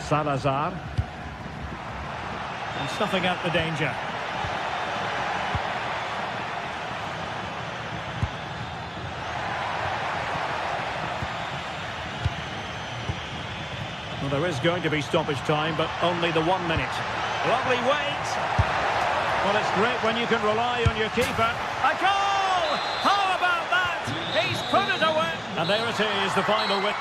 Salazar. And snuffing out the danger. Well, there is going to be stoppage time, but only the 1 minute. Lovely wait. Well, it's great when you can rely on your keeper. A goal! How about that? He's put it away. And there it is, the final win.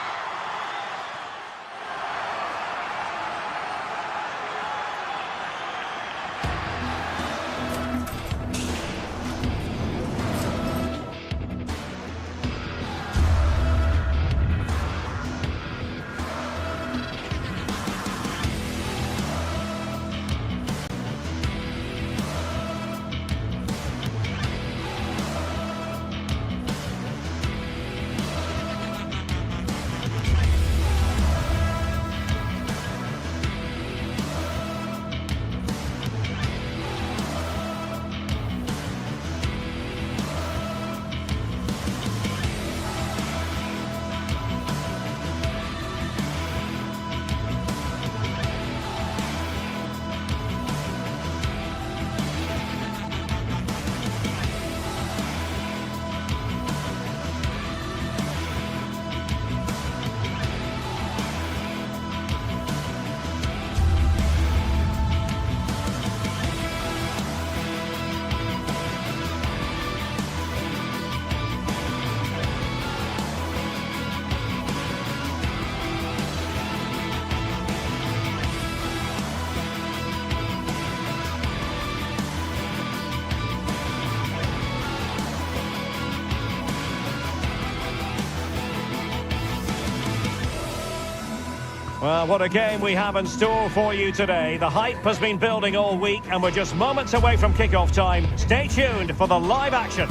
Well, what a game we have in store for you today. The hype has been building all week and we're just moments away from kick-off time. Stay tuned for the live action.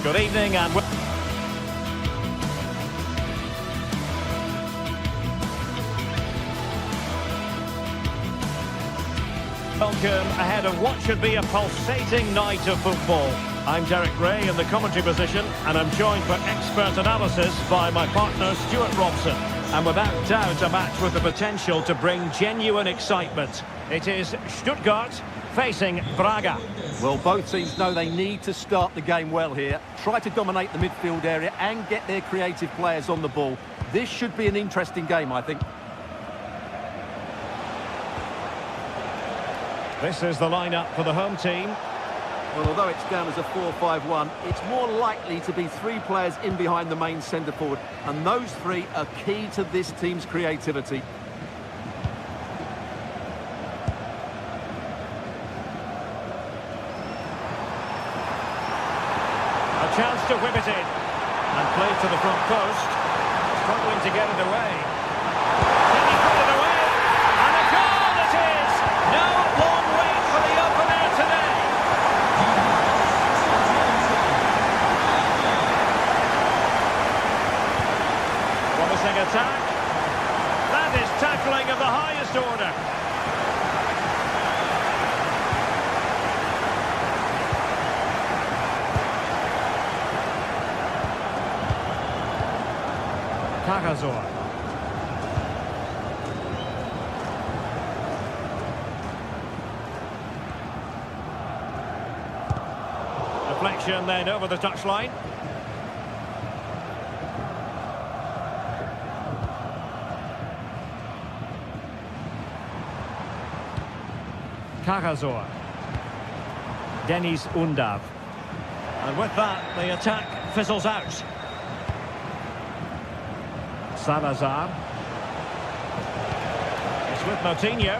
Good evening and... welcome ahead of what should be a pulsating night of football. I'm Derek Ray in the commentary position and I'm joined for expert analysis by my partner Stuart Robson. And without doubt, a match with the potential to bring genuine excitement. It is Stuttgart facing Braga. Well, both teams know they need to start the game well here. Try to dominate the midfield area and get their creative players on the ball. This should be an interesting game, I think. This is the lineup for the home team. Well, although it's down as a 4-5-1, it's more likely to be three players in behind the main centre forward, and those three are key to this team's creativity. A chance to whip it in, and played to the front post, struggling to get it away. Can he put it away? And a goal it is! No long wait for the opener today. Promising attack. That is tackling of the highest order. Cagazor. Deflection then over the touchline. Cagazor. Deniz Undav. And with that, the attack fizzles out. Salazar. It's with Moutinho.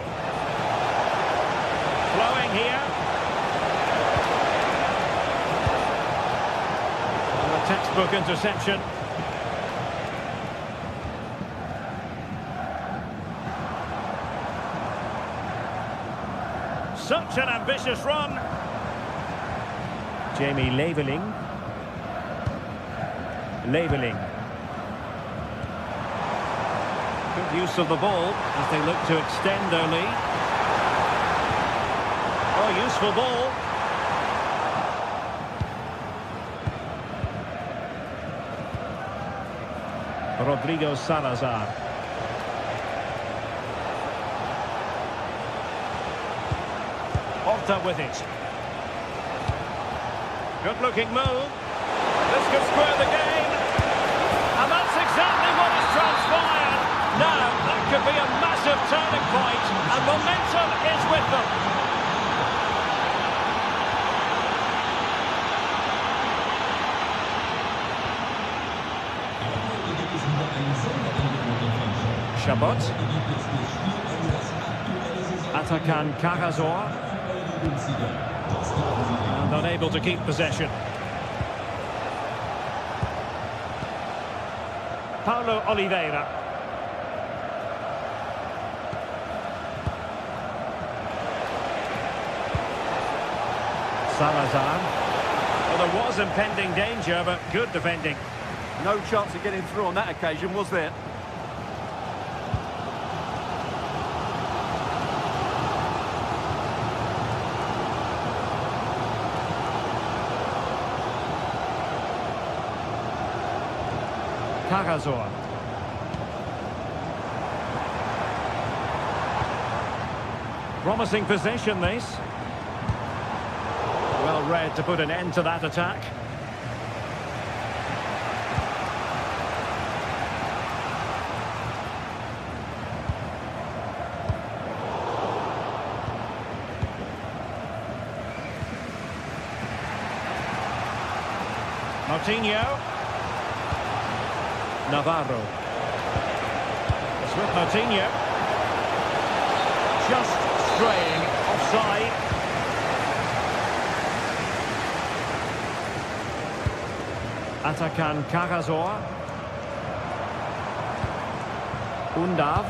Flowing here. And a textbook interception. Such an ambitious run. Jamie Leveling. Good use of the ball as they look to extend their lead. Oh, useful ball. Rodrigo Salazar. Morata with it. Good-looking move. This could square the game. And that's exactly what has transpired. Now, that could be a massive turning point, and momentum is with them. Chabot. Atakan Karasor. And unable to keep possession. Paulo Oliveira. Salazar. Well, there was impending danger, but good defending. No chance of getting through on that occasion, was there? Karasor. Promising possession, this. Well read to put an end to that attack. Martinho. Navarro. It's with Martinho. Just straying offside. Atakan Karasor. Undav.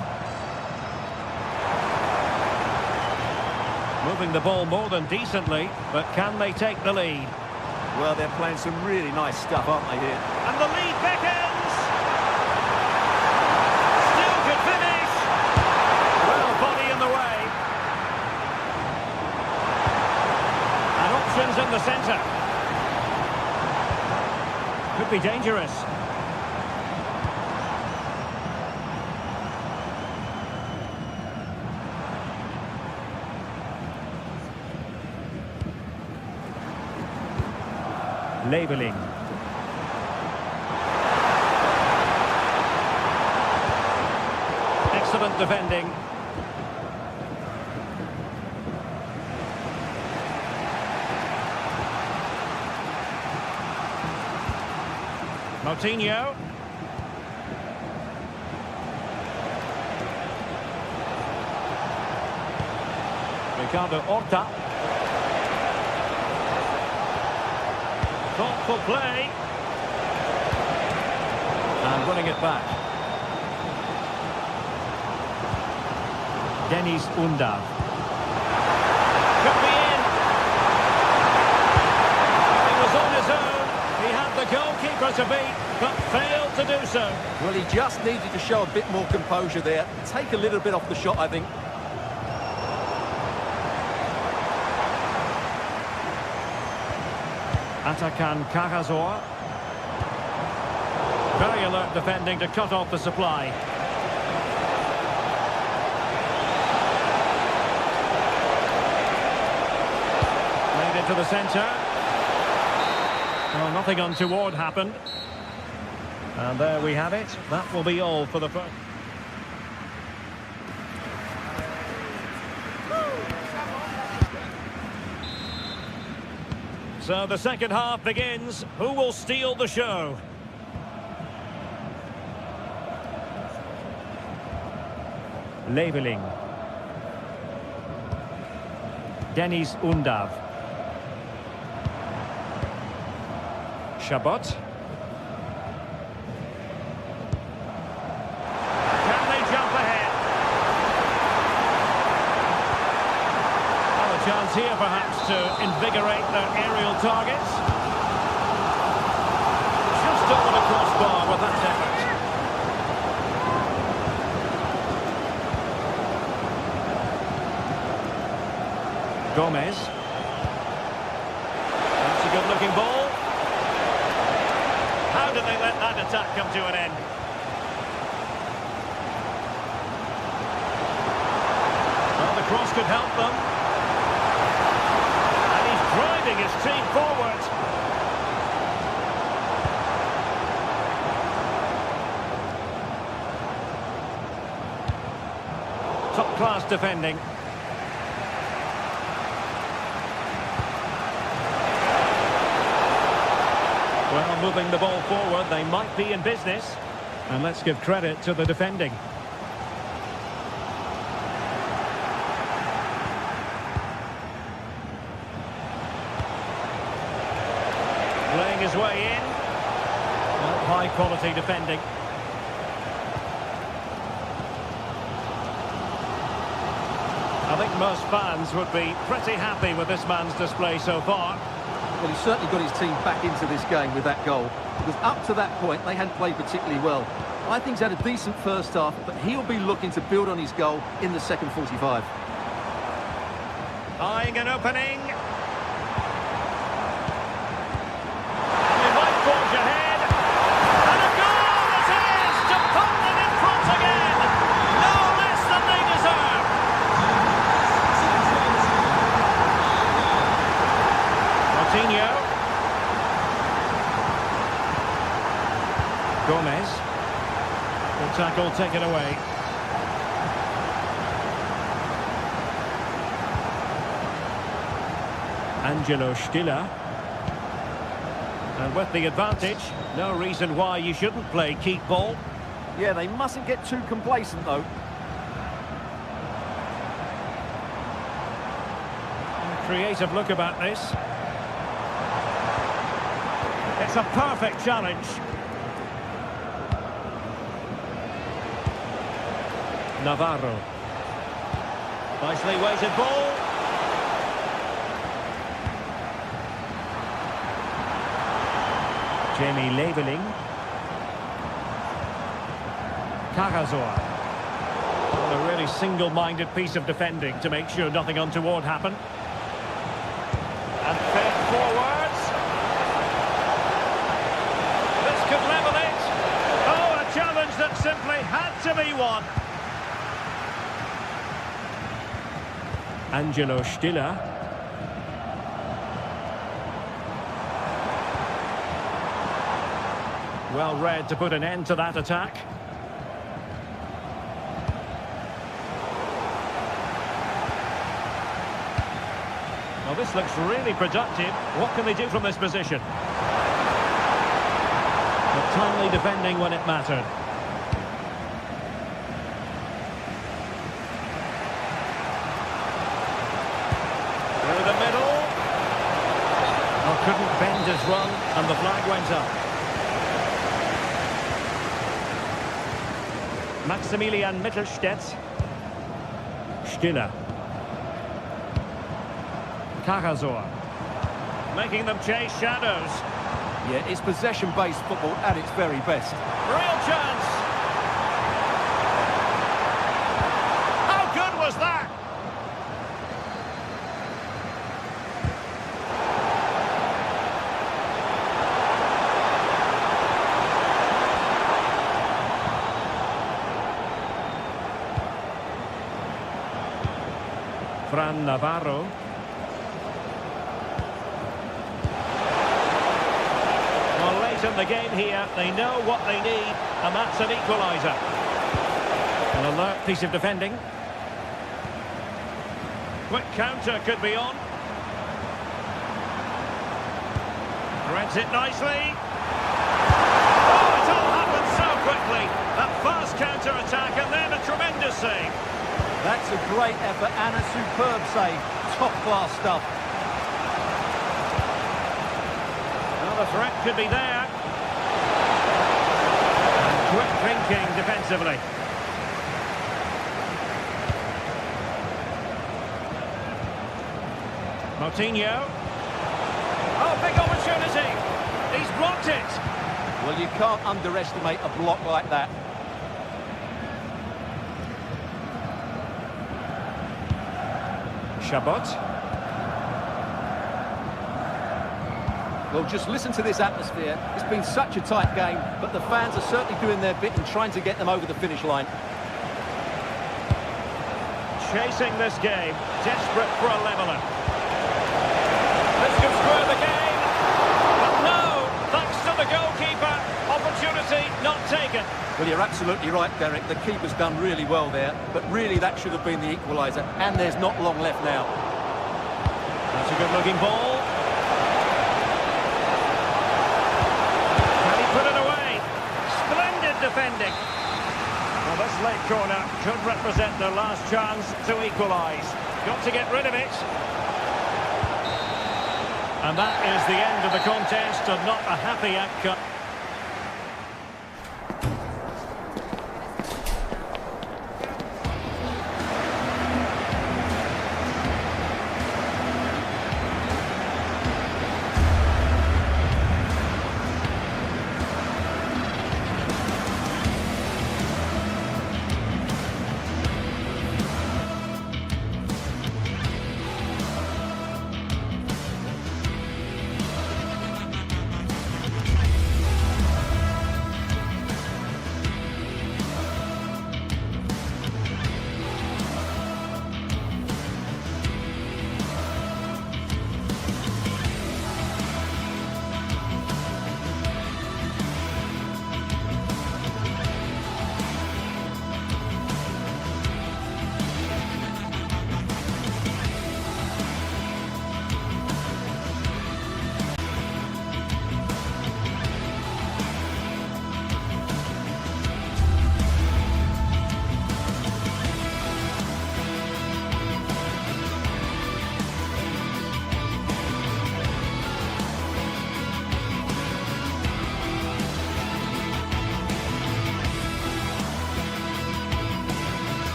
Moving the ball more than decently, but can they take the lead? Well, they're playing some really nice stuff, aren't they, here? And the lead beckons! Still could finish! Well, body in the way. And options in the centre. Could be dangerous. Labeling. Excellent defending. Martinho. Ricardo Horta. Thoughtful play. And running it back. Deniz Undav. Could be in. He was on his own. He had the goalkeeper to beat, but failed to do so. Well, he just needed to show a bit more composure there. Take a little bit off the shot, I think. Atakan Karasor. Very alert defending to cut off the supply. Played into the centre. Well, nothing untoward happened. And there we have it. That will be all for the first. So the second half begins. Who will steal the show? Labeling. Deniz Undav. Chabot. Can they jump ahead? Well, a chance here perhaps to invigorate their aerial targets. Just over the crossbar with that effort. Gomez. That's a good-looking ball. How did they let that attack come to an end? Well, the cross could help them. First-class defending. Well, moving the ball forward, they might be in business. And let's give credit to the defending. Playing his way in. Well, high-quality defending. I think most fans would be pretty happy with this man's display so far. Well, he's certainly got his team back into this game with that goal. Because up to that point, they hadn't played particularly well. I think he's had a decent first half, but he'll be looking to build on his goal in the second 45. Eyeing an opening. And he might forge ahead. And a goal it is to put them in front again. No less than they deserve. Coutinho. Gomez. The tackle taken away. Angelo Stiller. And with the advantage, no reason why you shouldn't play keep ball. Yeah, they mustn't get too complacent, though. Creative look about this. It's a perfect challenge. Navarro. Nicely weighted ball. Jamie Leveling. Cagazor. A really single-minded piece of defending to make sure nothing untoward happened. And fed forwards. This could level it. Oh, a challenge that simply had to be won. Angelo Stiller. Well read to put an end to that attack. Well, this looks really productive. What can they do from this position? But timely defending when it mattered. Through the middle. Oh, couldn't bend his run, and the flag went up. Maximilian Mittelstädt. Stiller. Cagazor. Making them chase shadows. Yeah, it's possession-based football at its very best. Real chance. How good was that? Fran Navarro. Well, late in the game here, they know what they need, and that's an equaliser. An alert piece of defending. Quick counter could be on. Threads it nicely. Oh, it all happened so quickly. That fast counter-attack and then a tremendous save. That's a great effort and a superb save. Top-class stuff. Well, the threat could be there. Quick thinking defensively. Coutinho. Oh, big opportunity. He's blocked it. Well, you can't underestimate a block like that. Chabot. Well, just listen to this atmosphere. It's been such a tight game, but the fans are certainly doing their bit and trying to get them over the finish line. Chasing this game, desperate for a leveller. This could square the game. But no, thanks to the goalkeeper, opportunity not taken. Well, you're absolutely right, Derek. The keeper's done really well there, but really that should have been the equaliser, and there's not long left now. That's a good-looking ball. Can he put it away? Splendid defending. Well, this late corner could represent their last chance to equalise. Got to get rid of it. And that is the end of the contest, and not a happy outcome.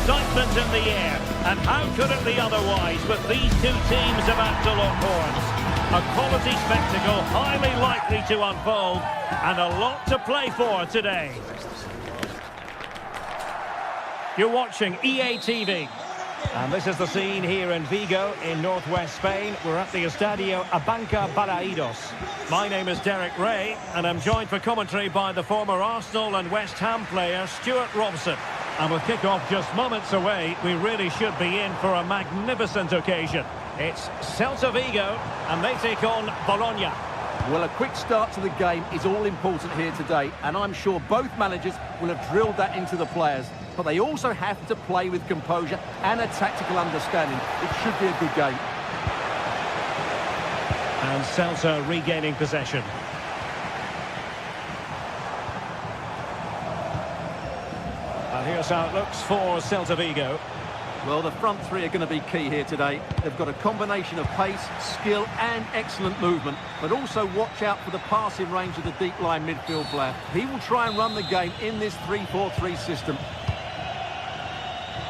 Excitement in the air, and how could it be otherwise with these two teams about to lock horns? A quality spectacle highly likely to unfold, and a lot to play for today. You're watching EA TV. And this is the scene here in Vigo in northwest Spain. We're at the Estadio Abanca Balaidos. My name is Derek Ray, and I'm joined for commentary by the former Arsenal and West Ham player Stuart Robson. And with kick-off just moments away, we really should be in for a magnificent occasion. It's Celta Vigo, and they take on Bologna. Well, a quick start to the game is all important here today, and I'm sure both managers will have drilled that into the players. But they also have to play with composure and a tactical understanding. It should be a good game. And Celta regaining possession. And here's how it looks for Celta Vigo. Well, the front three are going to be key here today. They've got a combination of pace, skill and excellent movement, but also watch out for the passing range of the deep-line midfield player. He will try and run the game in this 3-4-3 system.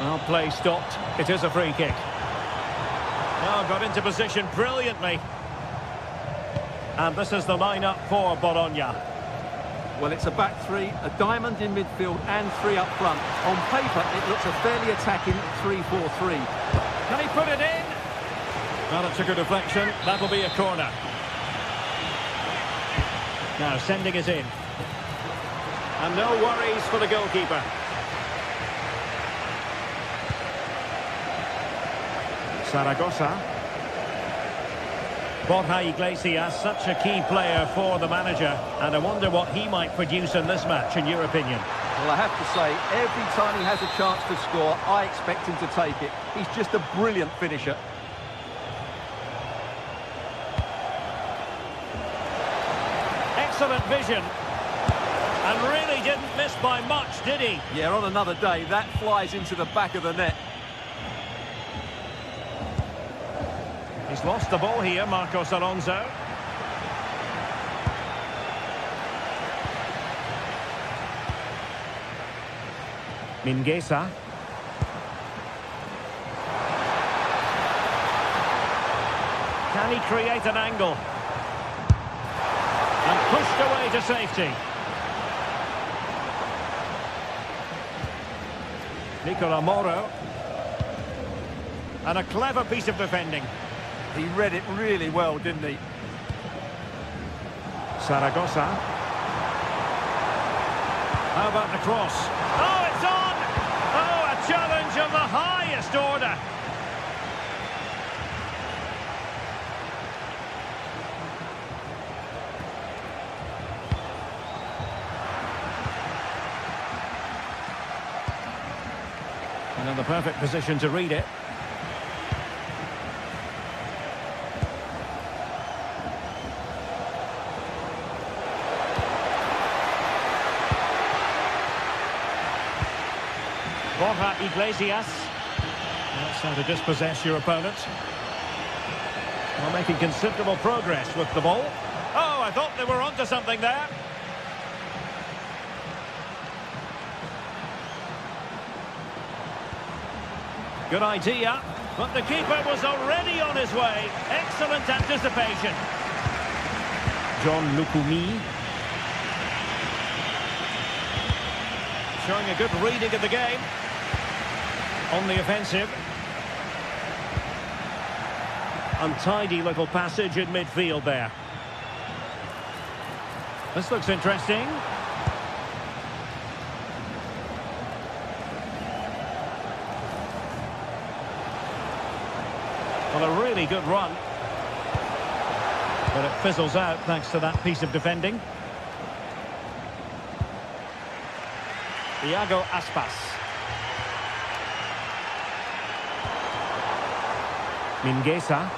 Well, play stopped. It is a free kick. Oh, got into position brilliantly. And this is the lineup for Bologna. Well, it's a back three, a diamond in midfield and three up front. On paper, it looks a fairly attacking 3-4-3. Can he put it in? Well, it took a deflection. That'll be a corner. Now sending it in. And no worries for the goalkeeper. Zaragoza. Borja Iglesias, such a key player for the manager, and I wonder what he might produce in this match, in your opinion. Well, I have to say, every time he has a chance to score, I expect him to take it. He's just a brilliant finisher. Excellent vision. And really didn't miss by much, did he? Yeah, on another day, that flies into the back of the net. He's lost the ball here, Marcos Alonso. Mingueza. Can he create an angle? And pushed away to safety. Nicola Moro. And a clever piece of defending. He read it really well, didn't he? Zaragoza. How about the cross? Oh, it's on! Oh, a challenge of the highest order. And in the perfect position to read it. Borja Iglesias. That's how to dispossess your opponent. Well, making considerable progress with the ball. Oh, I thought they were onto something there. Good idea, but the keeper was already on his way. Excellent anticipation. John Lukumi. Showing a good reading of the game. On the offensive. Untidy little passage in midfield there. This looks interesting. Well, a really good run. But it fizzles out thanks to that piece of defending. Iago Aspas. Mingueza.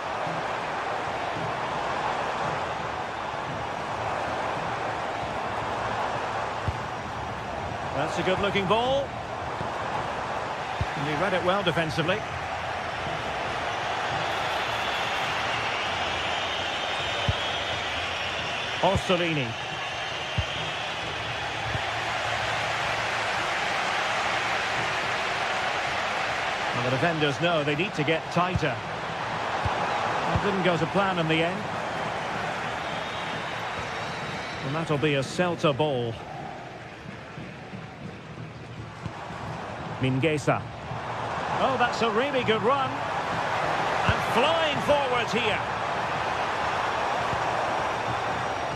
That's a good-looking ball. And he read it well defensively. Orsolini. Well, the defenders know they need to get tighter. Well, didn't go to plan in the end. And that'll be a Celta ball. Mingueza. Oh, that's a really good run. And flying forwards here.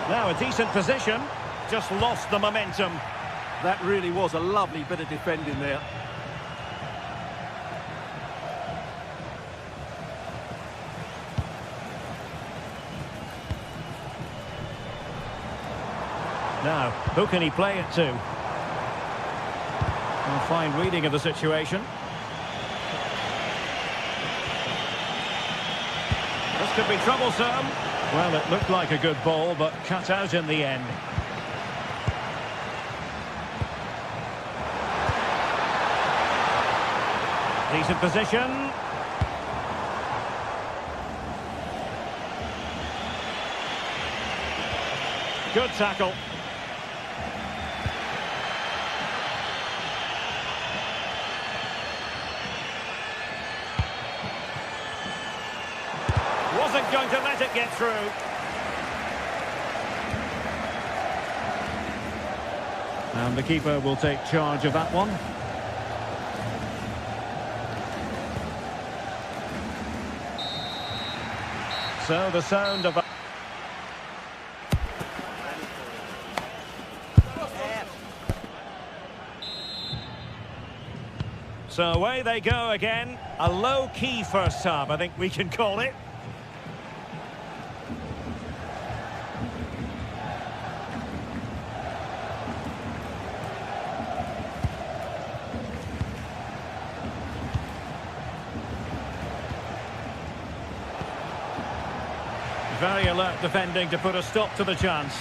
Now a decent position. Just lost the momentum. That really was a lovely bit of defending there. Now, who can he play it to? A fine reading of the situation. This could be troublesome. Well, it looked like a good ball, but cut out in the end. Decent position. Good tackle. Wasn't going to let it get through. And the keeper will take charge of that one. So the sound of... So away they go again. A low-key first half, I think we can call it. Very alert defending to put a stop to the chance.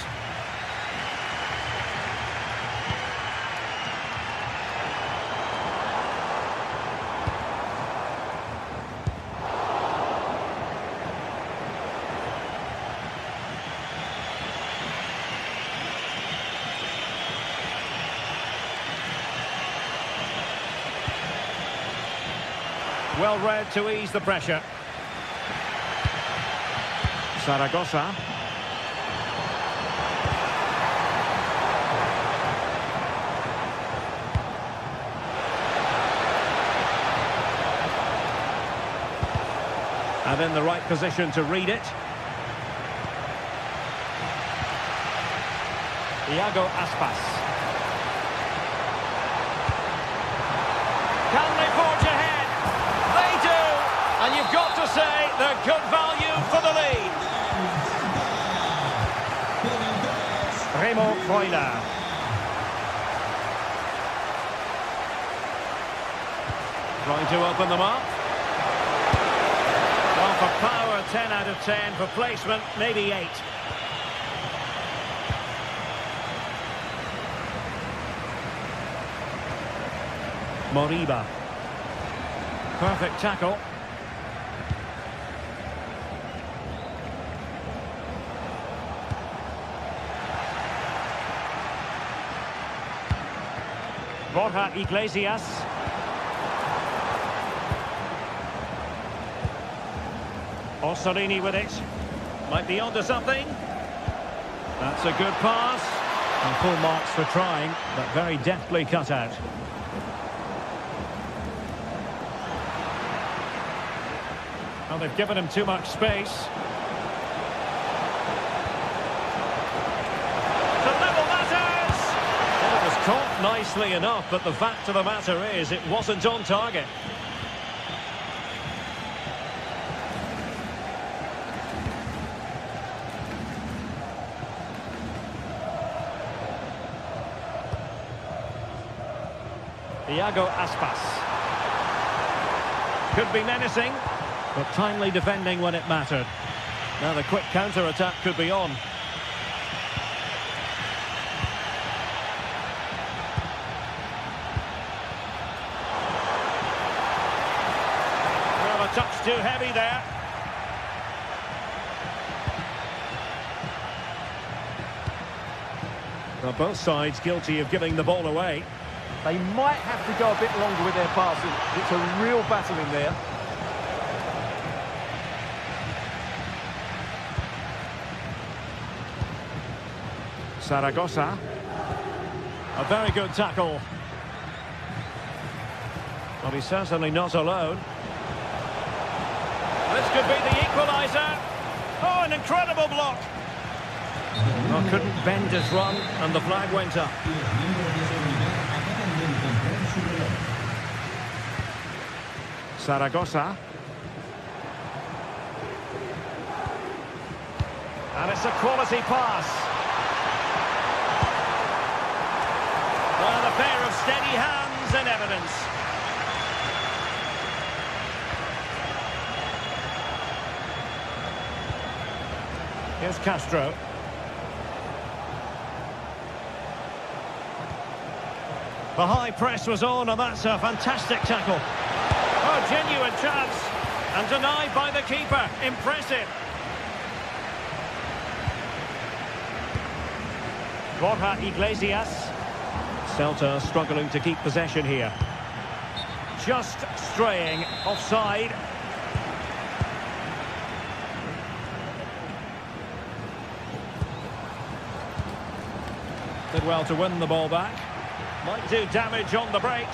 Well read to ease the pressure. Zaragoza. And in the right position to read it. Iago Aspas. Can they forge ahead? They do! And you've got to say they're good value for the lead. Remo Freuler. Trying to open them up. Well, for power, 10 out of 10. For placement, maybe 8. Moriba. Perfect tackle. Borja Iglesias. Orsolini with it. Might be onto something. That's a good pass. And full marks for trying, but very deftly cut out. Well, they've given him too much space. To level matters! Well, it was caught nicely enough, but the fact of the matter is it wasn't on target. Iago Aspas. Could be menacing, but timely defending when it mattered. Now the quick counter-attack could be on. Well, a touch too heavy there. Well, both sides guilty of giving the ball away. They might have to go a bit longer with their passing. It's a real battle in there. Zaragoza. A very good tackle. Well, he's certainly not alone. This could be the equaliser. Oh, an incredible block. Oh, couldn't bend his run, and the flag went up. Zaragoza. And it's a quality pass. Well, a pair of steady hands in evidence. Here's Castro. The high press was on, and that's a fantastic tackle. Oh, genuine chance. And denied by the keeper. Impressive. Borja Iglesias. Celta struggling to keep possession here. Just straying offside. Did well to win the ball back. Might do damage on the break.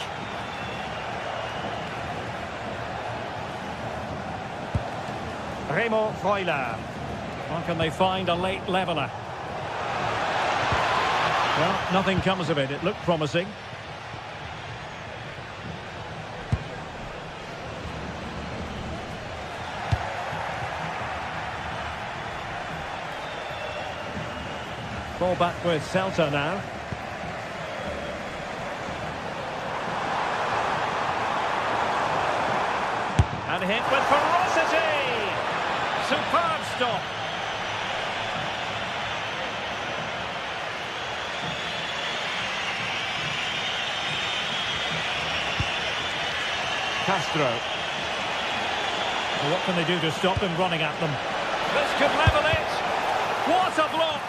Remo Freuler. How can they find a late leveller? Well, nothing comes of it. It looked promising. Ball back with Celta now. And hit with ferocity. Superb stop. Castro. Well, what can they do to stop them running at them? This could level it. What a block!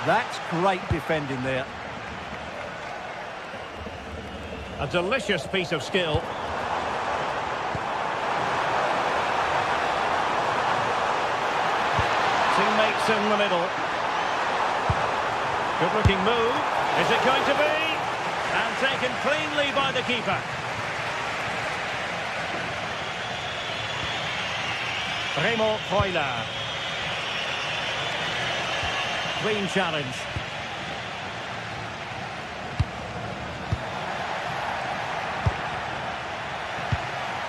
That's great defending there. A delicious piece of skill. Teammates in the middle. Good looking move. Is it going to be? And taken cleanly by the keeper. Remo Freuler. Clean challenge.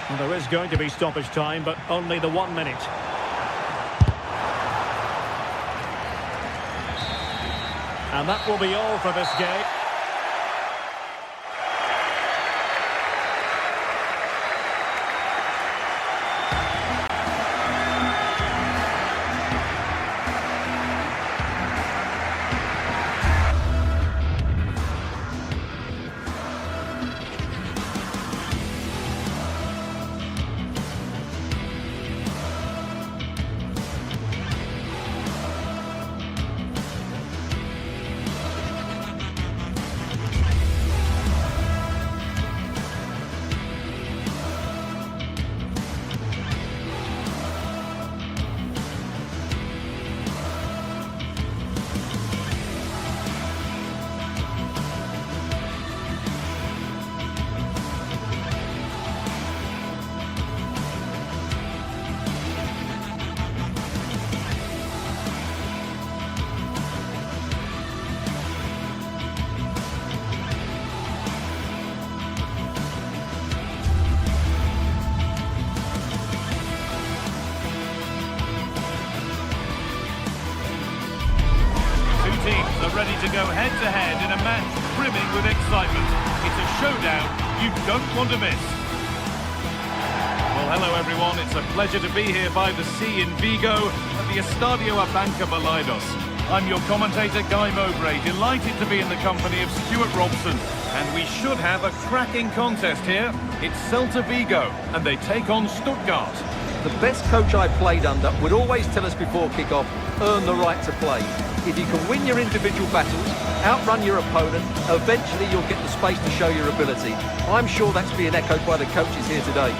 Well, there is going to be stoppage time, but only the 1 minute. And that will be all for this game. Teams are ready to go head-to-head in a match brimming with excitement. It's a showdown you don't want to miss. Well, hello everyone. It's a pleasure to be here by the sea in Vigo at the Estadio Abanca Balaidos. I'm your commentator, Guy Mowbray, delighted to be in the company of Stuart Robson. And we should have a cracking contest here. It's Celta Vigo, and they take on Stuttgart. The best coach I played under would always tell us before kick-off, earn the right to play. If you can win your individual battles, outrun your opponent, eventually you'll get the space to show your ability. I'm sure that's being echoed by the coaches here today.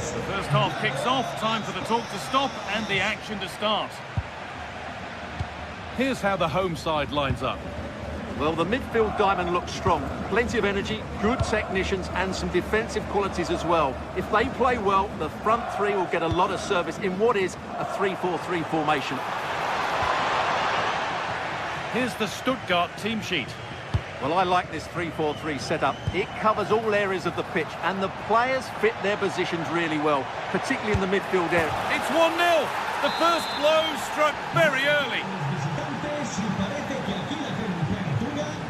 The first half kicks off, time for the talk to stop and the action to start. Here's how the home side lines up. Well, the midfield diamond looks strong. Plenty of energy, good technicians and some defensive qualities as well. If they play well, the front three will get a lot of service in what is a 3-4-3 formation. Here's the Stuttgart team sheet. Well, I like this 3-4-3 setup. It covers all areas of the pitch and the players fit their positions really well, particularly in the midfield area. It's 1-0. The first blow struck very early.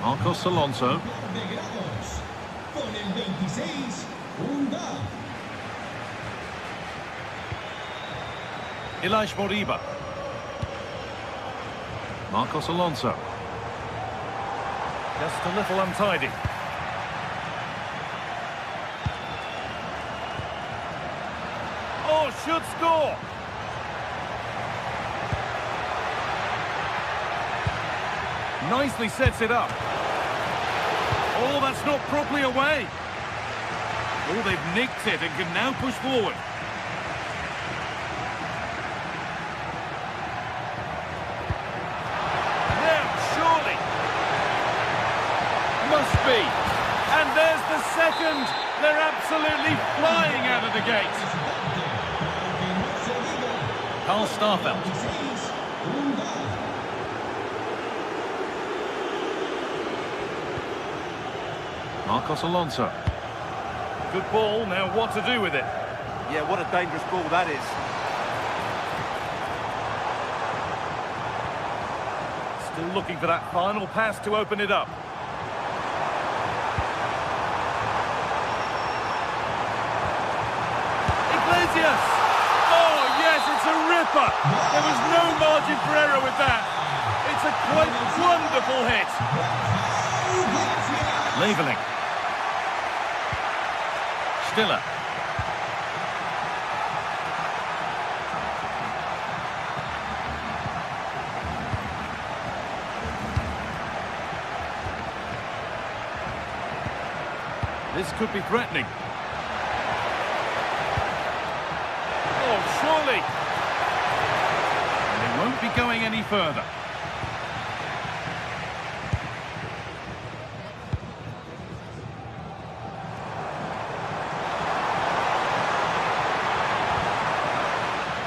Marcos Alonso. Ilaix Moriba. Marcos Alonso. Just a little untidy. Oh, should score. Nicely sets it up. Oh, that's not properly away. Oh, they've nicked it and can now push forward. Now, surely. Must be. And there's the second. They're absolutely flying out of the gate. Carl Starfelt. Marcos Alonso. Good ball, now what to do with it? Yeah, what a dangerous ball that is. Still looking for that final pass to open it up. Iglesias! Oh, yes, it's a ripper! There was no margin for error with that. It's a quite wonderful hit. Leveling. Stiller. This could be threatening. Oh, surely. won't be going any further.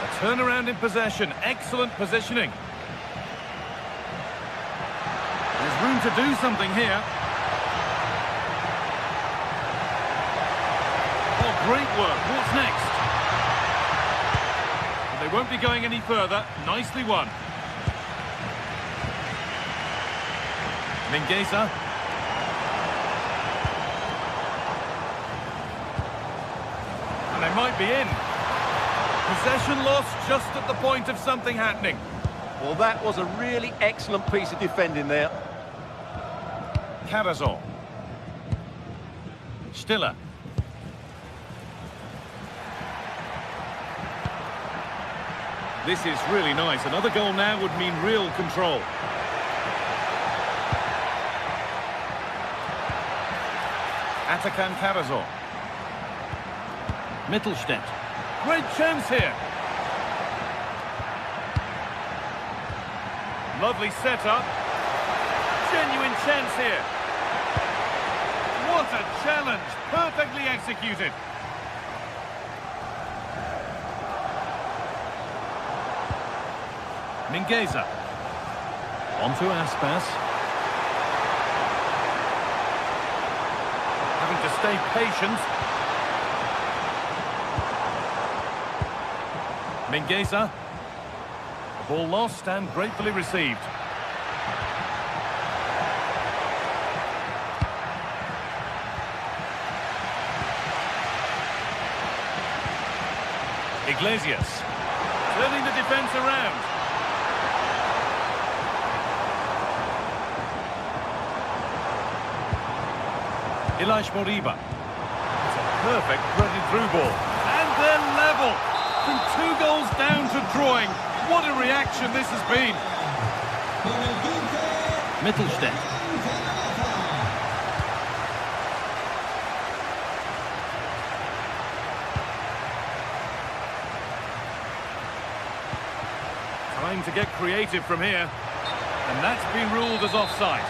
A turnaround in possession. Excellent positioning. There's room to do something here. Oh, great work. What's next? They won't be going any further. Nicely won. Mingueza. And they might be in. Possession lost just at the point of something happening. Well, that was a really excellent piece of defending there. Carrazor. Stiller. This is really nice. Another goal now would mean real control. Atakan Carrazor. Mittelstädt. Great chance here. Lovely setup. Genuine chance here. What a challenge. Perfectly executed. Mingueza. On to Aspas. Having to stay patient. Mingueza. The ball lost and gratefully received. Iglesias. Turning the defence around. Ilaix Moriba. It's a perfect threaded through ball. And they're level. From 2 goals down to drawing. What a reaction this has been. Mittelstädt. Time to get creative from here. And that's been ruled as offside.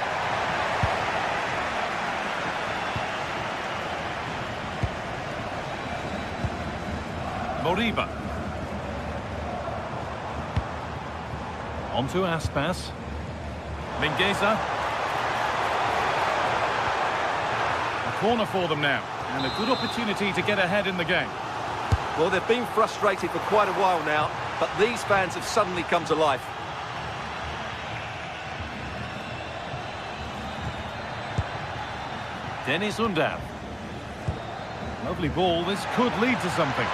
Moriba. On to Aspas. Mingueza. A corner for them now. And a good opportunity to get ahead in the game. Well, they've been frustrated for quite a while now, but these fans have suddenly come to life. Dennis Undav. Lovely ball. This could lead to something.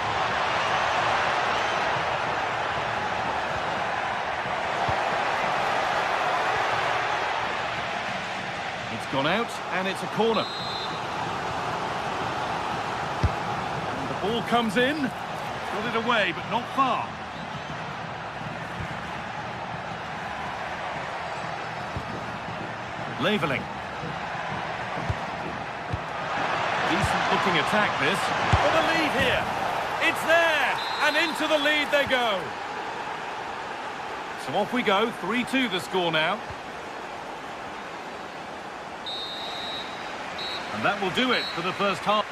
Gone out, and it's a corner. And the ball comes in. Got it away, but not far. Leveling. Decent looking attack, this. For the lead here. It's there, and into the lead they go. So off we go, 3-2 the score now. And that will do it for the first half.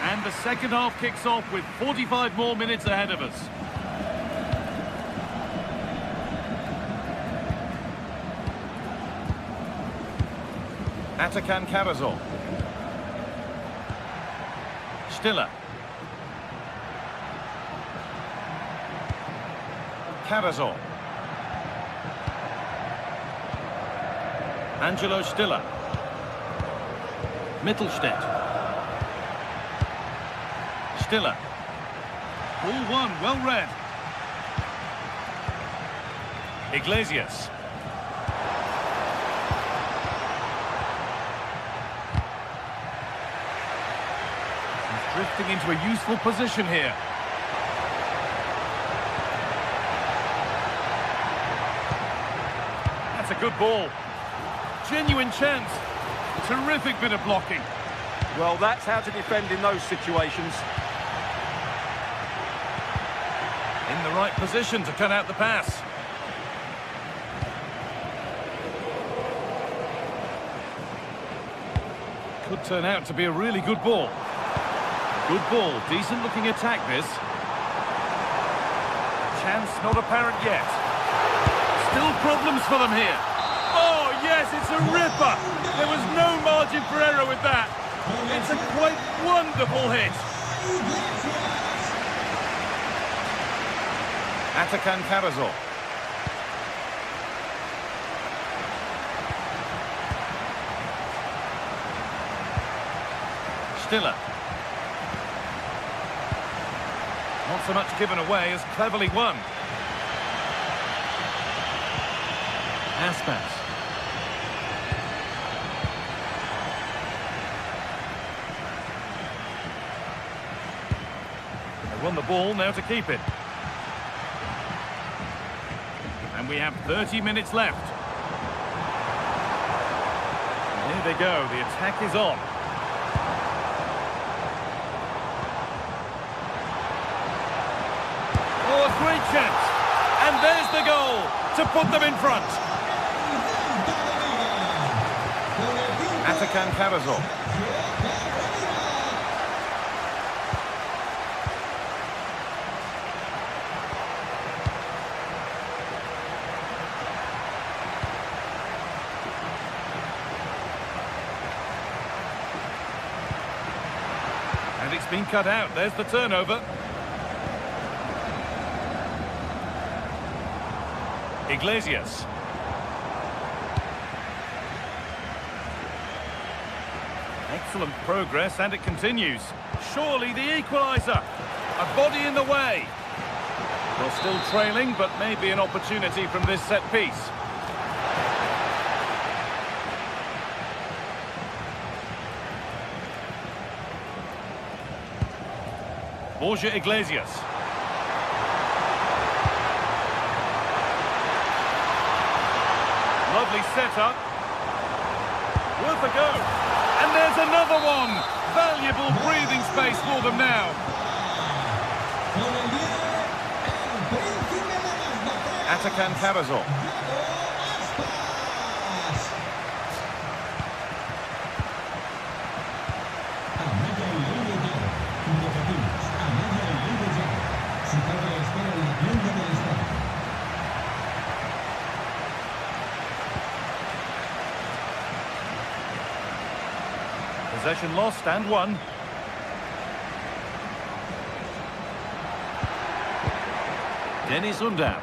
And the second half kicks off with 45 more minutes ahead of us. Atakan Carrazor. Stiller. Carrazor. Angelo Stiller. Mittelstädt. Stiller. Ball won, well read. Iglesias. He's drifting into a useful position here. That's a good ball. Genuine chance. Terrific bit of blocking. Well, that's how to defend in those situations. In the right position to cut out the pass. Could turn out to be a really good ball. Good ball, decent looking attack this. Chance not apparent yet. Still problems for them here. Oh yes, it's a ripper. There was no margin for error with that. It's a quite wonderful hit. Atakan Karazor. Stiller. Not so much given away as cleverly won. Aspas. They won the ball, now to keep it. And we have 30 minutes left. And here they go, the attack is on. Oh, a great chance. And there's the goal to put them in front. Atakan Karazor. And it's been cut out. There's the turnover. Iglesias. Excellent progress, and it continues. Surely the equaliser. A body in the way. They're still trailing, but maybe an opportunity from this set piece. Borja Iglesias. Lovely setup. Worth a go. And there's another one. Valuable breathing space for them now. Atakan Karazor. Possession lost and won. Denis Undav.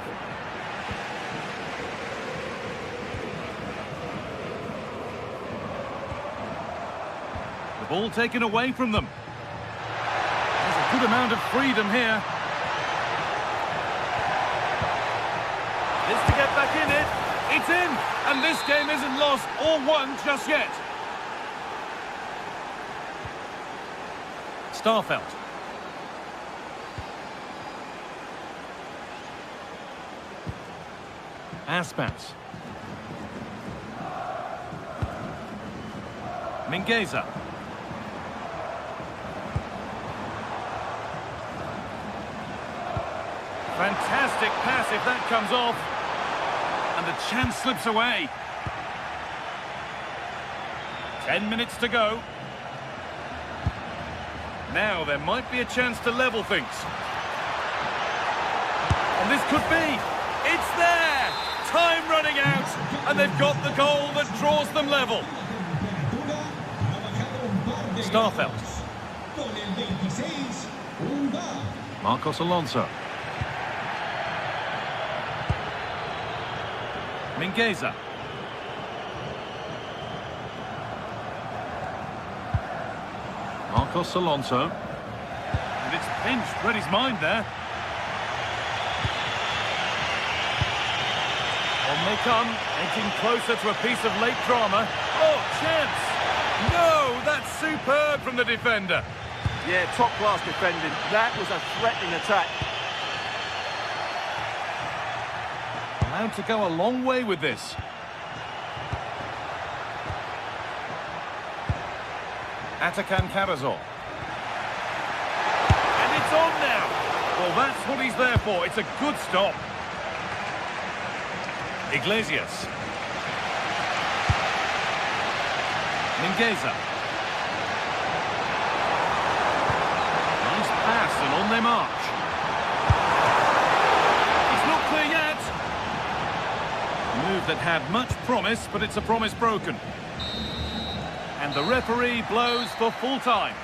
The ball taken away from them. There's a good amount of freedom here. It's to get back in it. It's in. And this game isn't lost or won just yet. Starfelt. Aspas. Mingueza. Fantastic pass if that comes off. And the chance slips away. 10 minutes to go. Now there might be a chance to level things. And this could be. It's there! Time running out, and they've got the goal that draws them level. Starfelt. Marcos Alonso. Mingueza. Marcos Alonso. And it's pinched, read his mind there. On they come, edging closer to a piece of late drama. Oh, chance! No, that's superb from the defender. Yeah, top-class defending. That was a threatening attack. Allowed to go a long way with this. Atakan Karazor. And it's on now. Well, that's what he's there for. It's a good stop. Iglesias. Mingueza. Nice pass and on they march. It's not clear yet. Move that had much promise, but it's a promise broken. And the referee blows for full time.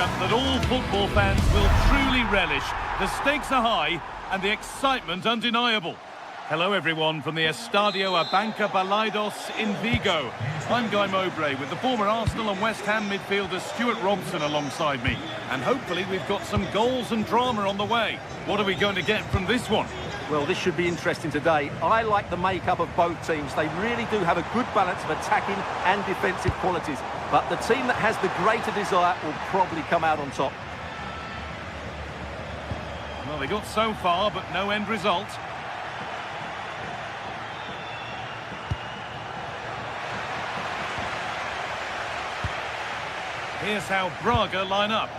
matchup that all football fans will truly relish. The stakes are high and the excitement undeniable. Hello everyone from the Estadio Abanca Balaidos in Vigo. I'm Guy Mowbray with the former Arsenal and West Ham midfielder Stuart Robson alongside me. And hopefully we've got some goals and drama on the way. What are we going to get from this one? Well, this should be interesting today. I like the makeup of both teams. They really do have a good balance of attacking and defensive qualities. But the team that has the greater desire will probably come out on top. Well, they got so far, but no end result. Here's how Braga line up.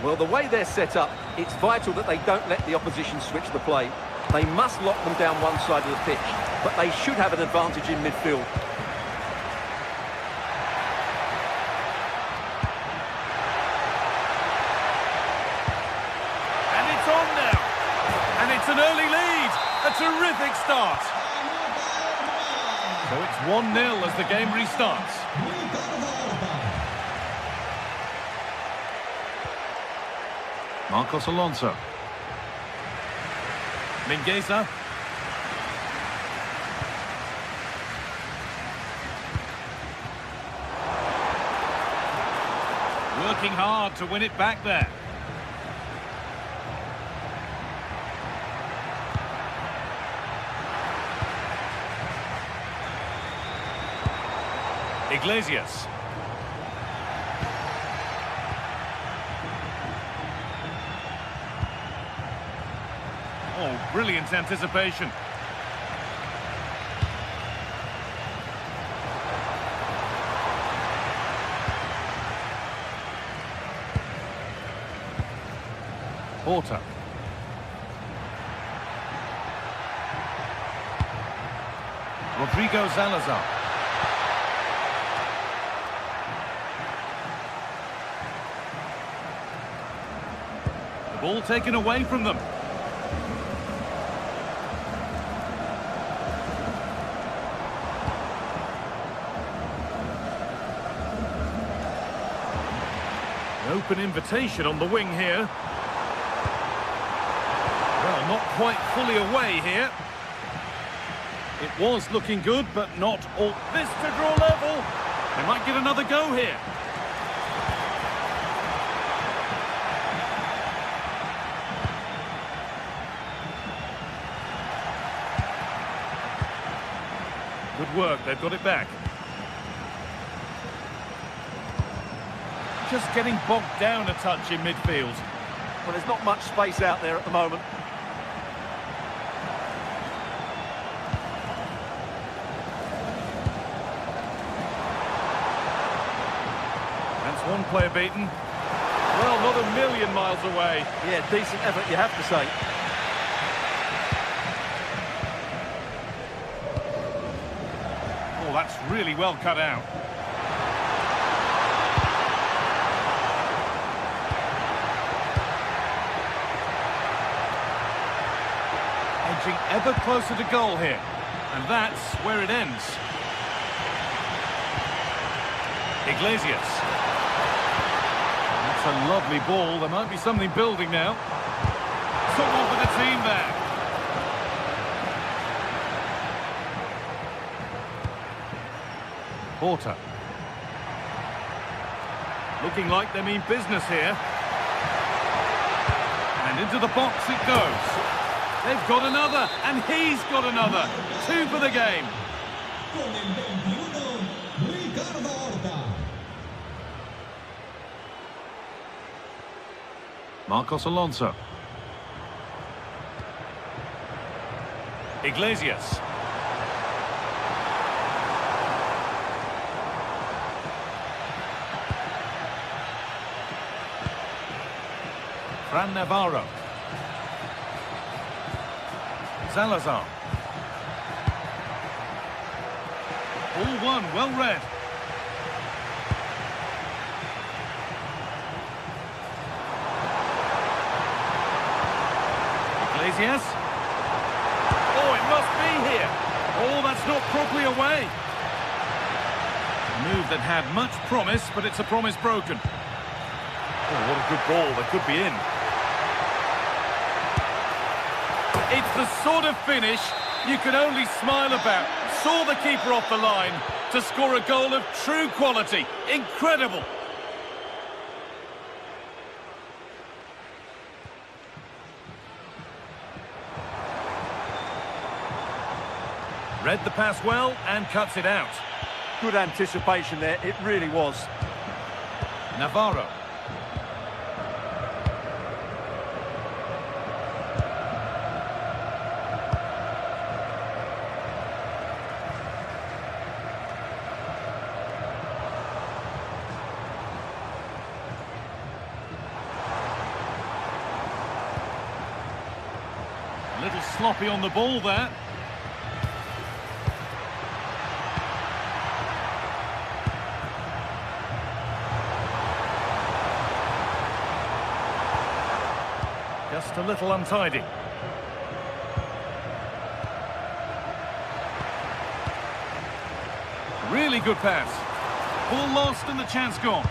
Well, the way they're set up, it's vital that they don't let the opposition switch the play. They must lock them down one side of the pitch, but they should have an advantage in midfield. And it's on now. And it's an early lead. A terrific start. So it's 1-0 as the game restarts. Marcos Alonso. Mingueza. Working hard to win it back there. Iglesias. Oh, brilliant anticipation. Porter. Rodrigo Salazar. The ball taken away from them. Open invitation on the wing here. Well, not quite fully away here. It was looking good, but not all. This to draw level. They might get another go here. Good work, they've got it back. Just getting bogged down a touch in midfield. Well, there's not much space out there at the moment. That's one player beaten. Well, not a million miles away. Yeah, decent effort, you have to say. Oh, that's really well cut out. Edging ever closer to goal here. And that's where it ends. Iglesias. That's a lovely ball. There might be something building now. Someone for the team there. Porter. Looking like they mean business here. And into the box it goes. They've got another, and he's got another. 2 for the game. Marcos Alonso. Iglesias. Fran Navarro. Salazar. All one, well read. Iglesias. Oh, it must be here. Oh, that's not properly away. A move that had much promise, but it's a promise broken. Oh, what a good ball. They could be in. It's the sort of finish you can only smile about. Saw the keeper off the line to score a goal of true quality. Incredible. Read the pass well and cuts it out. Good anticipation there, it really was. Navarro. A little sloppy on the ball there. Just a little untidy. Really good pass. Ball lost and the chance gone.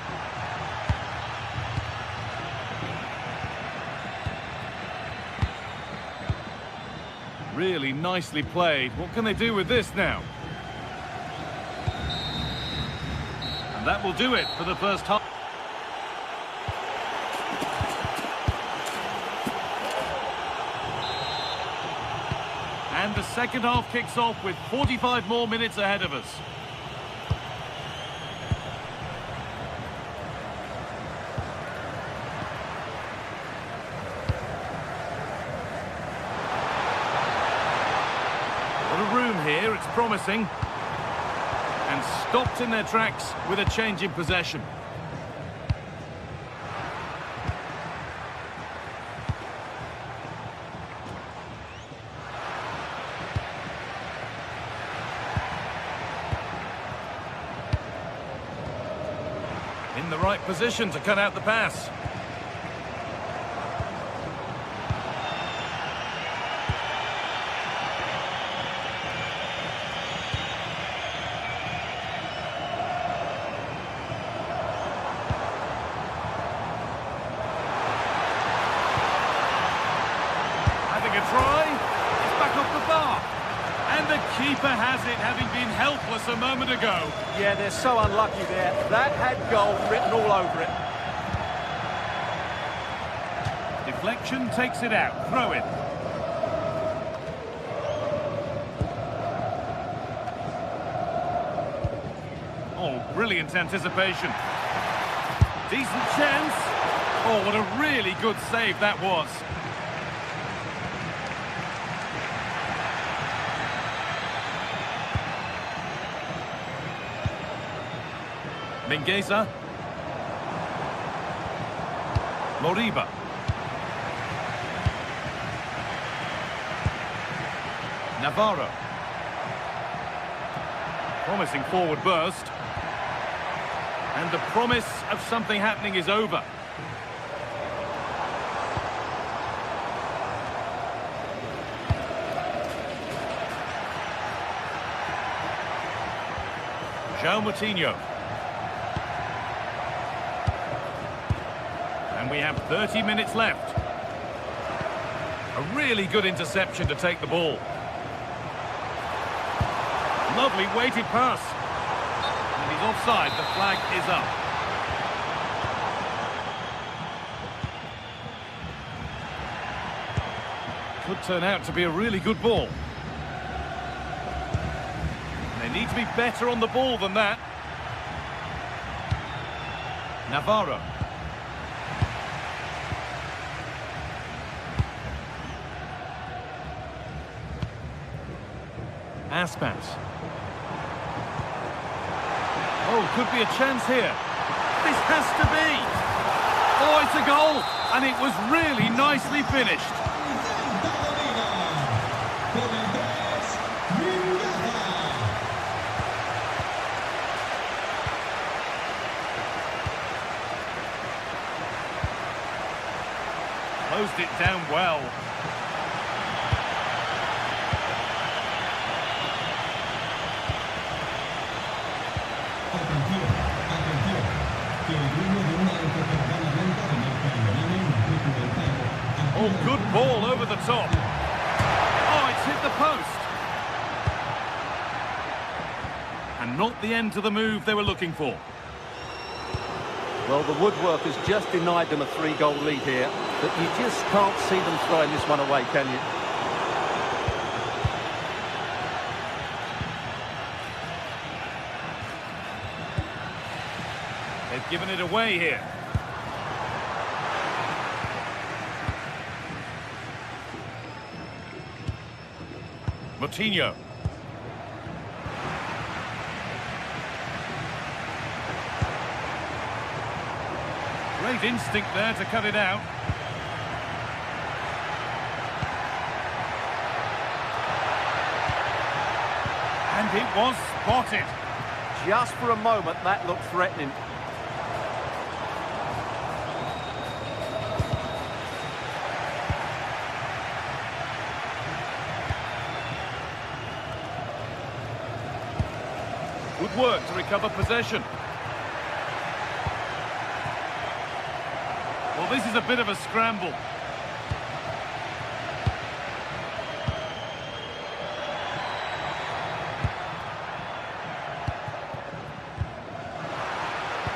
Really nicely played. What can they do with this now? And that will do it for the first half. And the second half kicks off with 45 more minutes ahead of us. What a room here, it's promising. And stopped in their tracks with a change in possession. In the right position to cut out the pass. Having a try. It's back off the bar. And the keeper has it, having been helpless a moment ago. Yeah, they're so unlucky there. That had goal written all over it. Deflection takes it out. Throw in. Oh, brilliant anticipation. Decent chance. Oh, what a really good save that was. Mingueza. Moriba. Navarro. Promising forward burst. And the promise of something happening is over. João Moutinho. And we have 30 minutes left. A really good interception to take the ball. Lovely weighted pass. And he's offside. The flag is up. Could turn out to be a really good ball. They need to be better on the ball than that. Navarro. Aspas. Oh, could be a chance here. This has to be. Oh, it's a goal. And it was really nicely finished. Closed it down well. Oh, good ball over the top. Oh, it's hit the post. And not the end to the move they were looking for. Well, the woodwork has just denied them a 3-goal lead here, but you just can't see them throwing this one away, can you? They've given it away here. Moutinho. Great instinct there to cut it out. And it was spotted. Just for a moment, that looked threatening. Good work to recover possession. Well, this is a bit of a scramble.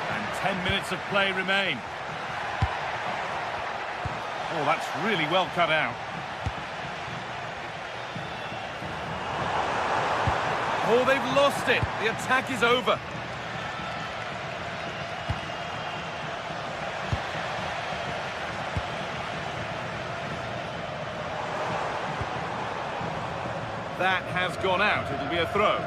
And 10 minutes of play remain. Oh, that's really well cut out. Oh, they've lost it. The attack is over. That has gone out. It'll be a throw.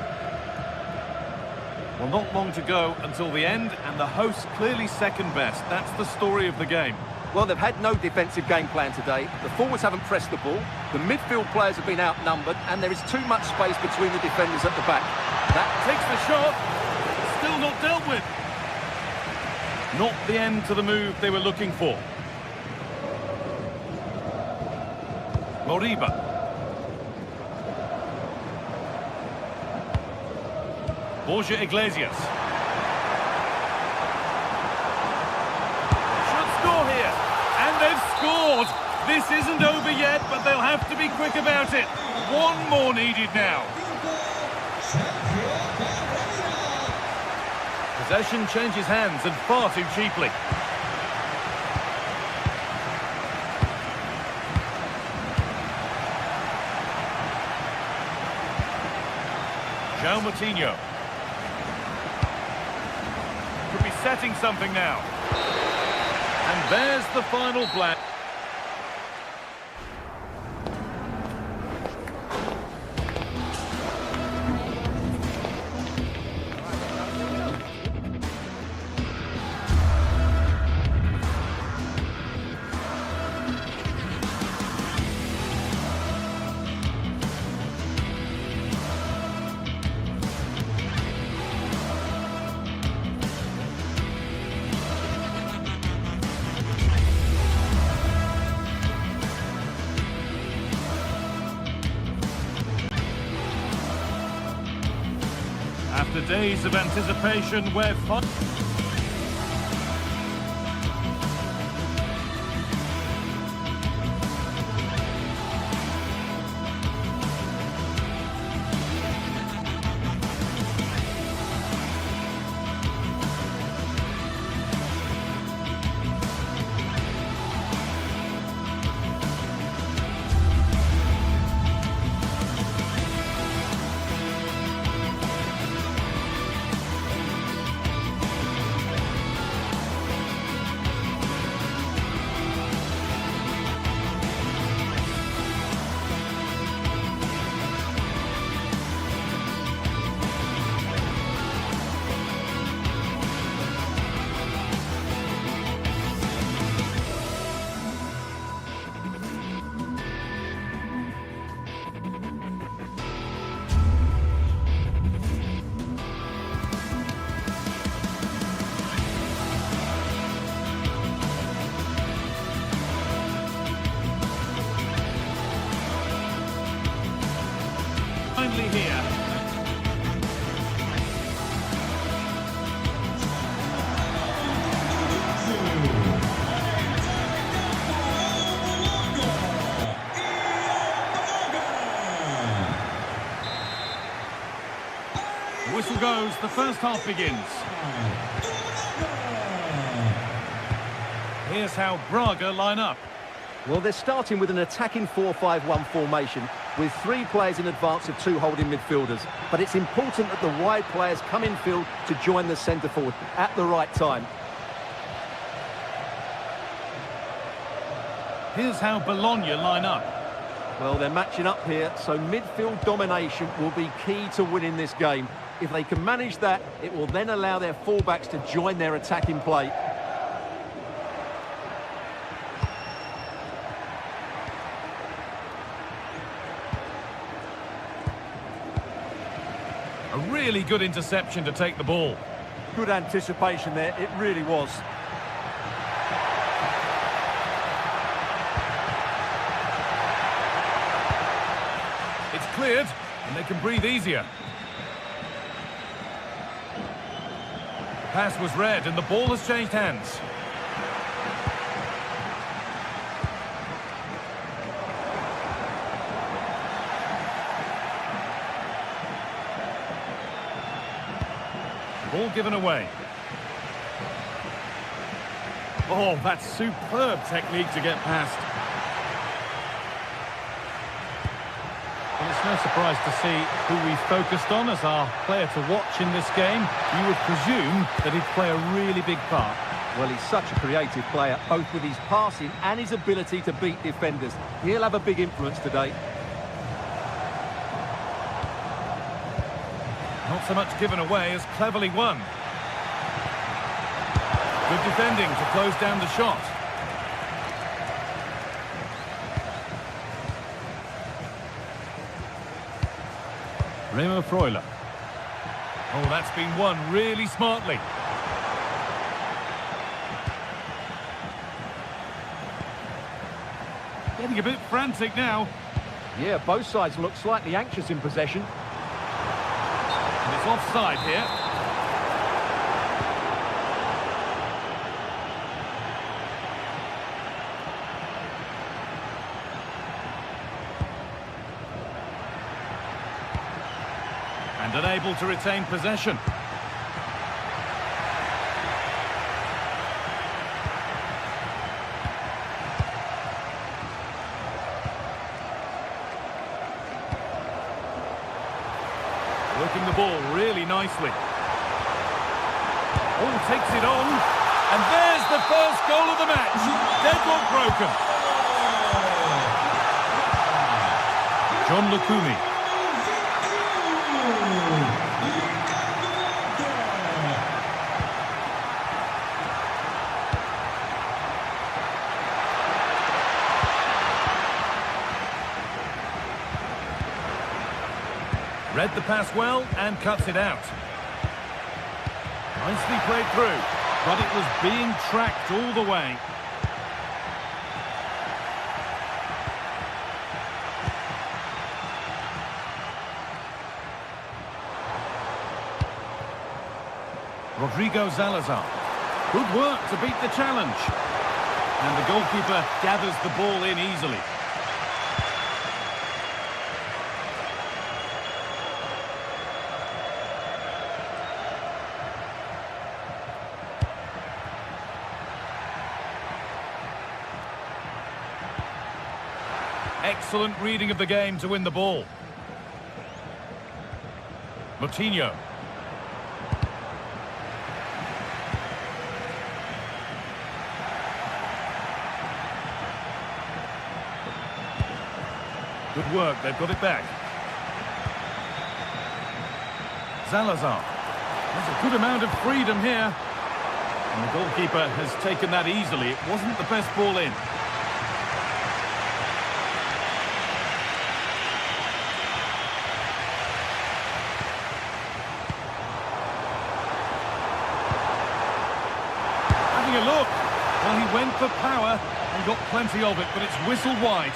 Well, not long to go until the end, and the hosts clearly second best. That's the story of the game. Well, they've had no defensive game plan today. The forwards haven't pressed the ball. The midfield players have been outnumbered, and there is too much space between the defenders at the back. That takes the shot. Still not dealt with. Not the end to the move they were looking for. Moriba. Borja Iglesias. Should score here. And they've scored. This isn't over yet, but they'll have to be quick about it. One more needed now. Possession changes hands, and far too cheaply. João Moutinho. Could be setting something now. And there's the final blank. After days of anticipation, we're fun. Whistle goes, the first half begins. Here's how Braga line up. Well, they're starting with an attacking 4-5-1 formation with 3 players in advance of 2 holding midfielders. But it's important that the wide players come in field to join the centre forward at the right time. Here's how Bologna line up. Well, they're matching up here, so midfield domination will be key to winning this game. If they can manage that, it will then allow their fullbacks to join their attacking play. A really good interception to take the ball. Good anticipation there, it really was. It's cleared, and they can breathe easier. The pass was read, and the ball has changed hands. Ball given away. Oh, that's superb technique to get past. Well, it's no surprise to see who we focused on as our player to watch in this game. You would presume that he'd play a really big part. Well, he's such a creative player, both with his passing and his ability to beat defenders. He'll have a big influence today. Not so much given away as cleverly won. Good defending to close down the shot. Remo Freuler. Oh, that's been won really smartly. Getting a bit frantic now. Yeah, both sides look slightly anxious in possession. And it's offside here. And unable to retain possession. Working the ball really nicely. Oh, takes it on. And there's the first goal of the match. Deadlock broken. John Lukumi. Read the pass well and cuts it out. Nicely played through, but it was being tracked all the way. Rodrigo Salazar. Good work to beat the challenge. And the goalkeeper gathers the ball in easily. Excellent reading of the game to win the ball. Moutinho. Good work, they've got it back. Salazar. There's a good amount of freedom here. And the goalkeeper has taken that easily. It wasn't the best ball in. Having a look. Well, he went for power and got plenty of it, but it's whistled wide.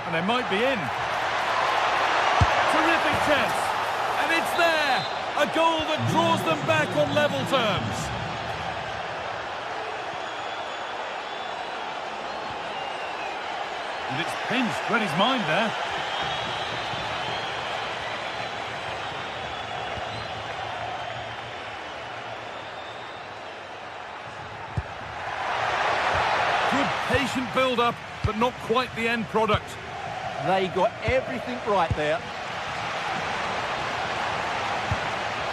And they might be in. Terrific chance. And it's there. A goal that draws them back on level terms. And it's pinched, read his mind there. Good patient build-up, but not quite the end product. They got everything right there.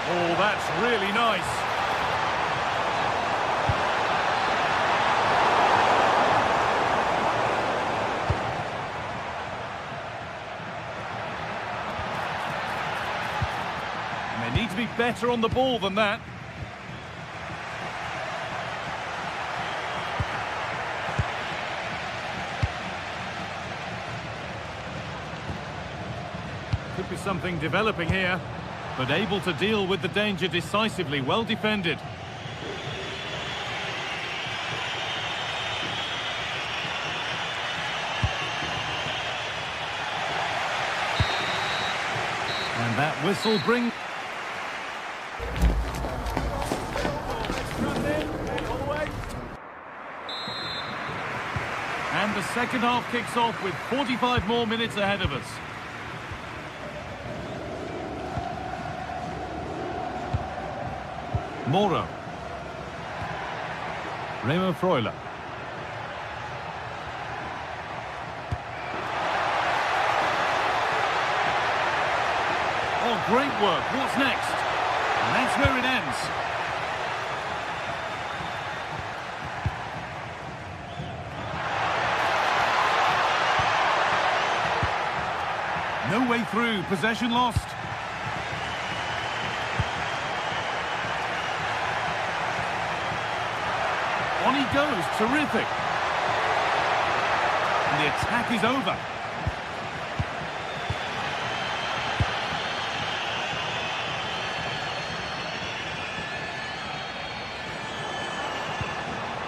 Oh, that's really nice. And they need to be better on the ball than that. Could be something developing here. But able to deal with the danger decisively, well defended. And that whistle brings... And the second half kicks off with 45 more minutes ahead of us. Moro. Remo Freuler. Oh, great work. What's next? And that's where it ends. No way through. Possession lost. On he goes, terrific. And the attack is over.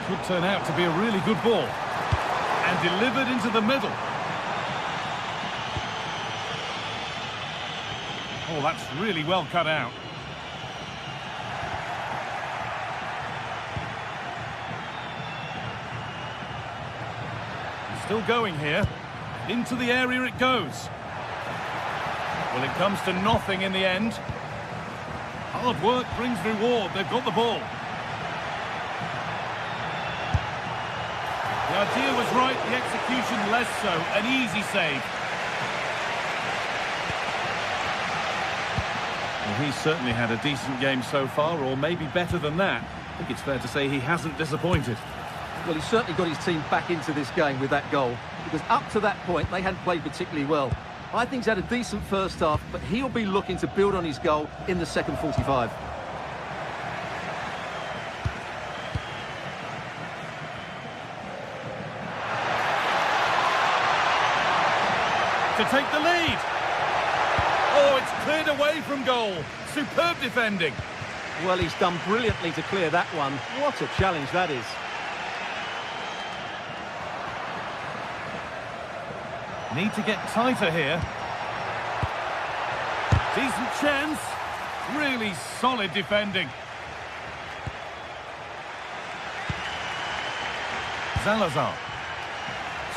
Could turn out to be a really good ball. And delivered into the middle. Oh, that's really well cut out. Still going here. Into the area it goes. Well, it comes to nothing in the end. Hard work brings reward. They've got the ball. The idea was right, the execution less so. An easy save. Well, he's certainly had a decent game so far, or maybe better than that. I think it's fair to say he hasn't disappointed. Well, he's certainly got his team back into this game with that goal, because up to that point, they hadn't played particularly well. I think he's had a decent first half, but he'll be looking to build on his goal in the second 45. To take the lead. Oh, it's cleared away from goal. Superb defending. Well, he's done brilliantly to clear that one. What a challenge that is. Need to get tighter here. Decent chance. Really solid defending. Salazar.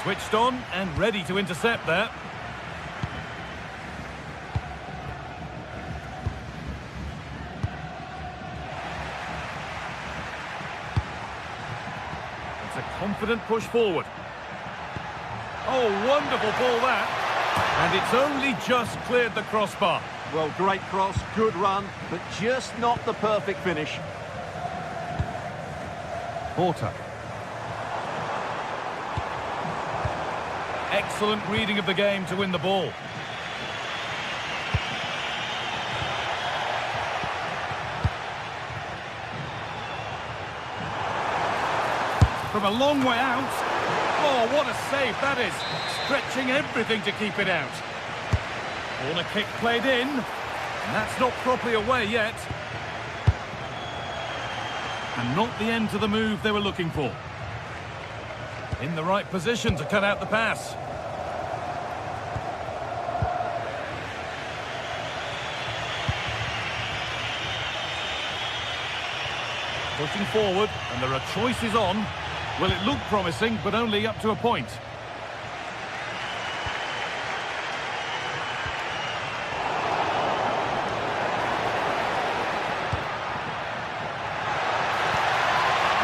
Switched on and ready to intercept that. It's a confident push forward. Oh, wonderful ball that. And it's only just cleared the crossbar. Well, great cross, good run, but just not the perfect finish. Porter. Excellent reading of the game to win the ball. From a long way out. Oh, what a save that is. Stretching everything to keep it out. Corner kick played in. And that's not properly away yet. And not the end to the move they were looking for. In the right position to cut out the pass. Pushing forward, and there are choices on. Well, it looked promising, but only up to a point.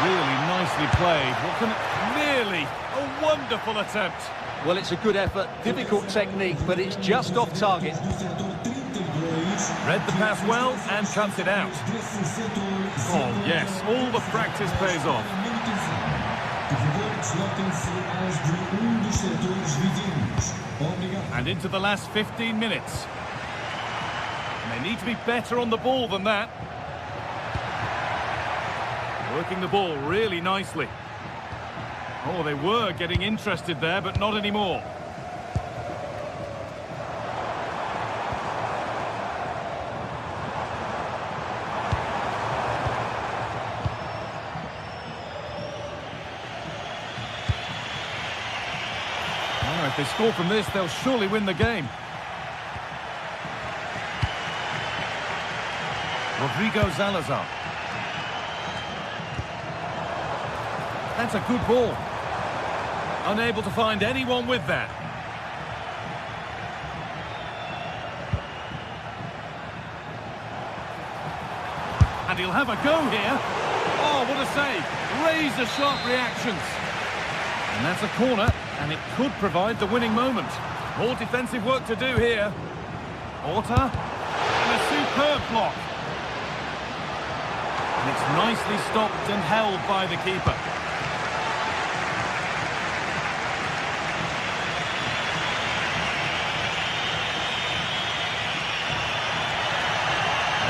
Really nicely played. What can it... Nearly a wonderful attempt. Well, it's a good effort, difficult technique, but it's just off target. Read the pass well and cuts it out. Oh, yes, all the practice pays off. And into the last 15 minutes. And they need to be better on the ball than that. Working the ball really nicely. Oh, they were getting interested there, but not anymore. If they score from this, they'll surely win the game. Rodrigo Salazar. That's a good ball. Unable to find anyone with that. And he'll have a go here. Oh, what a save. Razor-sharp reactions. And that's a corner, and it could provide the winning moment. More defensive work to do here. Orta. And a superb block. And it's nicely stopped and held by the keeper.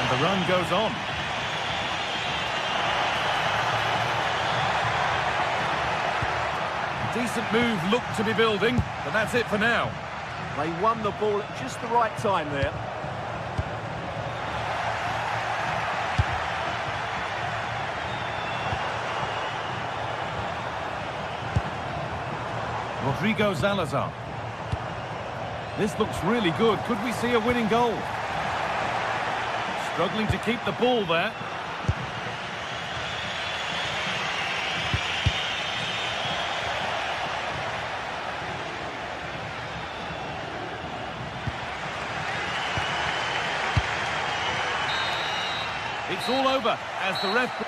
The run goes on. Decent move looked to be building, but that's it for now. They won the ball at just the right time there. Rodrigo Salazar. This looks really good. Could we see a winning goal? Struggling to keep the ball there. It's all over as the ref...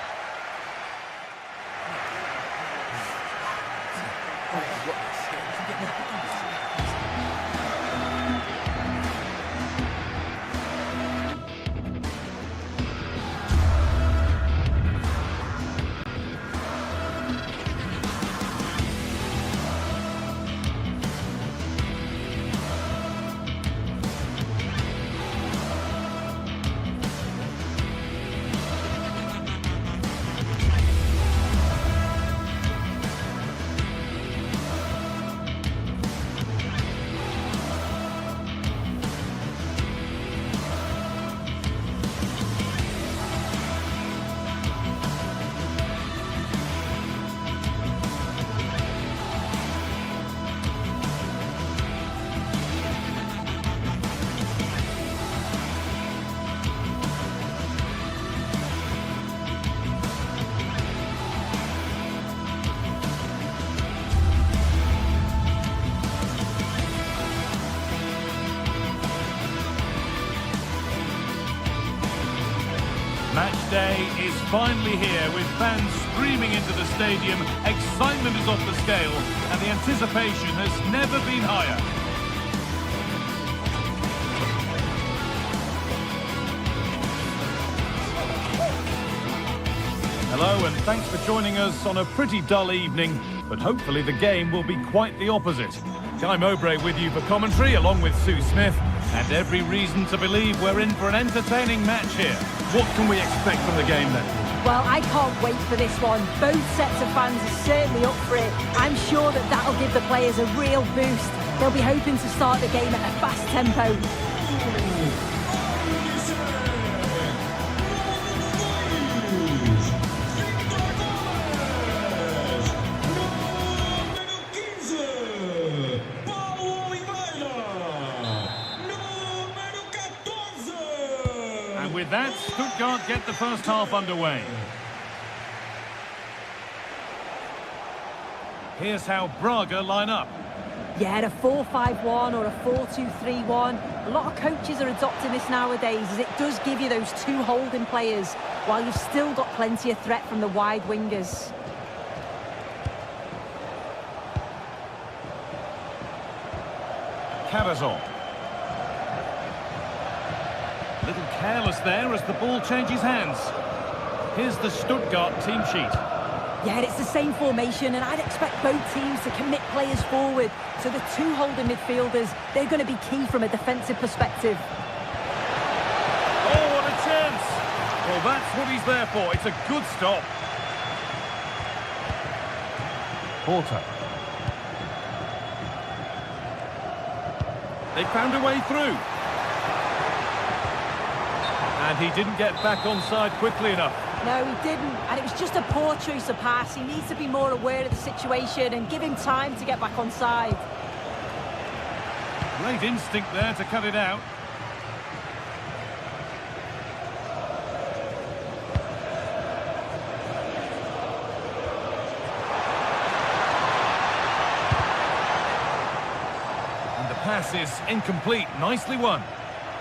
Match day is finally here with fans streaming into the stadium. Excitement is off the scale and the anticipation has never been higher. Hello and thanks for joining us on a pretty dull evening, but hopefully the game will be quite the opposite. Guy Mowbray with you for commentary along with Sue Smith, and every reason to believe we're in for an entertaining match here. What can we expect from the game then? Well, I can't wait for this one. Both sets of fans are certainly up for it. I'm sure that that'll give the players a real boost. They'll be hoping to start the game at a fast tempo. And with that, Stuttgart get the first half underway. Here's how Braga line up. Yeah, a 4-5-1 or a 4-2-3-1. A lot of coaches are adopting this nowadays, as it does give you those two holding players, while you've still got plenty of threat from the wide wingers. Cavazon. A little careless there as the ball changes hands. Here's the Stuttgart team sheet. Yeah, it's the same formation, and I'd expect both teams to commit players forward. So the two holding midfielders, they're going to be key from a defensive perspective. Oh, what a chance! Well, that's what he's there for. It's a good stop. Porter. They found a way through. And he didn't get back onside quickly enough. No, he didn't, and it was just a poor choice of pass. He needs to be more aware of the situation and give him time to get back onside. Great instinct there to cut it out. And the pass is incomplete. Nicely won.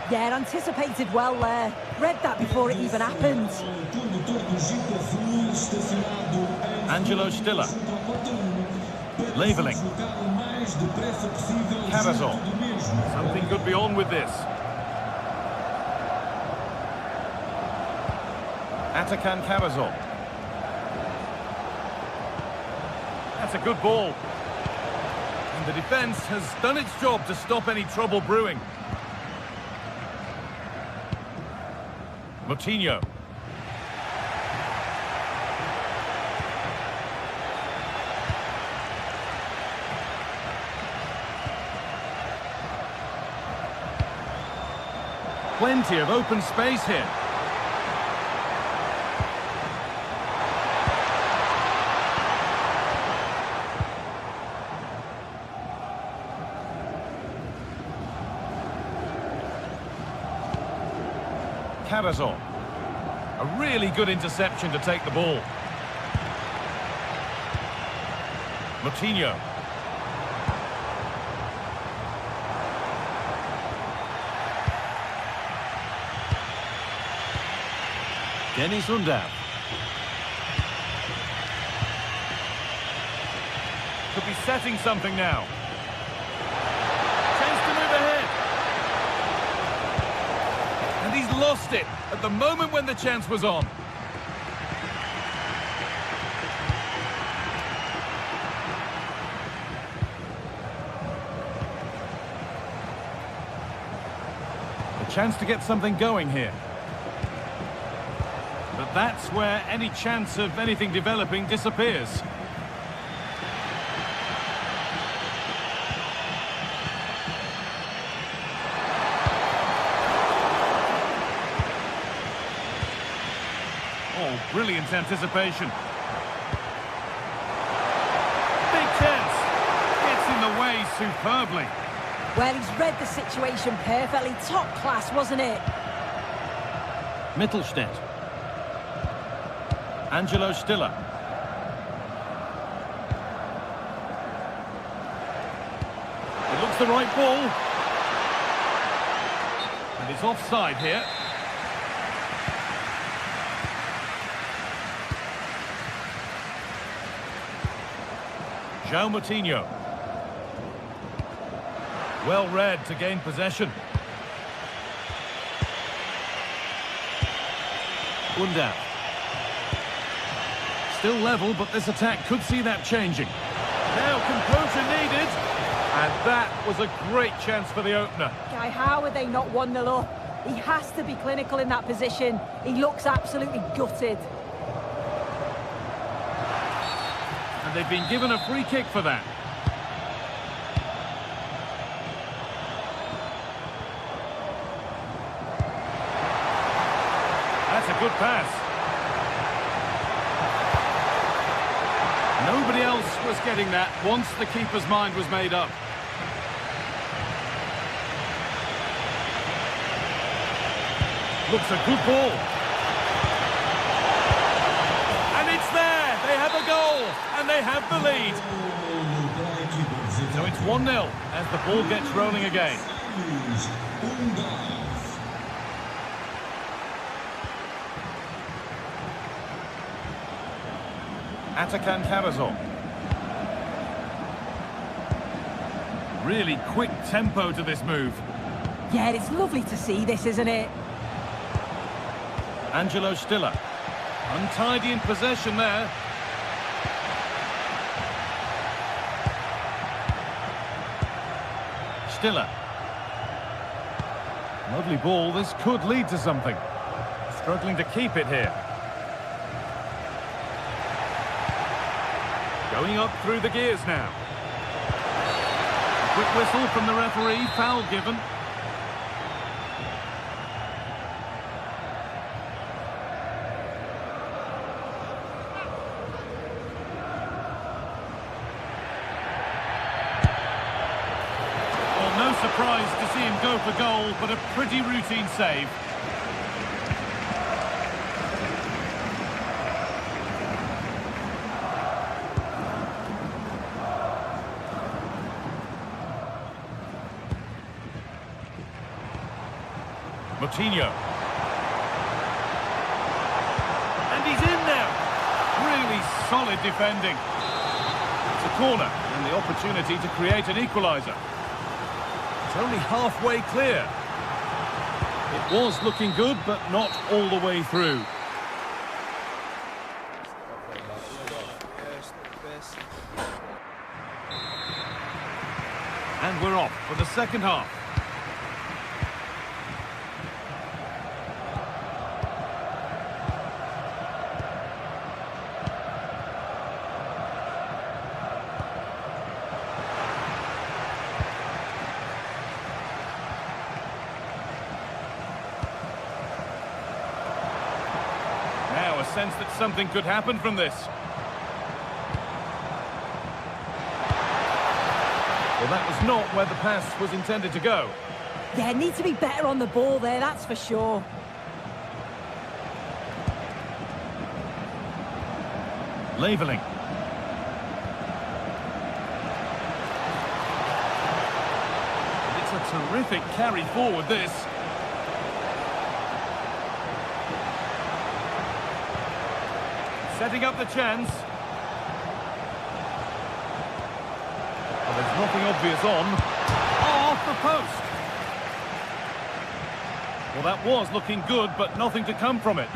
Yeah, anticipated well there. Read that before it even happened. Angelo Stiller. Leveling. Cavazon. Something could be on with this. Atakan Cavazon. That's a good ball. And the defence has done its job to stop any trouble brewing. Moutinho. Plenty of open space here. Cavazon. A really good interception to take the ball. Moutinho. Dennis Undav. Could be setting something now. Chance to move ahead. And he's lost it at the moment when the chance was on. A chance to get something going here. But that's where any chance of anything developing disappears. Oh, brilliant anticipation. Big chance. Gets in the way superbly. Well, he's read the situation perfectly. Top class, wasn't it? Mittelstädt. Angelo Stiller. It looks the right ball. And it's offside here. João Moutinho. Well read to gain possession. Undav. Still level, but this attack could see that changing. Now composure needed. And that was a great chance for the opener. Guy, how are they not 1-0 up? He has to be clinical in that position. He looks absolutely gutted. And they've been given a free kick for that. That's a good pass. Nobody else was getting that once the keeper's mind was made up. Looks a good ball. And it's there! They have a goal! And they they have the lead. So it's 1-0 as the ball gets rolling again. Atakan Karazor. Really quick tempo to this move. Yeah, it's lovely to see this, isn't it? Angelo Stiller. Untidy in possession there. Stiller. Lovely ball. This could lead to something. Struggling to keep it here. Going up through the gears now. A quick whistle from the referee. Foul given. No surprise to see him go for goal, but a pretty routine save. Moutinho. And he's in there. Really solid defending. It's a corner and the opportunity to create an equaliser. It's only halfway clear. It was looking good, but not all the way through. And we're off for the second half. Now a sense that something could happen from this. Well, that was not where the pass was intended to go. Yeah, need to be better on the ball there, that's for sure. Leveling. It's a terrific carry forward, this. Setting up the chance. Well, there's nothing obvious on. Oh, off the post. Well, that was looking good, but nothing to come from it.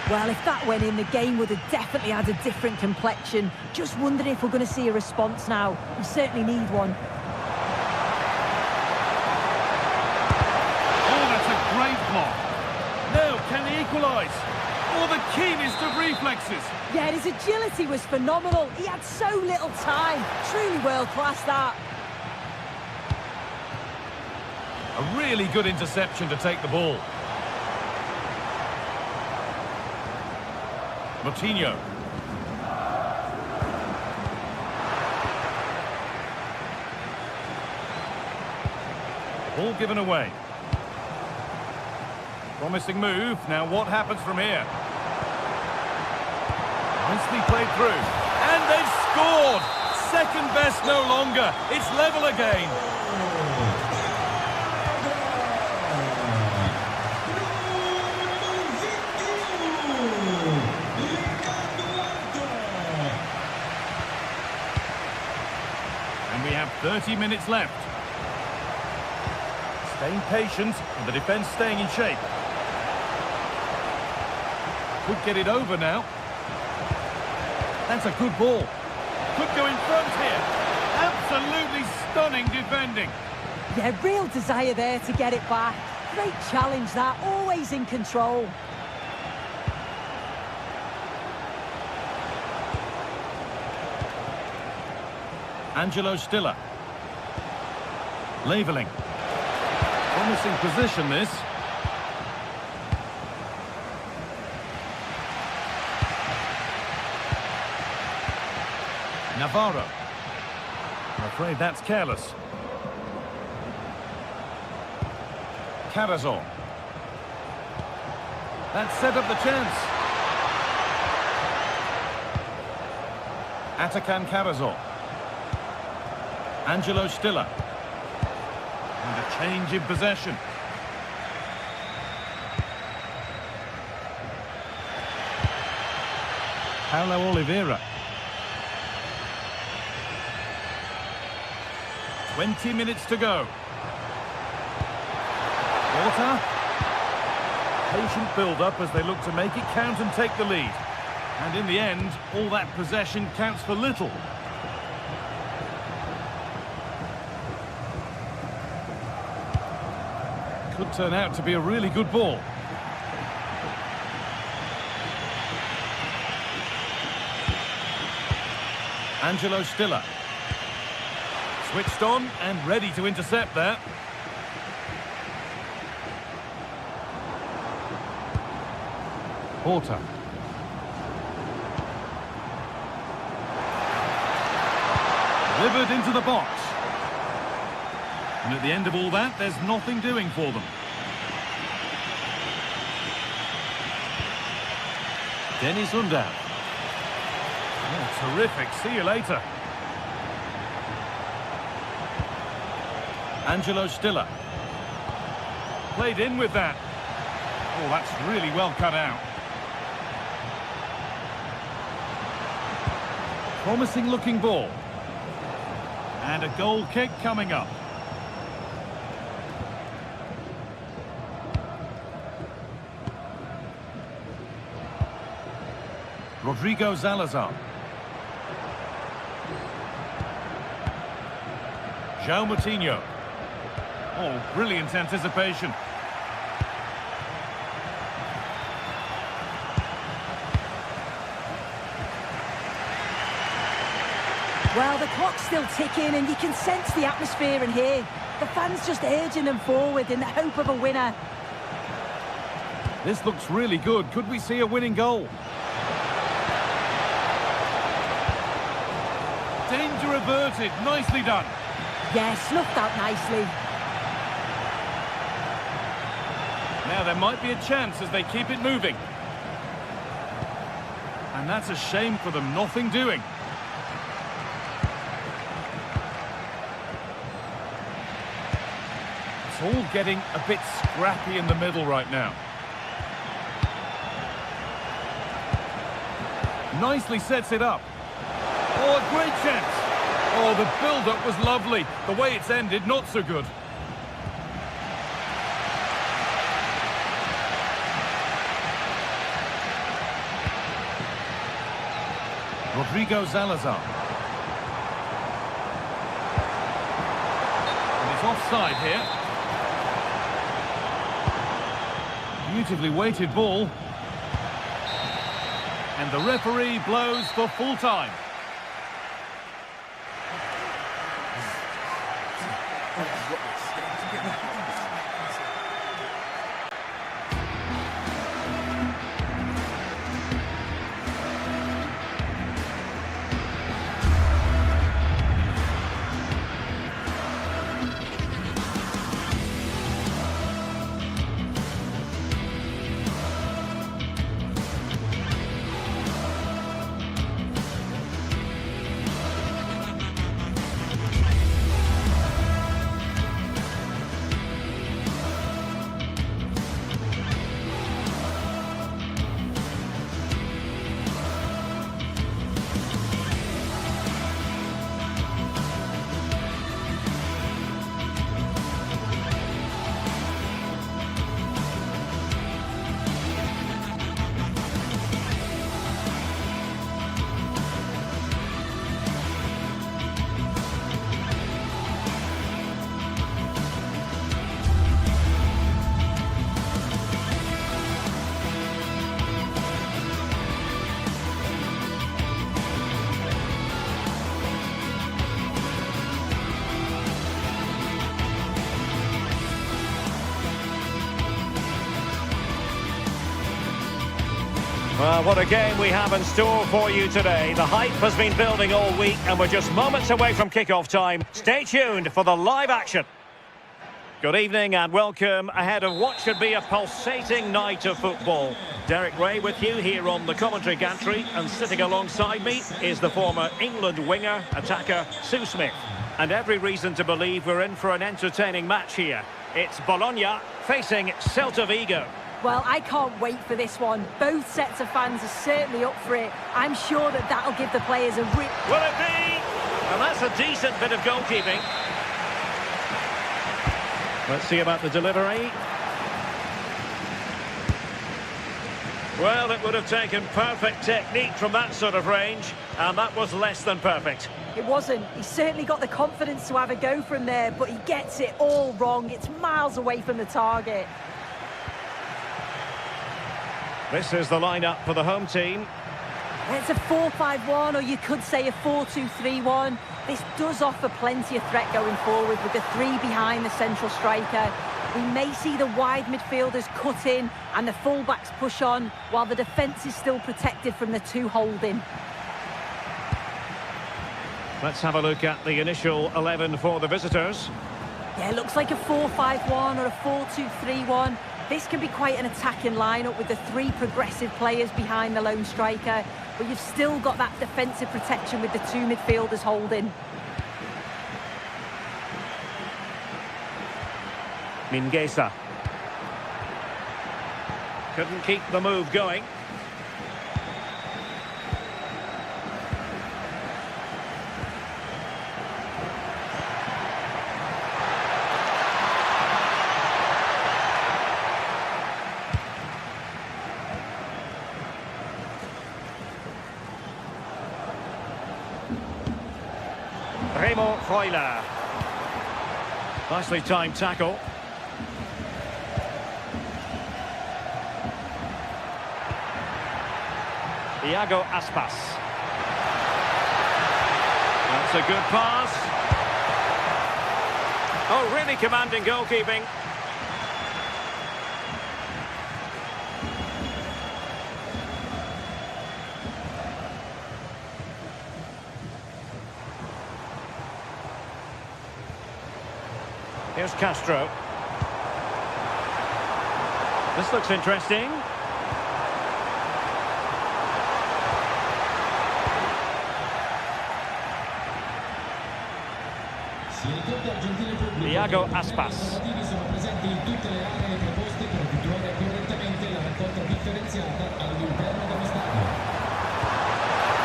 Well, if that went in, the game would have definitely had a different complexion. Just wondering if we're going to see a response now. We certainly need one. Oh, that's a great block. Now, can he equalise? Oh, the keenest of reflexes. Yeah, his agility was phenomenal. He had so little time. Truly world-class, that. A really good interception to take the ball. Moutinho. Ball given away. Promising move. Now what happens from here? Nicely played through. And they've scored! Second best no longer. It's level again. And we have 30 minutes left. Staying patient and the defence staying in shape. Could get it over now. That's a good ball. Could go in front here. Absolutely stunning defending. Yeah, real desire there to get it back. Great challenge, that. Always in control. Angelo Stiller. Leveling. Promising position, this. Navarro. I'm afraid that's careless. Karazor. That set up the chance. Atakan Karazor. Angelo Stiller. And a change in possession. Paulo Oliveira. 20 minutes to go. Porter. Patient build-up as they look to make it count and take the lead. And in the end, all that possession counts for little. Could turn out to be a really good ball. Angelo Stiller. Switched on and ready to intercept there. Porter. Delivered into the box. And at the end of all that, there's nothing doing for them. Dennis Undav. Oh, terrific. See you later. Angelo Stiller. Played in with that. Oh, that's really well cut out. Promising looking ball. And a goal kick coming up. Rodrigo Salazar. João Moutinho. Oh, brilliant anticipation. Well, the clock's still ticking and you can sense the atmosphere in here. The fans just urging them forward in the hope of a winner. This looks really good. Could we see a winning goal? Danger averted. Nicely done. Yes, snuffed out nicely. Now there might be a chance as they keep it moving. And that's a shame for them. Nothing doing. It's all getting a bit scrappy in the middle right now. Nicely sets it up. Oh, a great chance. Oh, the build-up was lovely. The way it's ended, not so good. Rodrigo Salazar. And it's offside here. Beautifully weighted ball. And the referee blows for full time. Well, what a game we have in store for you today. The hype has been building all week and we're just moments away from kick-off time. Stay tuned for the live action. Good evening and welcome ahead of what should be a pulsating night of football. Derek Ray with you here on the commentary gantry, and sitting alongside me is the former England winger, attacker Sue Smith. And every reason to believe we're in for an entertaining match here. It's Bologna facing Celta Vigo. Well, I can't wait for this one. Both sets of fans are certainly up for it. I'm sure that that'll give the players a rip. Will it be? And that's a decent bit of goalkeeping. Let's see about the delivery. Well, it would have taken perfect technique from that sort of range, and that was less than perfect. It wasn't. He certainly got the confidence to have a go from there, but he gets it all wrong. It's miles away from the target. This is the lineup for the home team. It's a 4-5-1, or you could say a 4-2-3-1. This does offer plenty of threat going forward with the three behind the central striker. We may see the wide midfielders cut in and the fullbacks push on, while the defence is still protected from the two holding. Let's have a look at the initial 11 for the visitors. Yeah, it looks like a 4-5-1 or a 4-2-3-1. This can be quite an attacking lineup with the three progressive players behind the lone striker, but you've still got that defensive protection with the two midfielders holding. Mingueza. Couldn't keep the move going. Freuler. Nicely timed tackle. Iago Aspas. That's a good pass. Oh, really commanding goalkeeping. Here's Castro. This looks interesting. Iago Aspas.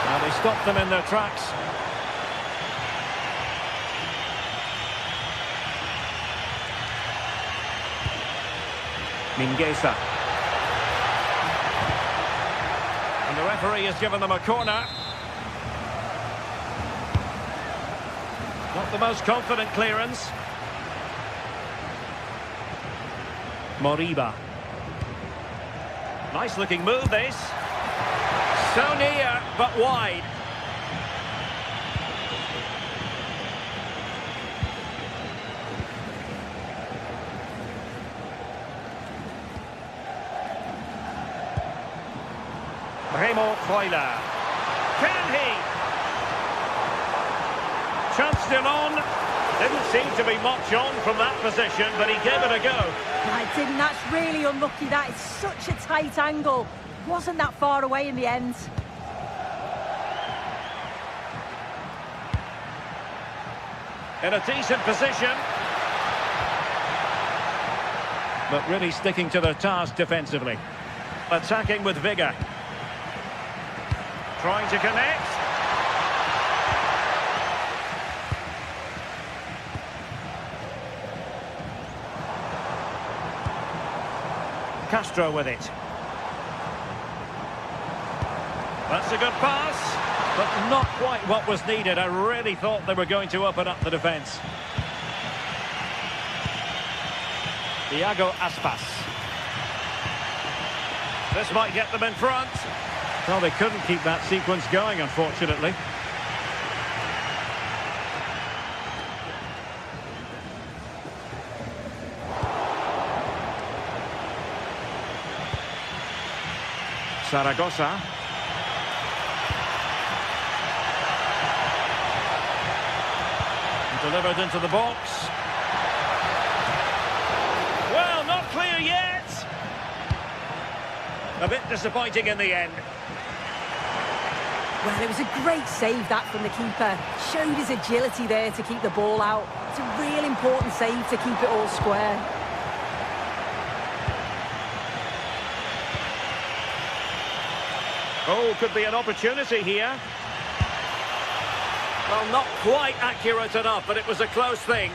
Now they stopped them in their tracks. Mingueza. And the referee has given them a corner. Not the most confident clearance. Moriba. Nice looking move this. So near, but wide. Freuler. Can he? Chance still on. Didn't seem to be much on from that position, but he gave it a go. I didn't. That's really unlucky. That is such a tight angle. Wasn't that far away in the end. In a decent position. But really sticking to their task defensively. Attacking with vigour. Trying to connect. Castro with it. That's a good pass, but not quite what was needed. I really thought they were going to open up the defence. Iago Aspas. This might get them in front. Well, they couldn't keep that sequence going, unfortunately. Zaragoza. Delivered into the box. A bit disappointing in the end. Well, it was a great save, that, from the keeper. Showed his agility there to keep the ball out. It's a real important save to keep it all square. Oh, could be an opportunity here. Well, not quite accurate enough, but it was a close thing.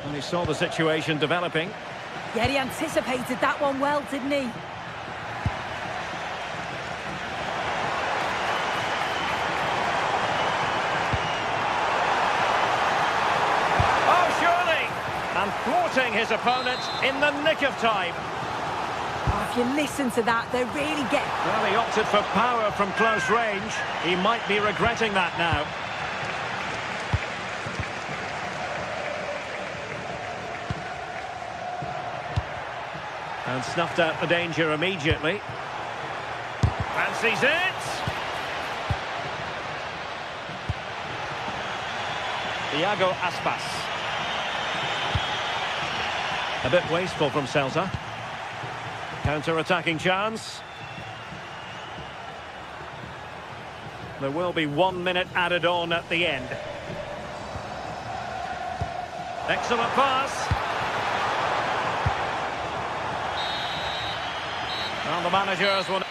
And he saw the situation developing. Yeah, he anticipated that one well, didn't he? Oh, surely! And thwarting his opponent in the nick of time. Oh, if you listen to that, they're really getting... Well, he opted for power from close range. He might be regretting that now. And snuffed out the danger immediately. Fancies it! Iago Aspas. A bit wasteful from Celta. Counter-attacking chance. There will be 1 minute added on at the end. Excellent pass. Well, the managers will...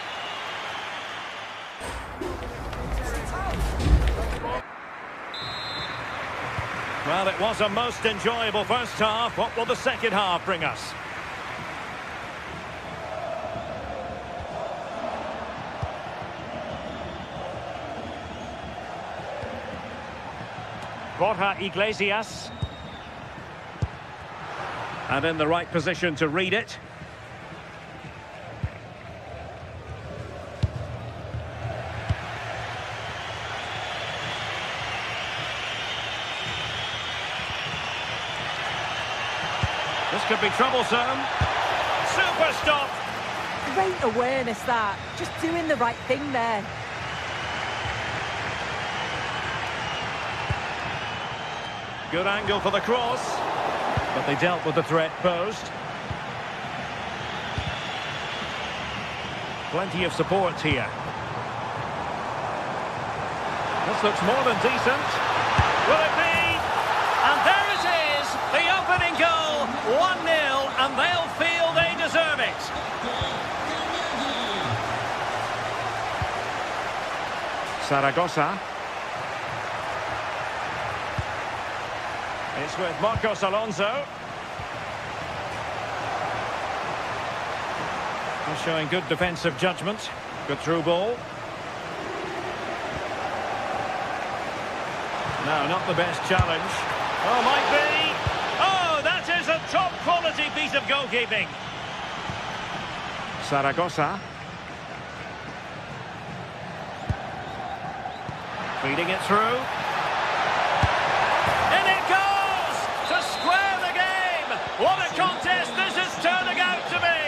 Well, it was a most enjoyable first half. What will the second half bring us? Borja Iglesias. And in the right position to read it. This could be troublesome. Super stop. Great awareness, that. Just doing the right thing there. Good angle for the cross. But they dealt with the threat posed. Plenty of support here. This looks more than decent. Will it be? And there it is, the opening goal, 1-0, and they'll feel they deserve it. Zaragoza. It's with Marcos Alonso. He's showing good defensive judgment. Good through ball. No, not the best challenge. Oh, might be. Oh, that is a top-quality piece of goalkeeping. Zaragoza. Feeding it through. In it goes! To square the game! What a contest this is turning out to be!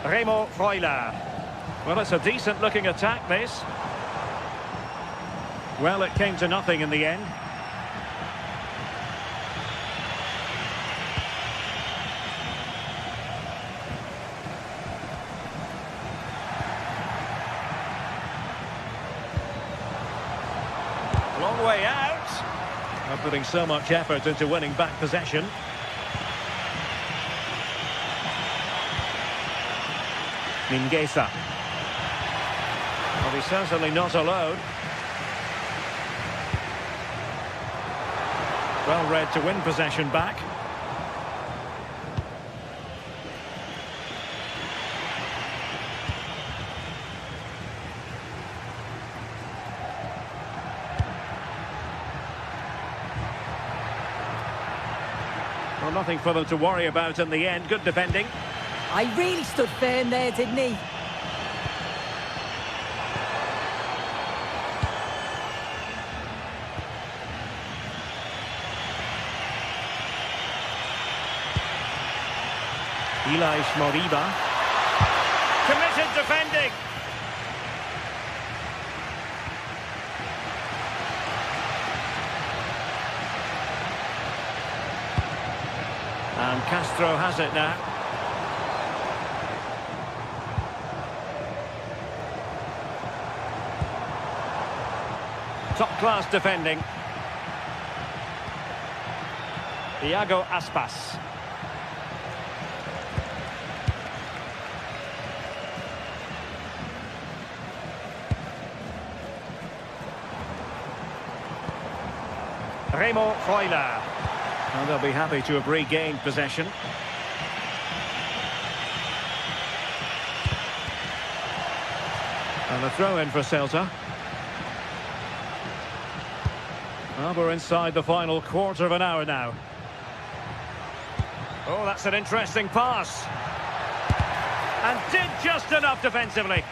Remo Freuler. Well, it's a decent-looking attack, this. Well, it came to nothing in the end. Long way out. Not putting so much effort into winning back possession. Mingueza. Well, he's certainly not alone. Well read to win possession back. Well, nothing for them to worry about in the end. Good defending. I really stood firm there, didn't he? Elias Moriba. Committed defending. And Castro has it now. Top-class defending. Iago Aspas. Remo Freuler. Well, they'll be happy to have regained possession. And a throw-in for Celta. Well, we're inside the final quarter of an hour now. Oh, that's an interesting pass. And did just enough defensively.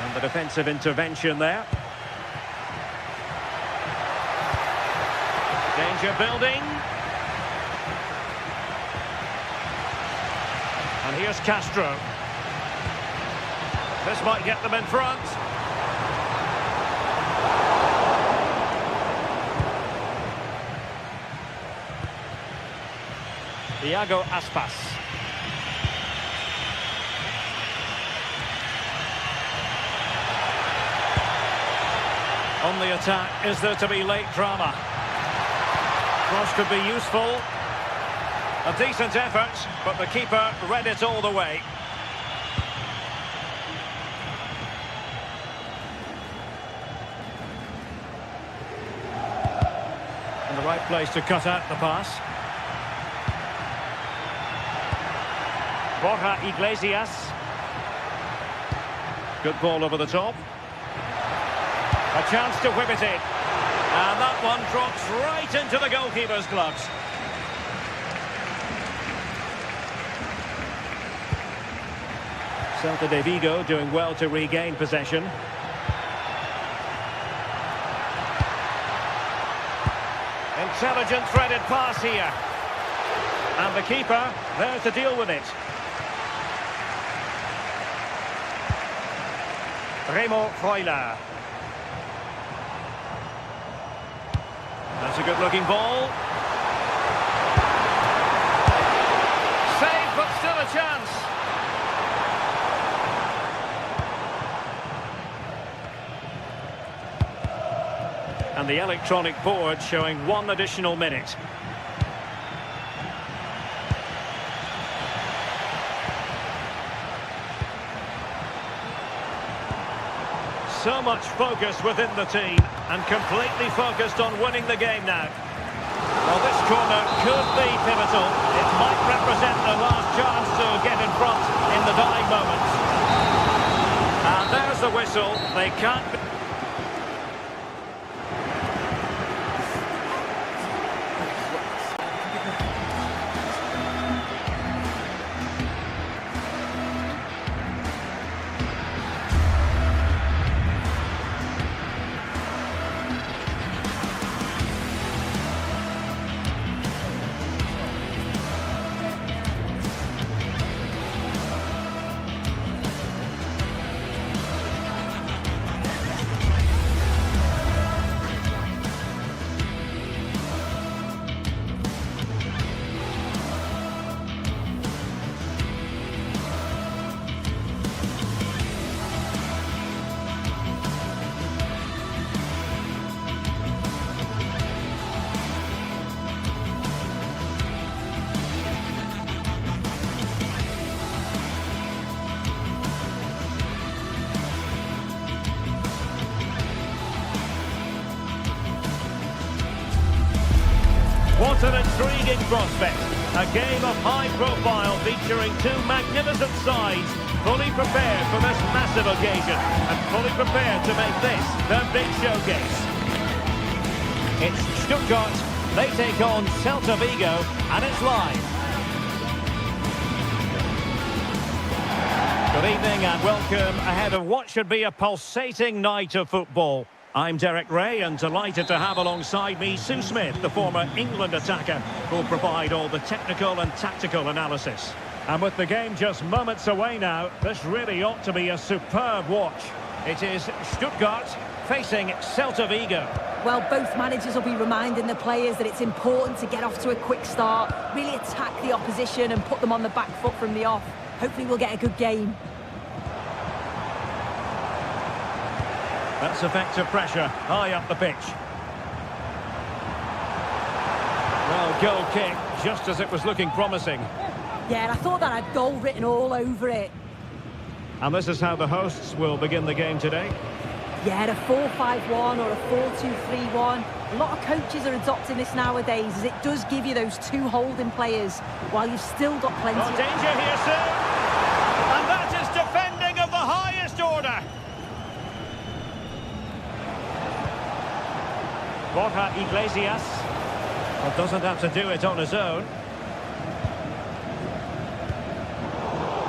And the defensive intervention there. Danger building. And here's Castro. This might get them in front. Iago Aspas. On the attack, is there to be late drama? Cross could be useful. A decent effort, but the keeper read it all the way. In the right place to cut out the pass. Borja Iglesias. Good ball over the top. A chance to whip it in. And that one drops right into the goalkeeper's gloves. Celta de Vigo doing well to regain possession. Intelligent threaded pass here. And the keeper there to deal with it. Remo Freuler. That's a good-looking ball. Saved, but still a chance. And the electronic board showing 1 additional minute. So much focus within the team and completely focused on winning the game now. Well, this corner could be pivotal. It might represent their last chance to get in front in the dying moments. And there's the whistle. They can't be... What an intriguing prospect. A game of high profile featuring 2 magnificent sides, fully prepared for this massive occasion and fully prepared to make this their big showcase. It's Stuttgart, they take on Celta Vigo, and it's live. Good evening and welcome ahead of what should be a pulsating night of football. I'm Derek Ray and delighted to have alongside me Sue Smith, the former England attacker, who'll provide all the technical and tactical analysis. And with the game just moments away now, this really ought to be a superb watch. It is Stuttgart facing Celta Vigo. Well, both managers will be reminding the players that it's important to get off to a quick start, really attack the opposition and put them on the back foot from the off. Hopefully we'll get a good game. That's effective pressure, high up the pitch. Well, goal kick, just as it was looking promising. Yeah, and I thought that had goal written all over it. And this is how the hosts will begin the game today. Yeah, a 4-5-1 or a 4-2-3-1. A lot of coaches are adopting this nowadays, as it does give you those two holding players, while you've still got plenty Oh, danger here, sir! And that is defending of the highest order! Borja Iglesias. Well, doesn't have to do it on his own.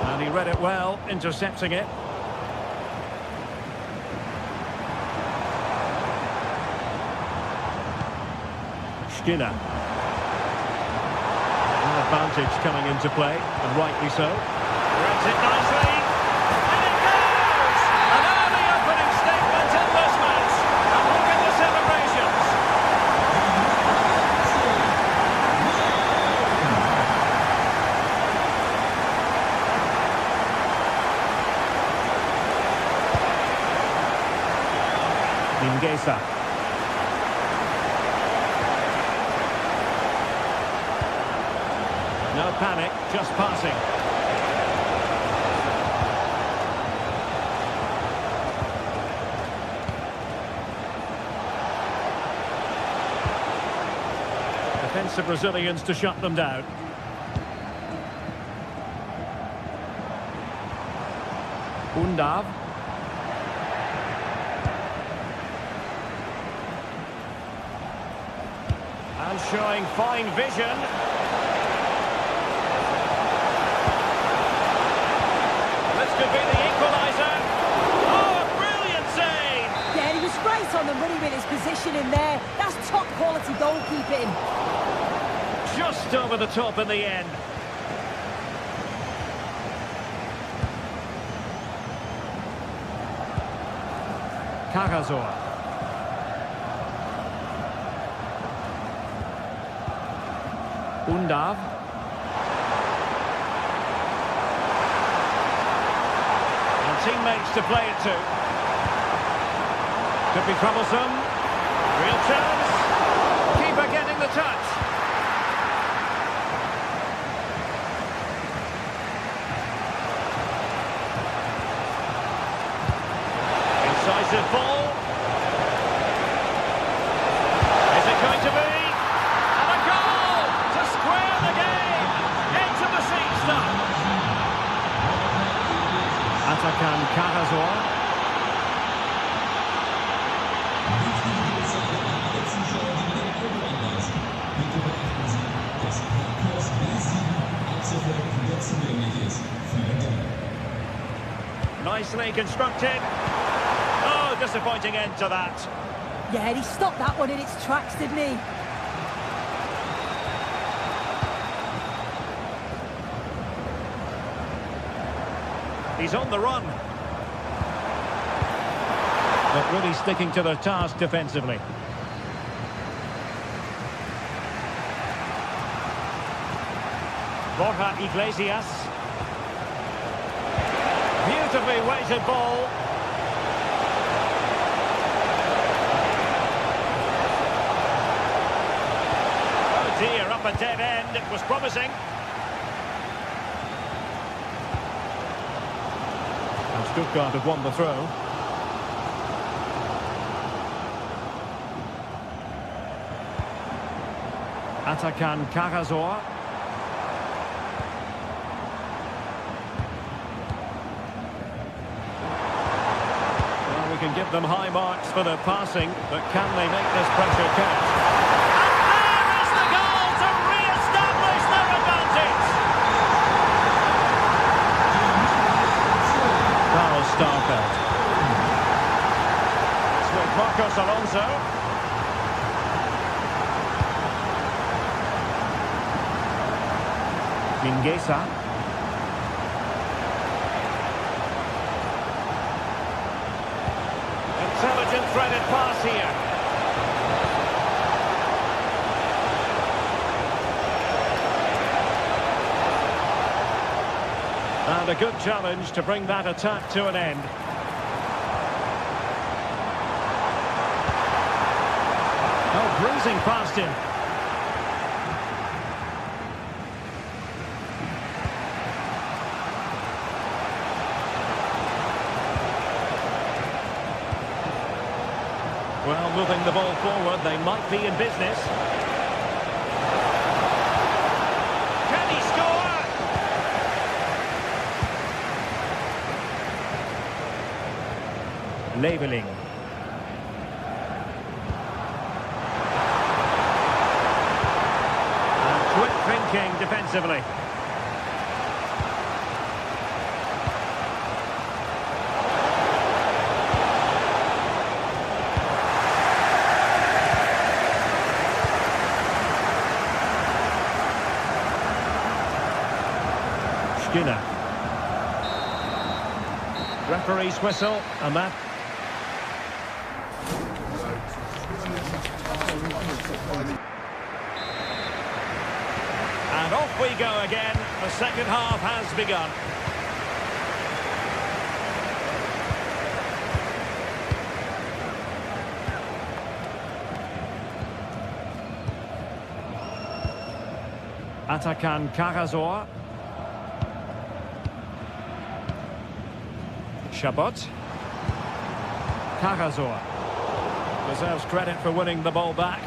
And he read it well, intercepting it. Skinner. An advantage coming into play, and rightly so. Reads it nicely. And it goes! An early opening statement in this match. And look at the celebrations. Mingueza. No panic, just passing. Defensive Brazilians to shut them down. Undav. And showing fine vision. Could be the equaliser. Oh, a brilliant save! Yeah, he was right on the money with his position in there. That's top quality goalkeeping. Just over the top in the end. Cagazor. Undav. Teammates to play it to. Could be troublesome. Real chance. Keeper getting the touch. Incisive ball. Is it going to be? And a goal to square the game. Into the seat stuff. Atakan Cagazor. Nicely constructed. Oh, disappointing end to that. Yeah, he stopped that one in its tracks, didn't he? He's on the run. But really sticking to their task defensively. Borja Iglesias. Beautifully weighted ball. Oh dear, up a dead end. It was promising. Stuttgart have won the throw. Atakan Cagazor. Well, we can give them high marks for their passing, but can they make this pressure count? And there is the goal to re-establish their advantage! Starfelt. It's with Marcos Mingueza. Intelligent threaded pass here. And a good challenge to bring that attack to an end. Oh, breezing past him. Well, moving the ball forward, they might be in business. Can he score? Leveling. And quick thinking defensively. Skinner. Referee's whistle, and that. And off we go again. The second half has begun. Atakan Karazor. Chabot. Karazor deserves credit for winning the ball back.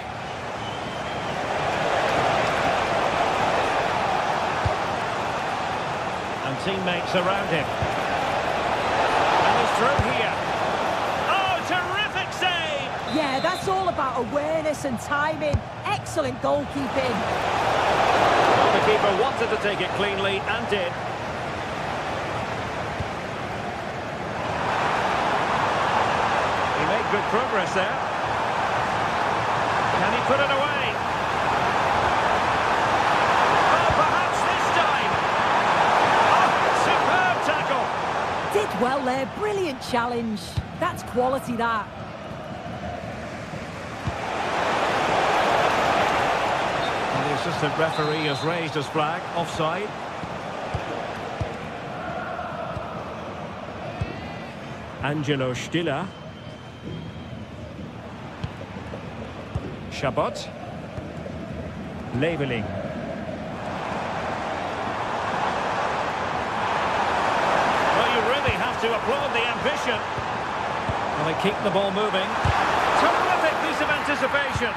And teammates around him. And he's through here. Oh, terrific save! Yeah, that's all about awareness and timing. Excellent goalkeeping. Well, the keeper wanted to take it cleanly and did. Good progress there. Can he put it away? Oh, perhaps this time. Oh, superb tackle. Did well there. Brilliant challenge. That's quality, that. And the assistant referee has raised his flag. Offside. Angelo Stiller. Chabot. Leveling. Well, you really have to applaud the ambition. Well, they keep the ball moving. Terrific piece of anticipation.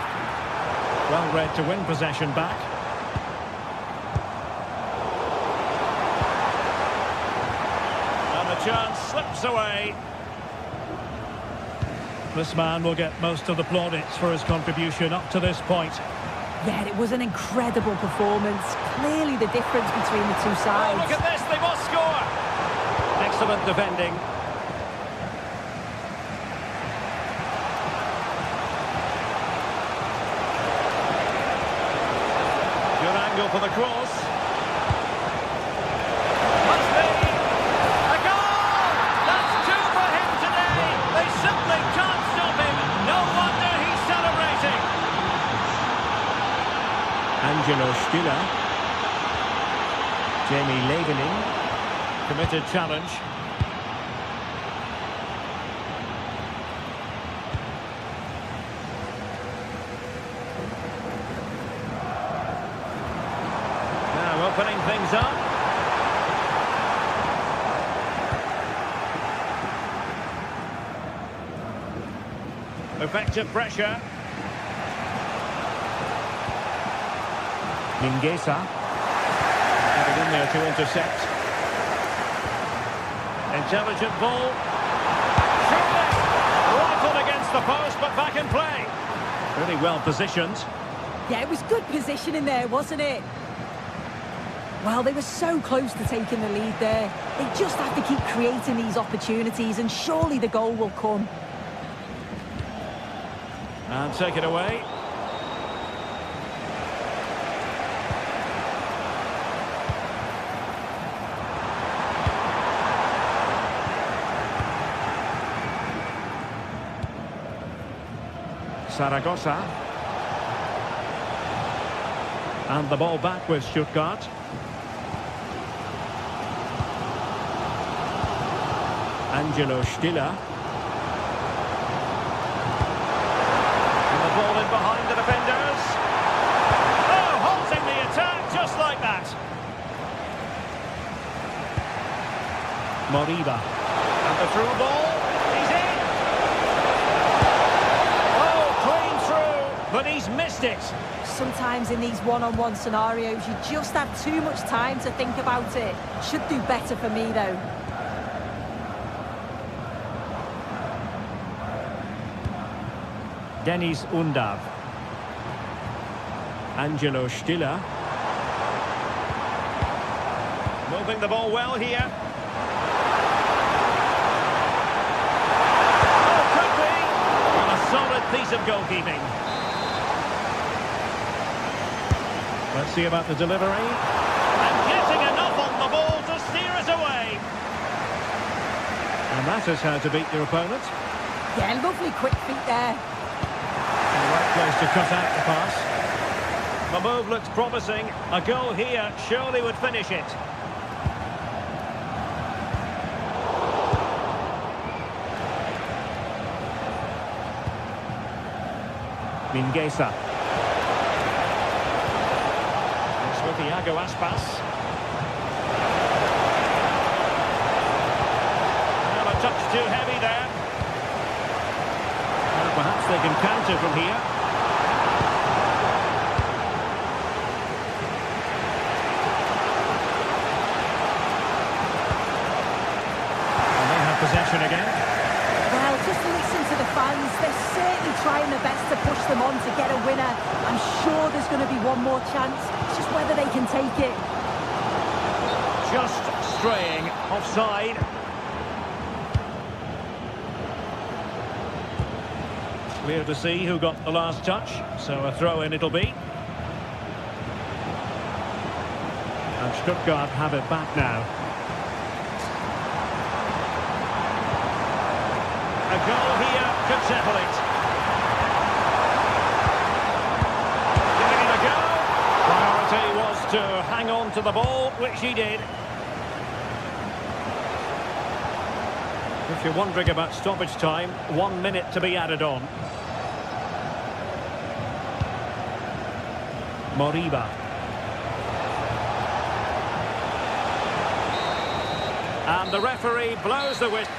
Well read to win possession back. And the chance slips away. This man will get most of the plaudits for his contribution up to this point. Yeah, it was an incredible performance. Clearly the difference between the two sides. Oh, look at this, they must score! Excellent defending. Good angle for the cross. Must be a goal! That's two for him today! They simply can't stop him. No wonder he's celebrating. Angelo Stiller. Jamie Leveling. Committed challenge. Now opening things up. Effective pressure. Mingueza. Have it in there to intercept. Intelligent ball. Surely! Rifled against the post, but back in play. Really well positioned. Yeah, it was good positioning there, wasn't it? Well, they were so close to taking the lead there. They just have to keep creating these opportunities, and surely the goal will come. And take it away. Zaragoza. And the ball back with Stuttgart. Angelo Stiller. And the ball in behind the defenders. Oh, halting the attack just like that. Moriba. And the through ball. He's in. Oh, clean through, but he's missed it. Sometimes in these one-on-one scenarios, you just have too much time to think about it. Should do better for me, though. Dennis Undav. Angelo Stiller. Moving the ball well here. Oh, could be! And a solid piece of goalkeeping. Let's see about the delivery. And getting enough on the ball to steer us away. And that is how to beat your opponent. Yeah, lovely quick feet there. The right place to cut out the pass. The move looks promising. A goal here surely would finish it. Mingueza. It's with Iago Aspas. Well, a touch too heavy there. Well, perhaps they can counter from here. And they have possession again. Well, just listen to the fans. They're certainly trying their best to push them on to get a winner. I'm sure there's going to be one more chance. It's just whether they can take it. Just straying offside. Clear to see who got the last touch, so a throw-in it'll be. And Stuttgart have it back now. A goal here could settle it. Giving it a go. Priority was to hang on to the ball, which he did. If you're wondering about stoppage time, 1 minute to be added on. Moriba. And the referee blows the whistle.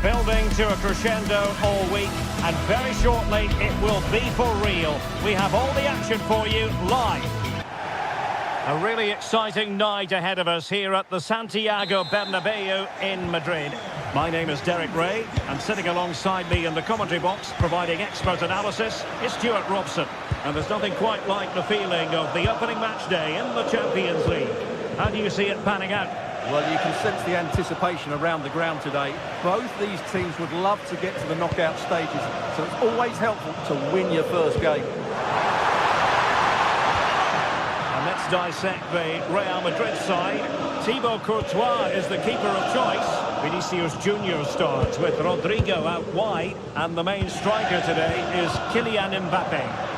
Building to a crescendo all week, and very shortly it will be for real. We have all the action for you live. A really exciting night ahead of us here at the Santiago Bernabeu in Madrid. My name is Derek Ray, and sitting alongside me in the commentary box, providing expert analysis, is Stuart Robson. And there's nothing quite like the feeling of the opening match day in the Champions League. How do you see it panning out? Well, you can sense the anticipation around the ground today. Both these teams would love to get to the knockout stages, so it's always helpful to win your first game. And let's dissect the Real Madrid side. Thibaut Courtois is the keeper of choice. Vinicius Junior starts with Rodrigo out wide. And the main striker today is Kylian Mbappe.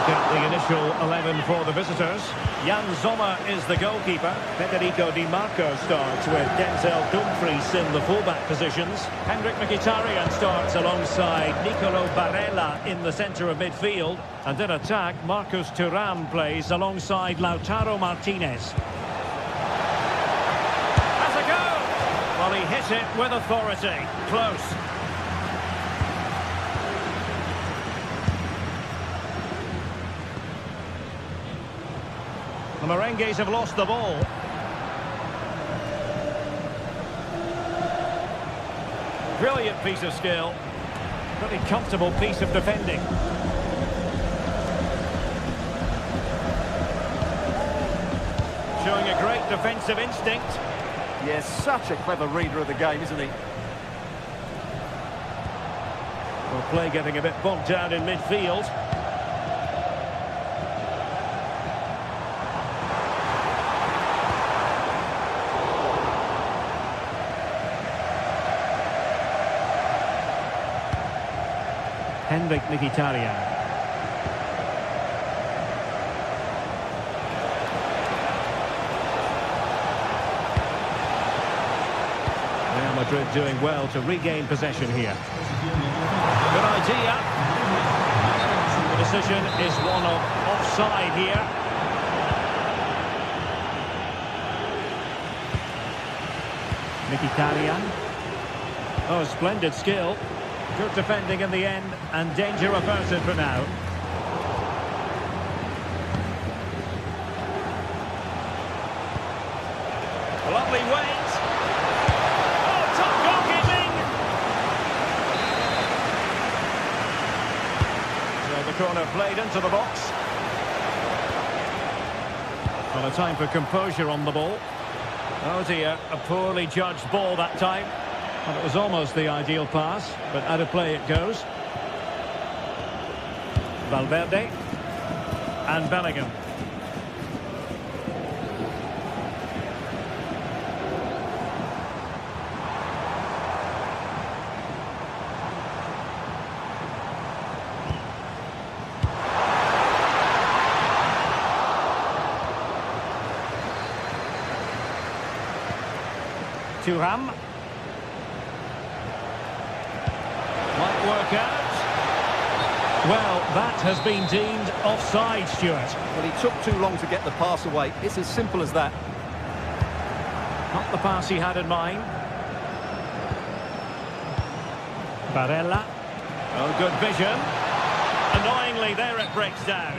The initial 11 for the visitors. Jan Sommer is the goalkeeper. Federico Di Marco starts with Denzel Dumfries in the fullback positions. Henrik Mkhitaryan starts alongside Nicolo Barella in the centre of midfield. And in attack, Marcus Thuram plays alongside Lautaro Martinez. Has a go! Well, he hit it with authority. Close. The Merengues have lost the ball. Brilliant piece of skill. Pretty comfortable piece of defending. Showing a great defensive instinct. Yes, such a clever reader of the game, isn't he? Well, play getting a bit bogged down in midfield. Henrik Mkhitaryan. Real Madrid doing well to regain possession here. Good idea. The decision is one of offside here. Mkhitaryan. Oh, splendid skill. Good defending in the end, and danger averted for now. Lovely weight. Oh, top goalkeeping! So the corner played into the box. Well, a time for composure on the ball. Oh dear, a poorly judged ball that time. Well, it was almost the ideal pass, but out of play it goes. Valverde and Bellingham. Thuram. Might work out. Well, that has been deemed offside, Stuart. Well, he took too long to get the pass away. It's as simple as that. Not the pass he had in mind. Barella. Oh, good vision. Annoyingly, there it breaks down.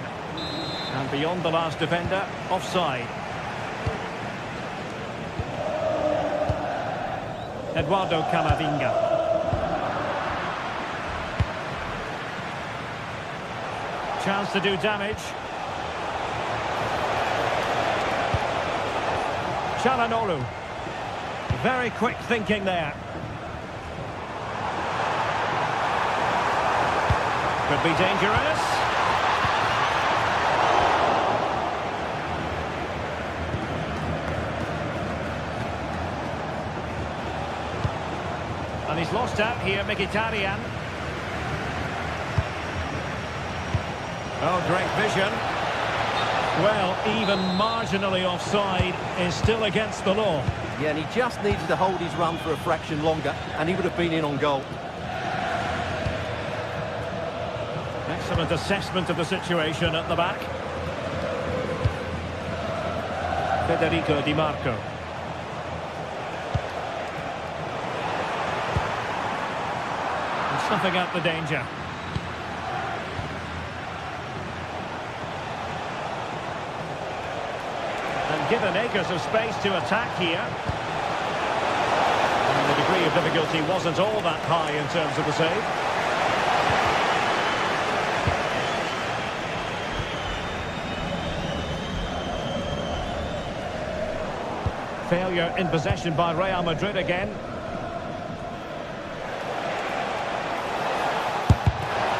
And beyond the last defender, offside. Eduardo Camavinga. Chance to do damage. Çalhanoğlu. Very quick thinking there. Could be dangerous. And he's lost out here, Mkhitaryan. Oh, great vision. Well, even marginally offside is still against the law. Yeah, and he just needed to hold his run for a fraction longer, and he would have been in on goal. Excellent assessment of the situation at the back. Federico Di Marco. And snuffing out the danger. And given acres of space to attack here. And the degree of of difficulty wasn't all that high in terms of the save. Failure in possession by Real Madrid again.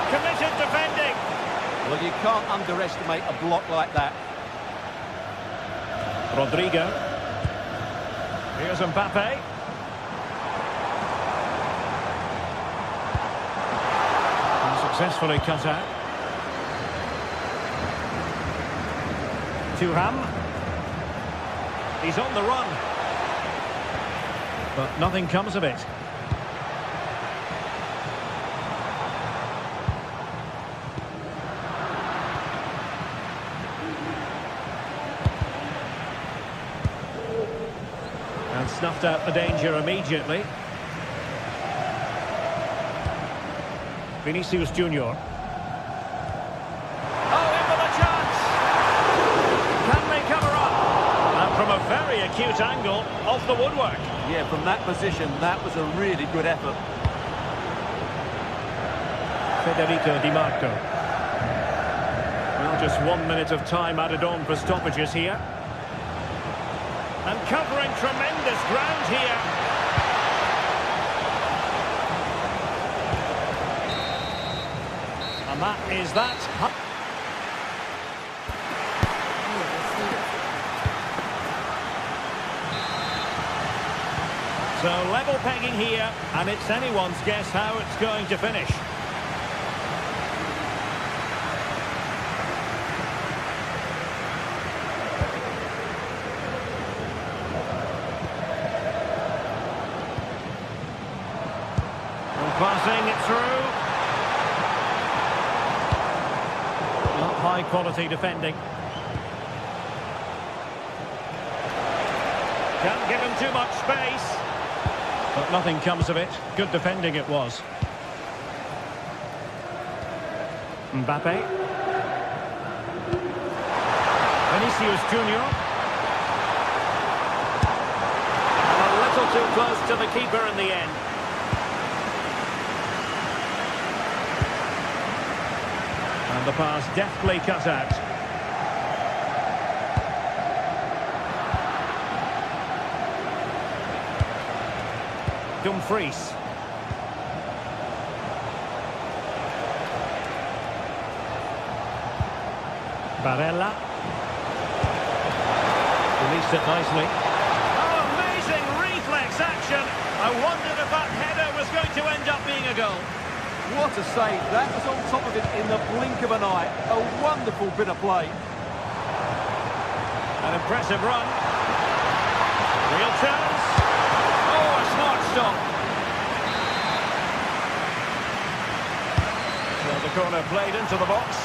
Committed defending. Well, you can't underestimate a block like that. Rodrigo. Here's Mbappe. And successfully cut out. Thuram. He's on the run. But nothing comes of it. And snuffed out the danger immediately. Vinicius Junior. From a very acute angle, off the woodwork. Yeah, from that position, that was a really good effort. Federico Di Marco. Well, just 1 minute of time added on for stoppages here. And covering tremendous ground here. And that is that. So level pegging here, and it's anyone's guess how it's going to finish. And passing it through. Not high quality defending. Can't give him too much space. But nothing comes of it. Good defending it was. Mbappe. Vinicius Junior. A little too close to the keeper in the end. And the pass deftly cut out. Dumfries. Barella. Released it nicely. Oh, amazing reflex action. I wondered if that header was going to end up being a goal. What a save. That was on top of it in the blink of an eye. A wonderful bit of play. An impressive run. Real chance. Oh, a smart stop. So the corner played into the box.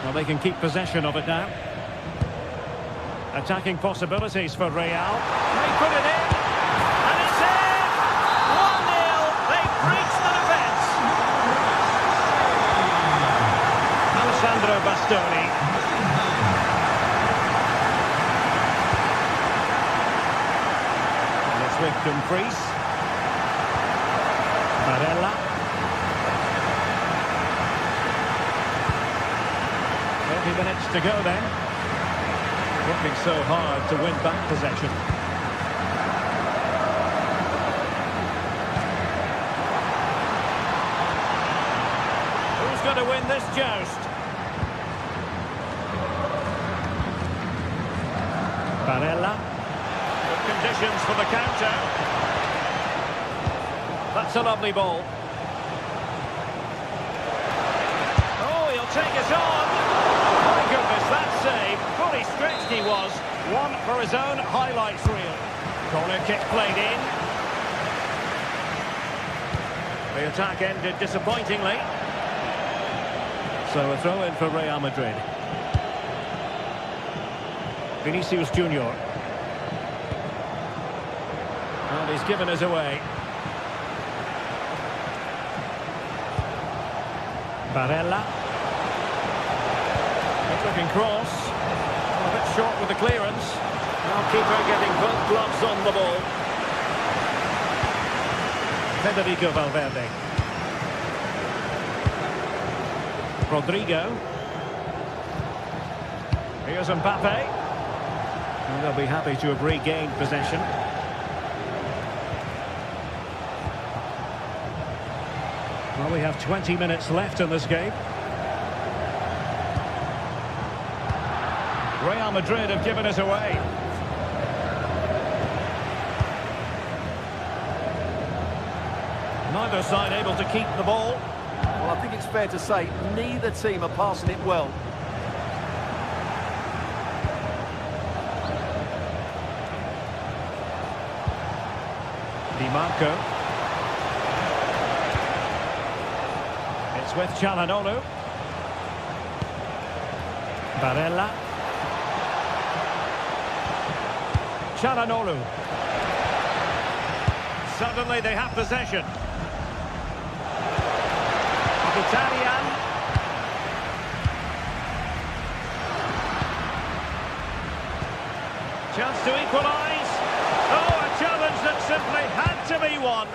Well, they can keep possession of it now. Attacking possibilities for Real. They put it in. And it's in! 1-0. They've breached the defence. Alessandro Bastoni. And it's with Dumfries. Barella. 30 minutes to go then. Working so hard to win back possession. Who's going to win this joust? Barella. Good conditions for the counter. That's a lovely ball. Oh, he'll take it on. My goodness, that save. Fully stretched he was. One for his own highlights reel. Corner kick played in. The attack ended disappointingly. So a throw in for Real Madrid. Vinicius Junior. And he's given us away. Barella. Good looking cross. A bit short with the clearance. Now keeper getting both gloves on the ball. Federico Valverde. Rodrigo. Here's Mbappe. And they'll be happy to have regained possession. Well, we have 20 minutes left in this game. Real Madrid have given it away. Neither side able to keep the ball. Well, I think it's fair to say neither team are passing it well. Di Marco. It's with Çalhanoğlu. Barella. Çalhanoğlu. Suddenly they have possession. Italian. Chance to equalise. Oh, a challenge that simply had to be won.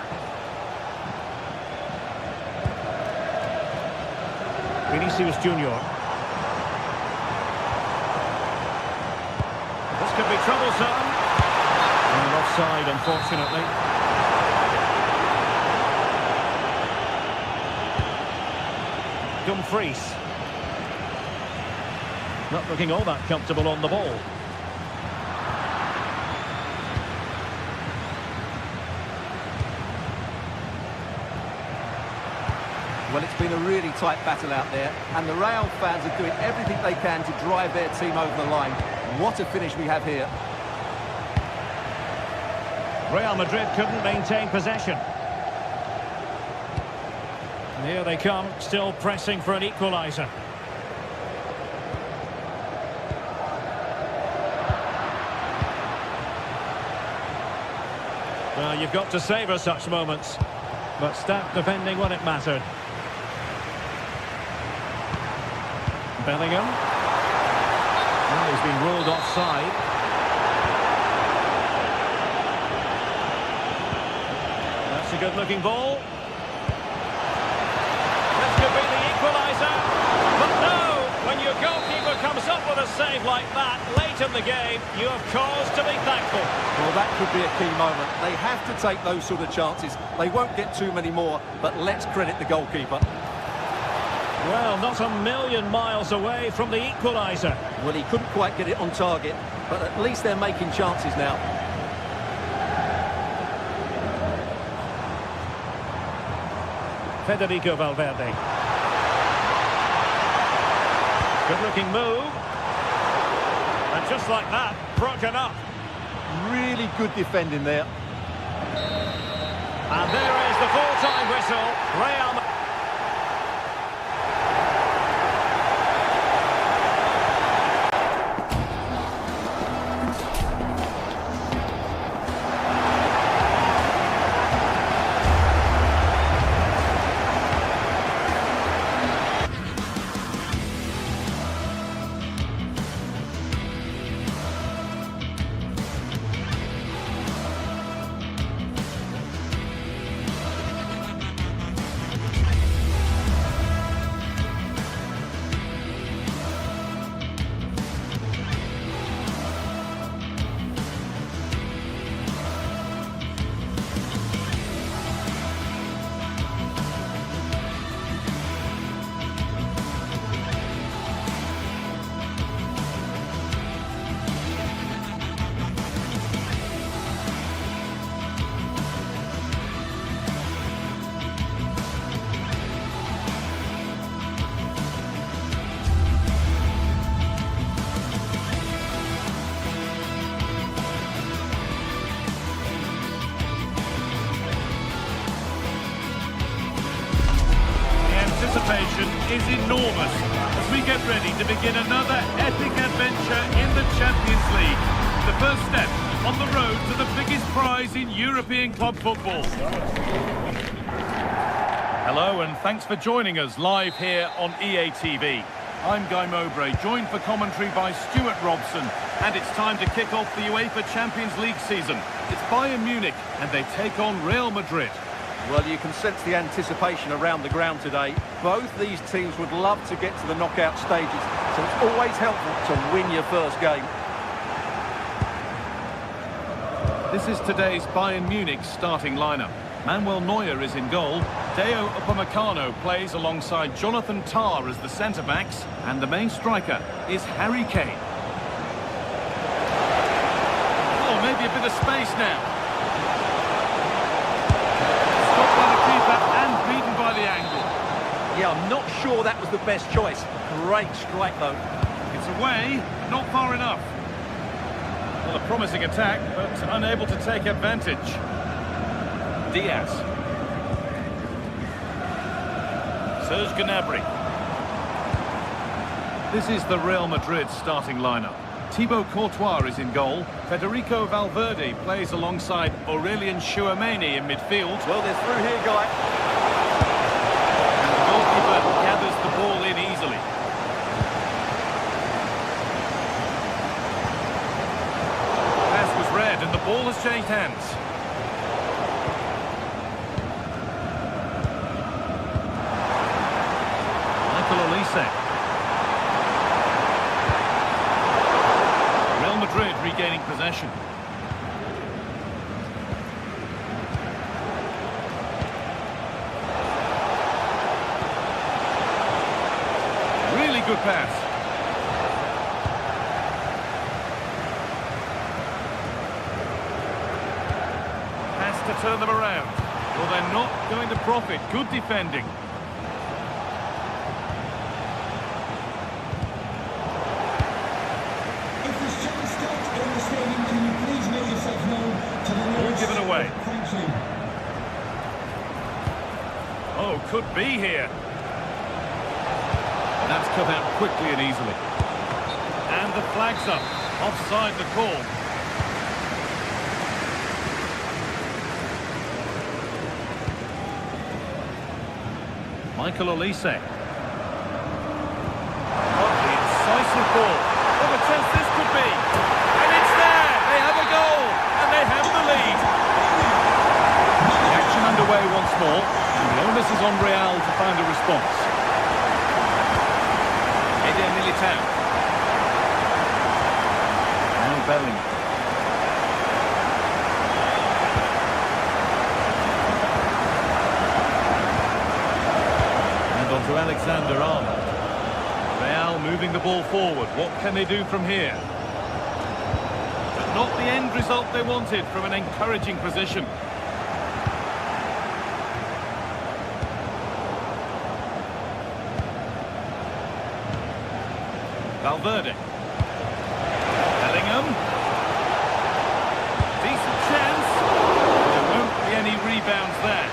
Vinicius Junior. This could be troublesome. And offside, unfortunately. Dumfries. Not looking all that comfortable on the ball. Well, it's been a really tight battle out there, and the Real fans are doing everything they can to drive their team over the line. What a finish we have here. Real Madrid couldn't maintain possession. And here they come, still pressing for an equaliser. Well, you've got to savour such moments, but stout defending when it mattered. Bellingham. Well, he's been ruled offside. That's a good-looking ball. This could be the equaliser. But no, when your goalkeeper comes up with a save like that late in the game, you have cause to be thankful. Well, that could be a key moment. They have to take those sort of chances. They won't get too many more, but let's credit the goalkeeper. Well, not a million miles away from the equaliser. Well, he couldn't quite get it on target, but at least they're making chances now. Federico Valverde. Good-looking move. And just like that, broken up. Really good defending there. And there is the full-time whistle. Real anticipation is enormous as we get ready to begin another epic adventure in the Champions League. The first step on the road to the biggest prize in European club football. Hello and thanks for joining us live here on EA TV. I'm Guy Mowbray, joined for commentary by Stuart Robson. And it's time to kick off the UEFA Champions League season. It's Bayern Munich, and they take on Real Madrid. Well, you can sense the anticipation around the ground today. Both these teams would love to get to the knockout stages, so it's always helpful to win your first game. This is today's Bayern Munich starting lineup. Manuel Neuer is in goal. Deo Upamecano plays alongside Jonathan Tah as the centre-backs. And the main striker is Harry Kane. Oh, maybe a bit of space now. Stopped by the keeper and beaten by the angle. Yeah, I'm not sure that was the best choice. Great strike, though. It's away, not far enough. Well, a promising attack, but unable to take advantage. Diaz. Serge Gnabry. This is the Real Madrid starting lineup. Thibaut Courtois is in goal. Federico Valverde plays alongside Aurelien Tchouameni in midfield. Well, they're through here, Guy. And the goalkeeper gathers the ball in easily. Pass was read and the ball has changed hands. Real Madrid regaining possession. Really good pass. Has to turn them around. Well, they're not going to profit. Good defending. Given away. Oh, could be here. That's cut out quickly and easily. And the flag's up. Offside the call. Michael Olise. What the incisive ball. What a chance this could be. And it's there. They have a goal. And they have the lead. The action underway once more, and the onus is on Real to find a response. Eder Militao. Now Bellingham. And on to Alexander-Arnold. Real moving the ball forward. What can they do from here? Not the end result they wanted from an encouraging position. Valverde. Bellingham. Decent chance. There won't be any rebounds there.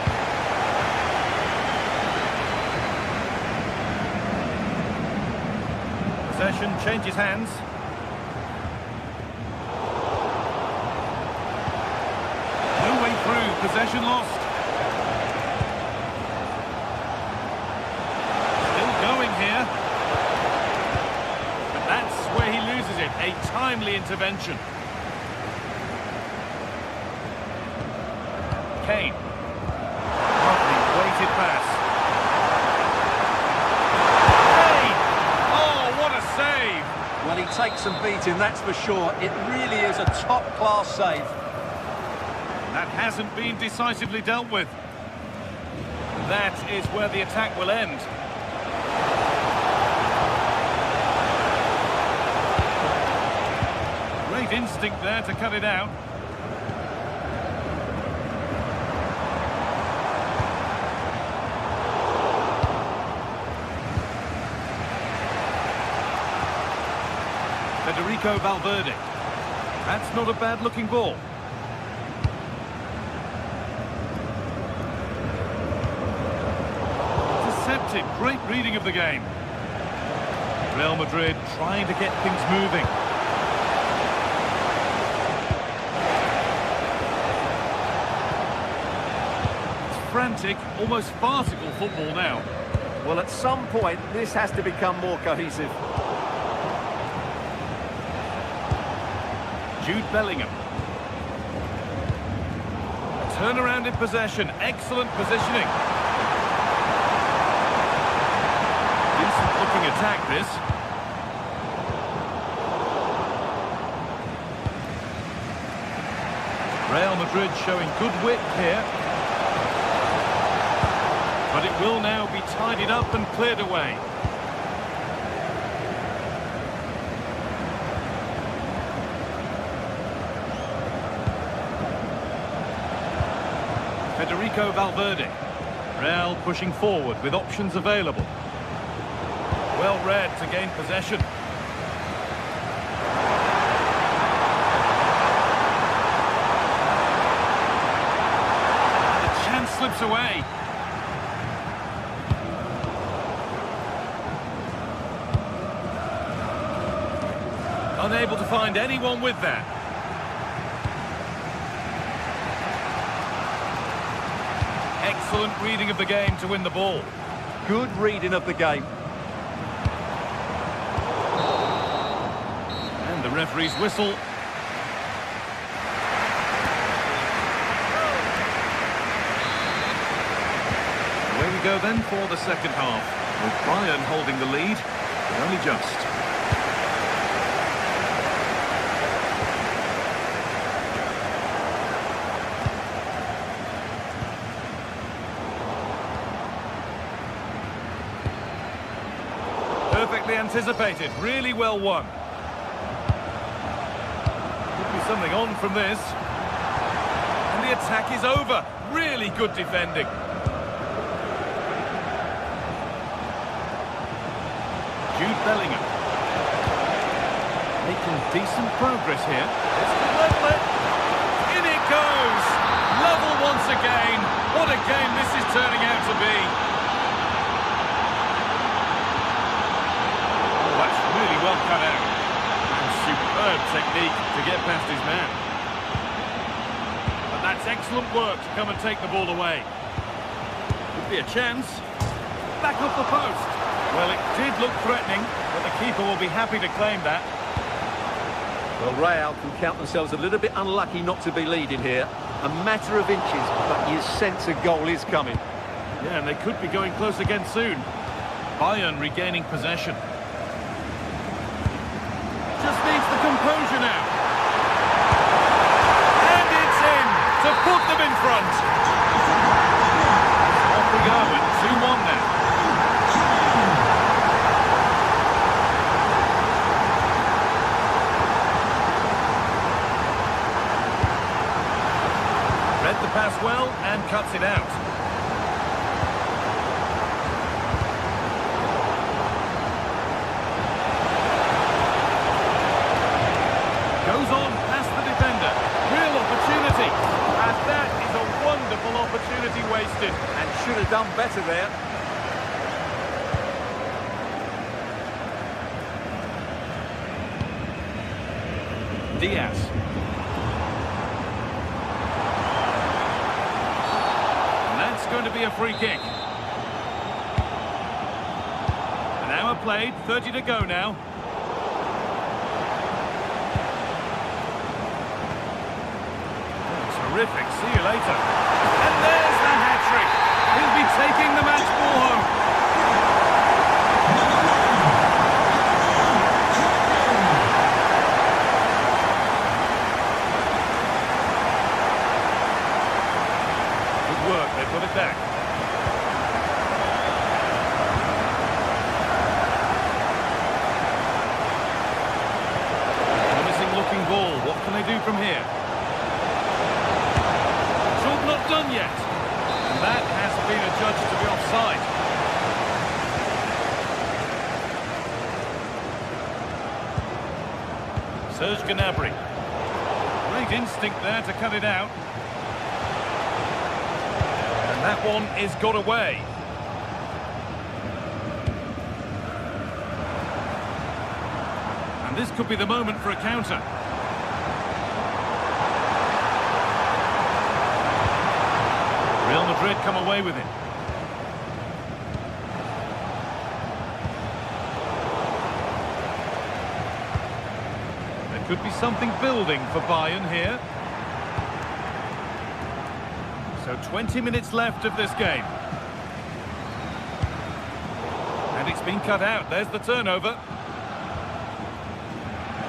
Possession changes hands. Possession lost. Still going here. But that's where he loses it. A timely intervention. Kane. Lovely weighted pass. Kane! Oh, what a save! Well, he takes some beating, that's for sure. It really is a top-class save. That hasn't been decisively dealt with. That is where the attack will end. Great instinct there to cut it out. Federico Valverde. That's not a bad-looking ball. Great reading of the game. Real Madrid trying to get things moving. It's frantic, almost farcical football now. Well, at some point, this has to become more cohesive. Jude Bellingham. A turnaround in possession. Excellent positioning. Decent looking attack, this. Real Madrid showing good width here. But it will now be tidied up and cleared away. Federico Valverde. Real pushing forward with options available. Well read to gain possession. The chance slips away. Unable to find anyone with that. Excellent reading of the game to win the ball. Good reading of the game. And the referee's whistle. Away we go then for the second half, with Bayern holding the lead, but only just. Perfectly anticipated, really well won. Could be something on from this. And the attack is over. Really good defending. Jude Bellingham. Making decent progress here. This could level it. In it goes. Level once again. What a game this is turning out to be. That's really well cut out. And superb technique to get past his man. But that's excellent work to come and take the ball away. Could be a chance. Back off the post. Well, it did look threatening, but the keeper will be happy to claim that. Well, Real can count themselves a little bit unlucky not to be leading here. A matter of inches, but you sense a goal is coming. Yeah, and they could be going close again soon. Bayern regaining possession. Just needs the composure now. And it's in to put them in front. Off we go at 2-1 now. Read the pass well and cuts it out. Goes on past the defender. Real opportunity. And that is a wonderful opportunity wasted. And should have done better there. Diaz. And that's going to be a free kick. An hour played, 30 to go now. Terrific, see you later. And there's the hat-trick. He'll be taking the match ball home. Good work, they put it back. Promising looking ball, what can they do from here? Not done yet. And that has been adjudged to be offside. Serge Gnabry. Great instinct there to cut it out. And that one is got away. And this could be the moment for a counter. Real Madrid come away with it. Could be something building for Bayern here. So 20 minutes left of this game. And it's been cut out. There's the turnover.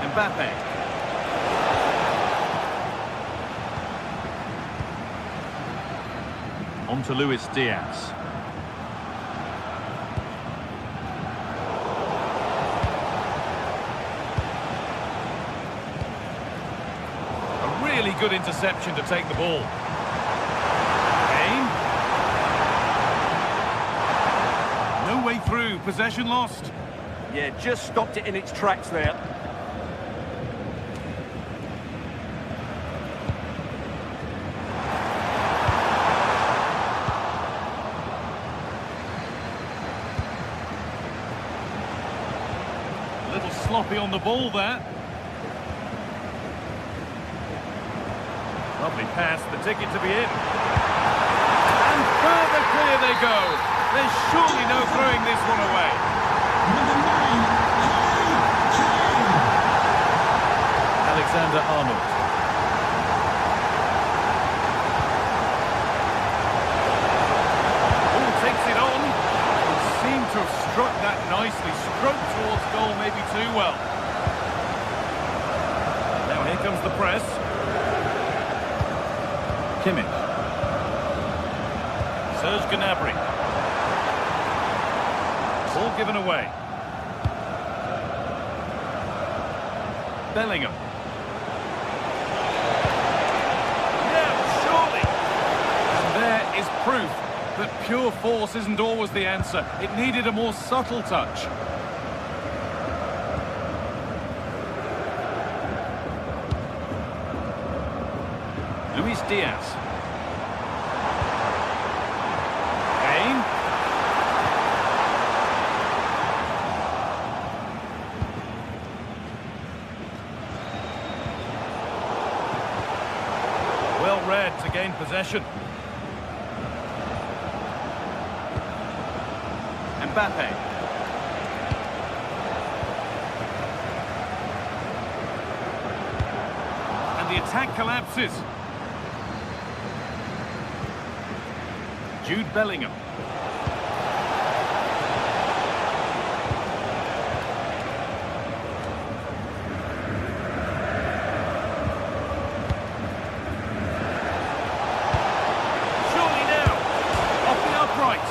Mbappe. On to Luis Diaz. A really good interception to take the ball. Kane. No way through. Possession lost. Yeah, just stopped it in its tracks there. A little sloppy on the ball there. Lovely pass, the ticket to be in. And further clear they go. There's surely no throwing this one away. Alexander-Arnold. Ball takes it on. It seemed to have struck that nicely. Stroked towards goal maybe too well. Now here comes the press. Kimmich. Serge Gnabry. Ball given away. Bellingham. Now, surely. And there is proof that pure force isn't always the answer. It needed a more subtle touch. Luis Diaz. Kane. Well read to gain possession. Mbappe. And the attack collapses. Jude Bellingham. Surely now. Off the upright.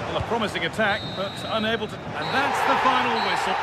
Well, a promising attack, but unable to... And that's the final whistle.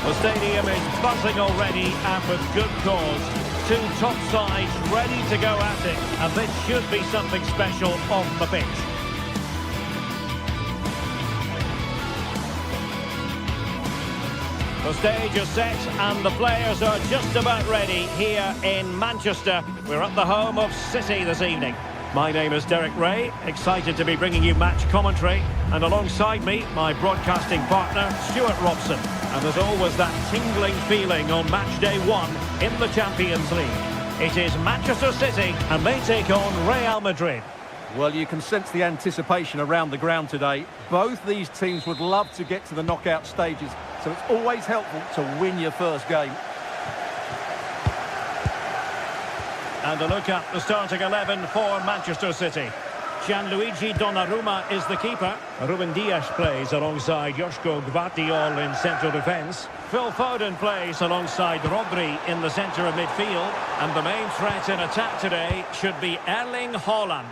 The stadium is buzzing already, and with good cause. Two top sides ready to go at it, and this should be something special on the pitch. The stage is set and the players are just about ready here in Manchester. We're at the home of City this evening. My name is Derek Ray, excited to be bringing you match commentary, and alongside me, my broadcasting partner, Stuart Robson. And there's always that tingling feeling on match day one in the Champions League. It is Manchester City, and they take on Real Madrid. Well, you can sense the anticipation around the ground today. Both these teams would love to get to the knockout stages, so it's always helpful to win your first game. And a look at the starting 11 for Manchester City. Gianluigi Donnarumma is the keeper. Ruben Dias plays alongside Joško Gvardiol in central defence. Phil Foden plays alongside Rodri in the centre of midfield. And the main threat in attack today should be Erling Haaland.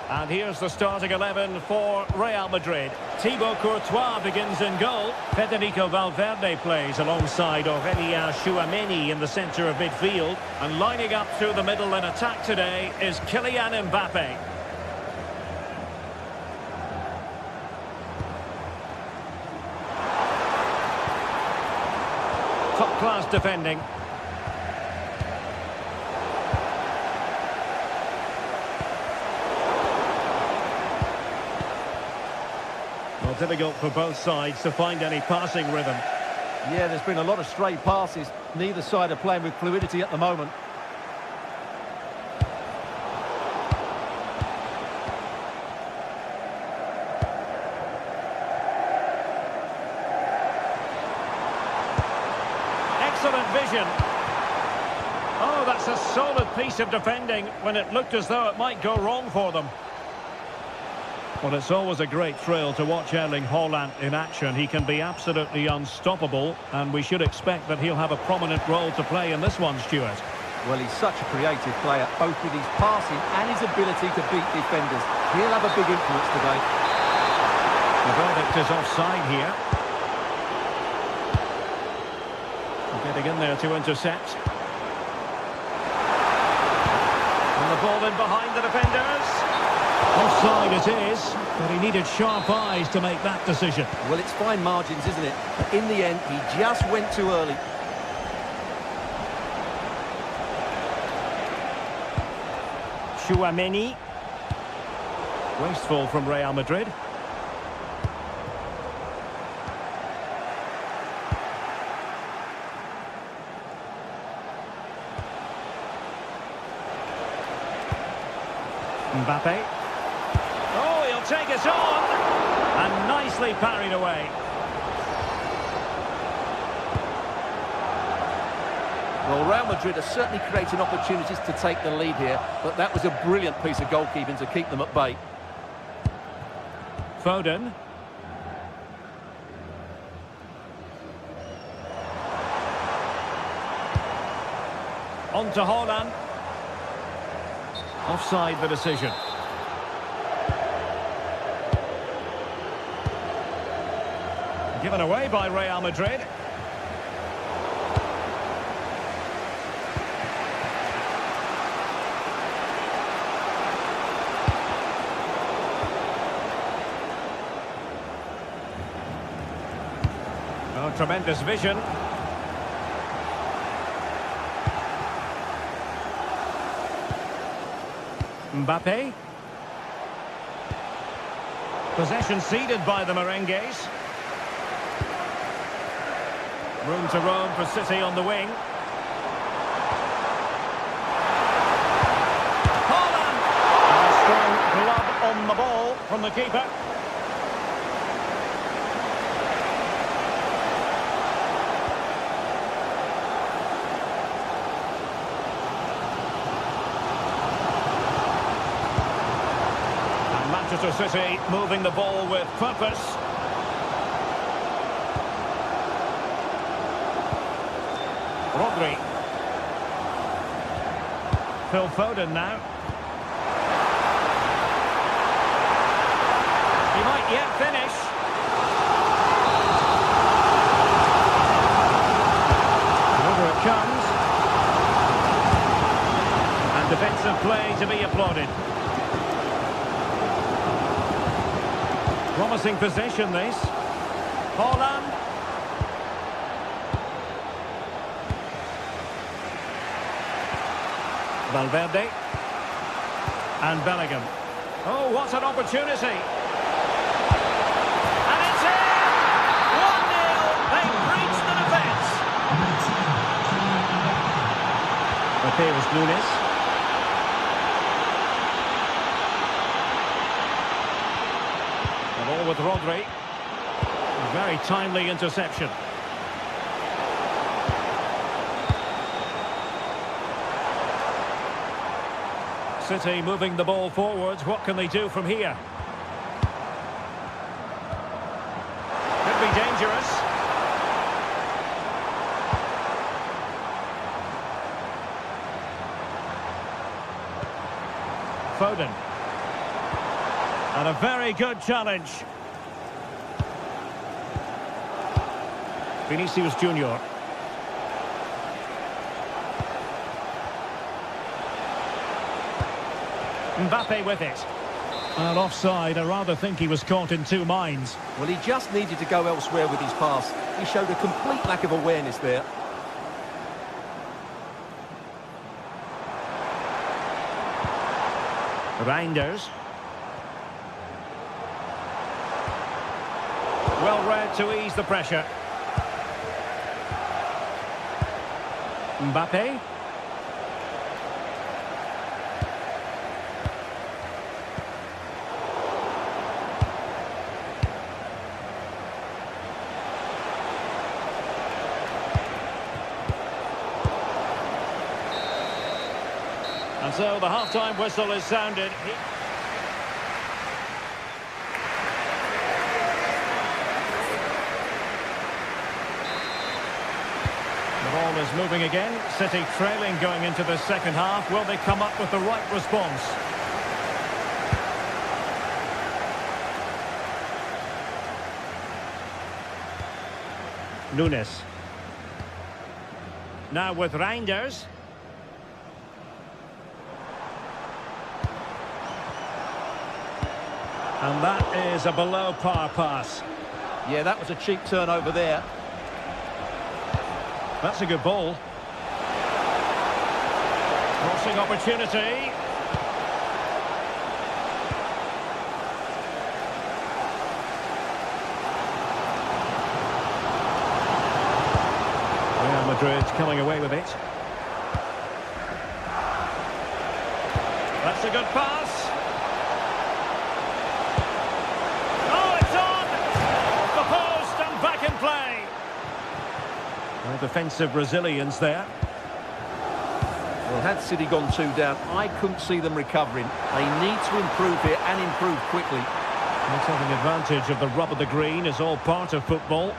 And here's the starting 11 for Real Madrid. Thibaut Courtois begins in goal. Federico Valverde plays alongside Aurélien Tchouameni in the centre of midfield. And lining up through the middle in attack today is Kylian Mbappe. Top-class defending. Well, difficult for both sides to find any passing rhythm. Yeah, there's been a lot of stray passes. Neither side are playing with fluidity at the moment. Excellent vision. Oh, that's a solid piece of defending when it looked as though it might go wrong for them. Well, it's always a great thrill to watch Erling Haaland in action. He can be absolutely unstoppable, and we should expect that he'll have a prominent role to play in this one, Stuart. Well, he's such a creative player, both with his passing and his ability to beat defenders. He'll have a big influence today. The verdict is offside here. Getting in there to intercept. And the ball in behind the defenders. Offside it is, but he needed sharp eyes to make that decision. Well, it's fine margins, isn't it? But in the end, he just went too early. Tchouameni. Wasteful from Real Madrid. Mbappe. Oh, he'll take it on. And nicely parried away. Well, Real Madrid are certainly creating opportunities to take the lead here, but that was a brilliant piece of goalkeeping to keep them at bay. Foden. On to Haaland. Offside the decision. Given away by Real Madrid. Oh, tremendous vision. Mbappe. Possession ceded by the Merengues. Room to roam for City on the wing. Haaland! And a strong glove on the ball from the keeper. And Manchester City moving the ball with purpose. Rodri. Phil Foden now. He might yet finish. Over it comes. And defensive play to be applauded. Promising possession this. Haaland. Valverde. And Bellingham. Oh, what an opportunity. And it's in! 1-0. They've breached the defence. Mateus Nunes. The ball with Rodri. A very timely interception. City moving the ball forwards. What can they do from here? Could be dangerous. Foden. And a very good challenge. Vinicius Junior. Mbappe with it. And offside. I rather think he was caught in two minds. Well, he just needed to go elsewhere with his pass. He showed a complete lack of awareness there. Reinders. Well read to ease the pressure. Mbappe. And so the half-time whistle is sounded. The ball is moving again. City trailing going into the second half. Will they come up with the right response? Nunes. Now with Reinders. And that is a below par pass. Yeah, that was a cheap turnover there. That's a good ball. Crossing opportunity. Real Madrid coming away with it. That's a good pass. Play. Well, defensive resilience there. Well, had City gone 2 down, I couldn't see them recovering. They need to improve here and improve quickly. Not taking advantage of the rub of the green is all part of football.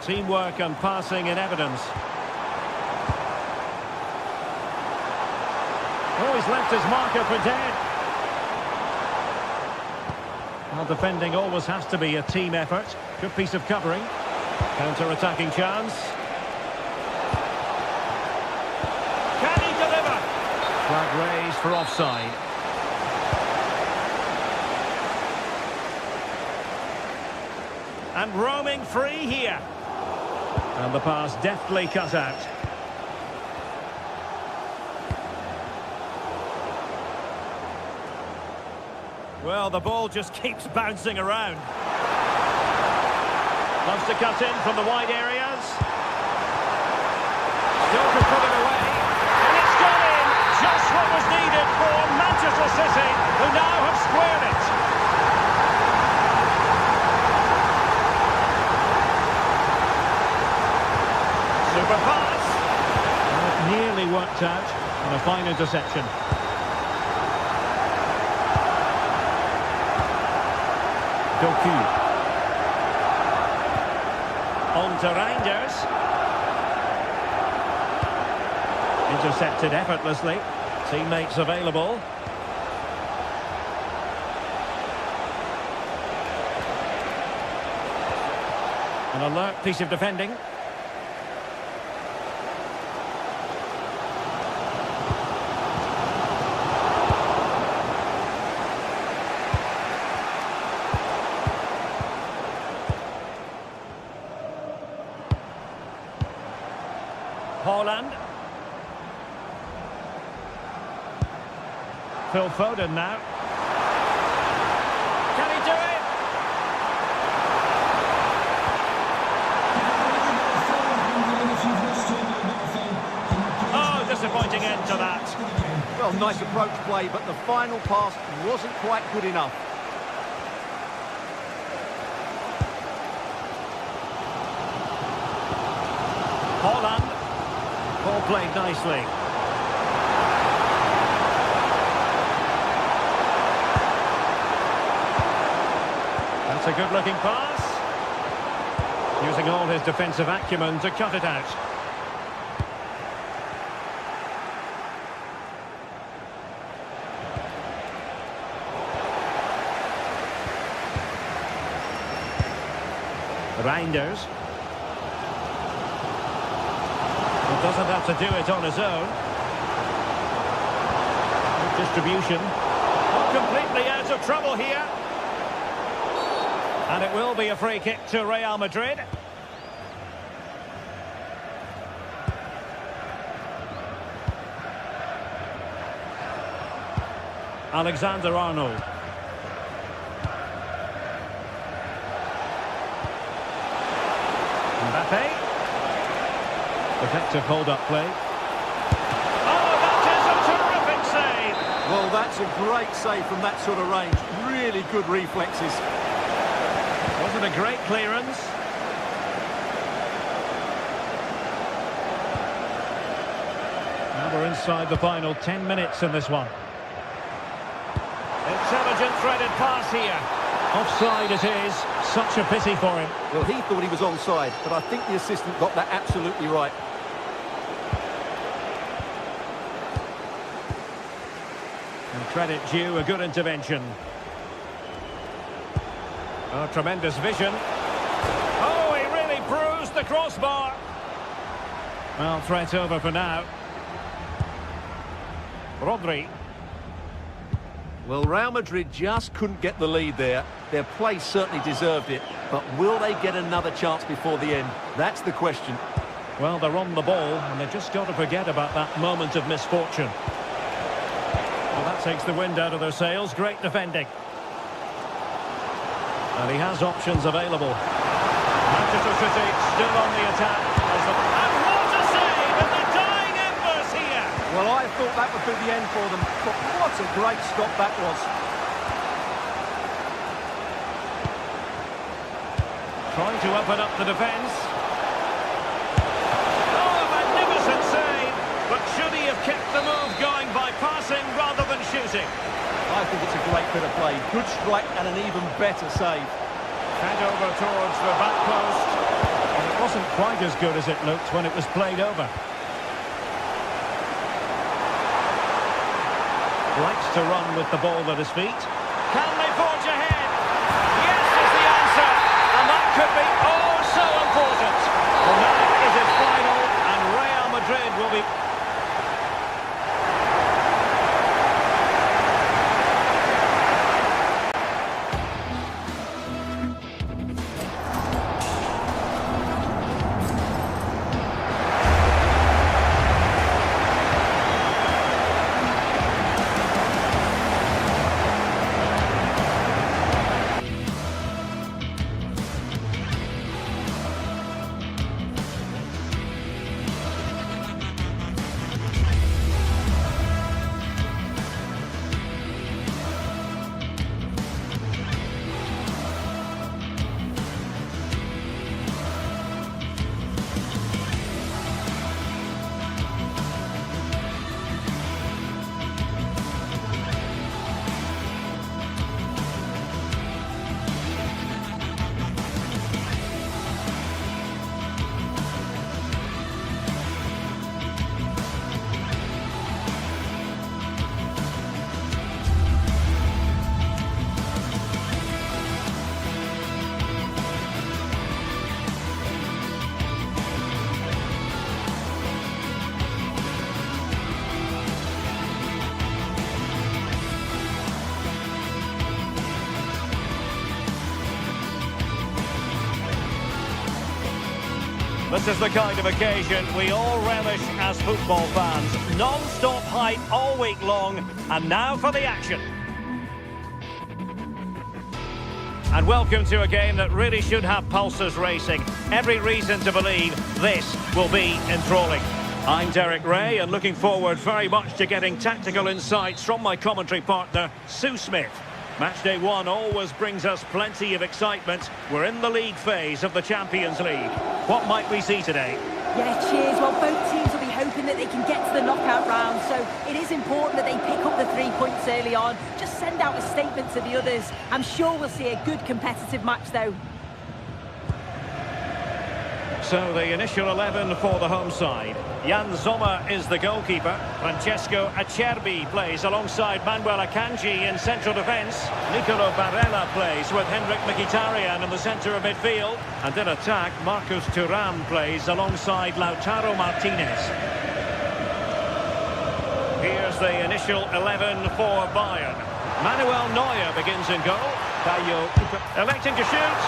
Teamwork and passing in evidence. Oh, he's left his marker for dead. Well, defending always has to be a team effort. Good piece of covering. Counter-attacking chance. Can he deliver? Flag raised for offside. And roaming free here. And the pass deftly cut out. Well, the ball just keeps bouncing around. Loves to cut in from the wide areas. Still could put it away. And it's gone in! Just what was needed for Manchester City, who now have squared it. Super pass. Well, it nearly worked out on a fine interception. On to Reinders. Intercepted effortlessly. Teammates available. An alert piece of defending. Haaland. Phil Foden now. Can he do it? Oh, disappointing end to that. Well, nice approach play, but the final pass wasn't quite good enough. Haaland. played nicely. That's a good-looking pass. Using all his defensive acumen to cut it out. Reinders. He doesn't have to do it on his own. Good distribution. Not completely out of trouble here. And it will be a free kick to Real Madrid. Alexander-Arnold. Mbappe. Effective hold-up play. Oh, that is a terrific save! Well, that's a great save from that sort of range. Really good reflexes. Wasn't a great clearance. Now we're inside the final 10 minutes in this one. Intelligent threaded pass here. Offside it is. Such a pity for him. Well, he thought he was onside, but I think the assistant got that absolutely right. And credit due, a good intervention. Oh, tremendous vision. Oh, he really bruised the crossbar. Well, threat over for now. Rodri. Well, Real Madrid just couldn't get the lead there. Their play certainly deserved it, but will they get another chance before the end? That's the question. Well, they're on the ball, and they've just got to forget about that moment of misfortune. Well, that takes the wind out of their sails. Great defending. And he has options available. Manchester City still on the attack. And what a save in the dying embers here! Well, I thought that would be the end for them, but what a great stop that was. Trying to open up the defence. Oh, a magnificent save! But should he have kept the move going by passing rather than shooting? I think it's a great bit of play. Good strike and an even better save. Head over towards the back post. And it wasn't quite as good as it looked when it was played over. Likes to run with the ball at his feet. Can they forge ahead? Yes is the answer. And that could be oh so important. Well, now it is final and Real Madrid will be... This is the kind of occasion we all relish as football fans. Non-stop hype all week long, and now for the action. And welcome to a game that really should have pulses racing. Every reason to believe this will be enthralling. I'm Derek Ray, and looking forward very much to getting tactical insights from my commentary partner, Sue Smith. Matchday 1 always brings us plenty of excitement. We're in the league phase of the Champions League. What might we see today? Yeah, cheers. Well, both teams will be hoping that they can get to the knockout round. So it is important that they pick up the 3 points early on. Just send out a statement to the others. I'm sure we'll see a good competitive match, though. So the initial 11 for the home side. Jan Sommer is the goalkeeper. Francesco Acerbi plays alongside Manuel Akanji in central defence. Nicolo Barella plays with Henrik Mkhitaryan in the centre of midfield. And in attack, Marcus Thuram plays alongside Lautaro Martinez. Here's the initial 11 for Bayern. Manuel Neuer begins in goal. Bayo electing to shoot.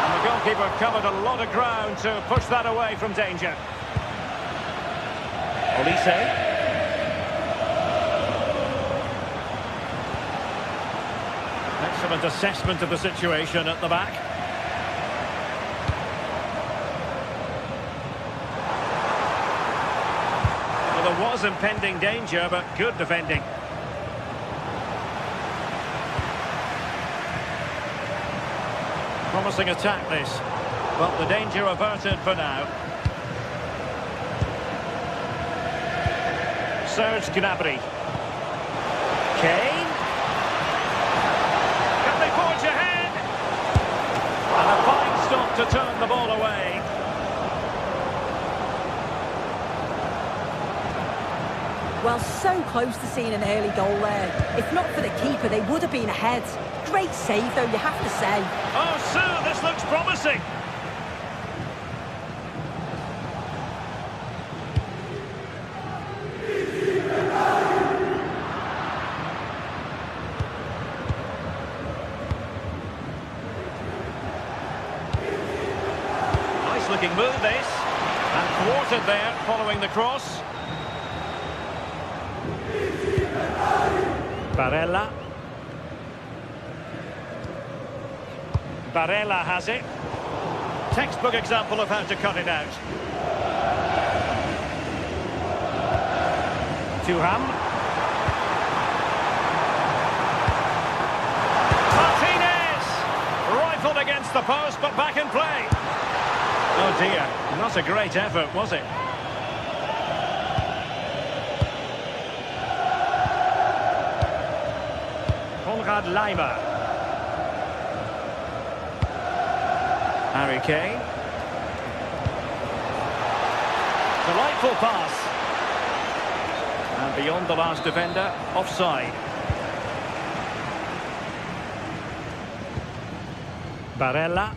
And the goalkeeper covered a lot of ground to push that away from danger. Olise. Excellent assessment of the situation at the back. Well, there was impending danger, but good defending. Promising attack, this. But the danger averted for now. Serge Gnabry. Kane. Can they forge ahead? And a fine stop to turn the ball away. Well, so close to seeing an early goal there. If not for the keeper, they would have been ahead. Great save, though, you have to say. Oh, Sue, this looks promising. Nice looking move, this. And thwarted there, following the cross. Barella. Barella has it. Textbook example of how to cut it out. Thuram. Martinez! Rifled against the post, but back in play. Oh dear, not a great effort, was it? Konrad Laimer. Harry Kane. Delightful pass. And beyond the last defender, offside. Barella.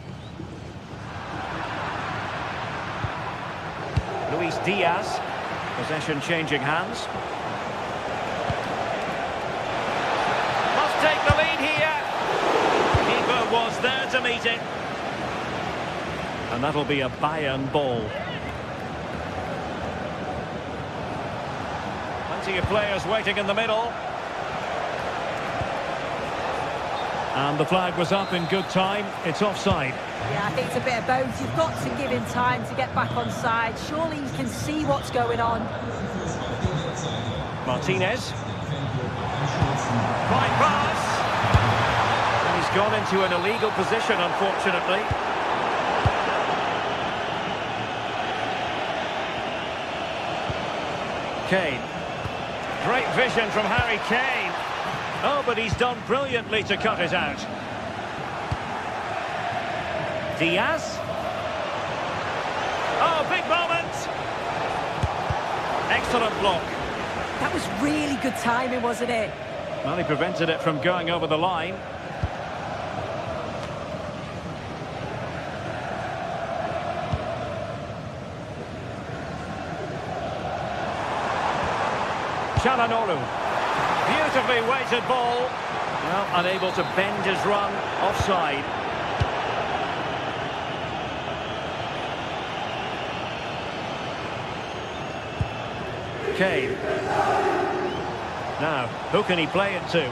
Luis Diaz. Possession changing hands. Must take the lead here. Keeper was there to meet it. And that'll be a Bayern ball. Plenty of players waiting in the middle. And the flag was up in good time. It's offside. Yeah, I think it's a bit of both. You've got to give him time to get back on side. Surely he can see what's going on. Martinez. Fine pass. And he's gone into an illegal position, unfortunately. Kane. Great vision from Harry Kane. Oh, but he's done brilliantly to cut it out. Diaz. Oh, big moment. Excellent block. That was really good timing, wasn't it? Well, he prevented it from going over the line. Çalhanoğlu. Beautifully weighted ball. Well, unable to bend his run. Offside. Kane. Now, who can he play it to?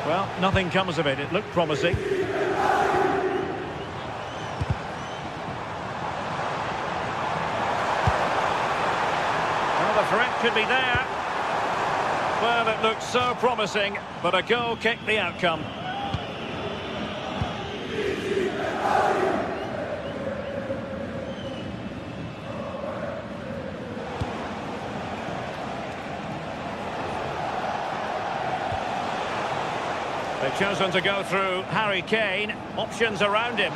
Well, nothing comes of it. It looked promising. Well, the threat could be there. Well, it looked so promising, but a goal kicked the outcome. They've chosen to go through Harry Kane. Options around him.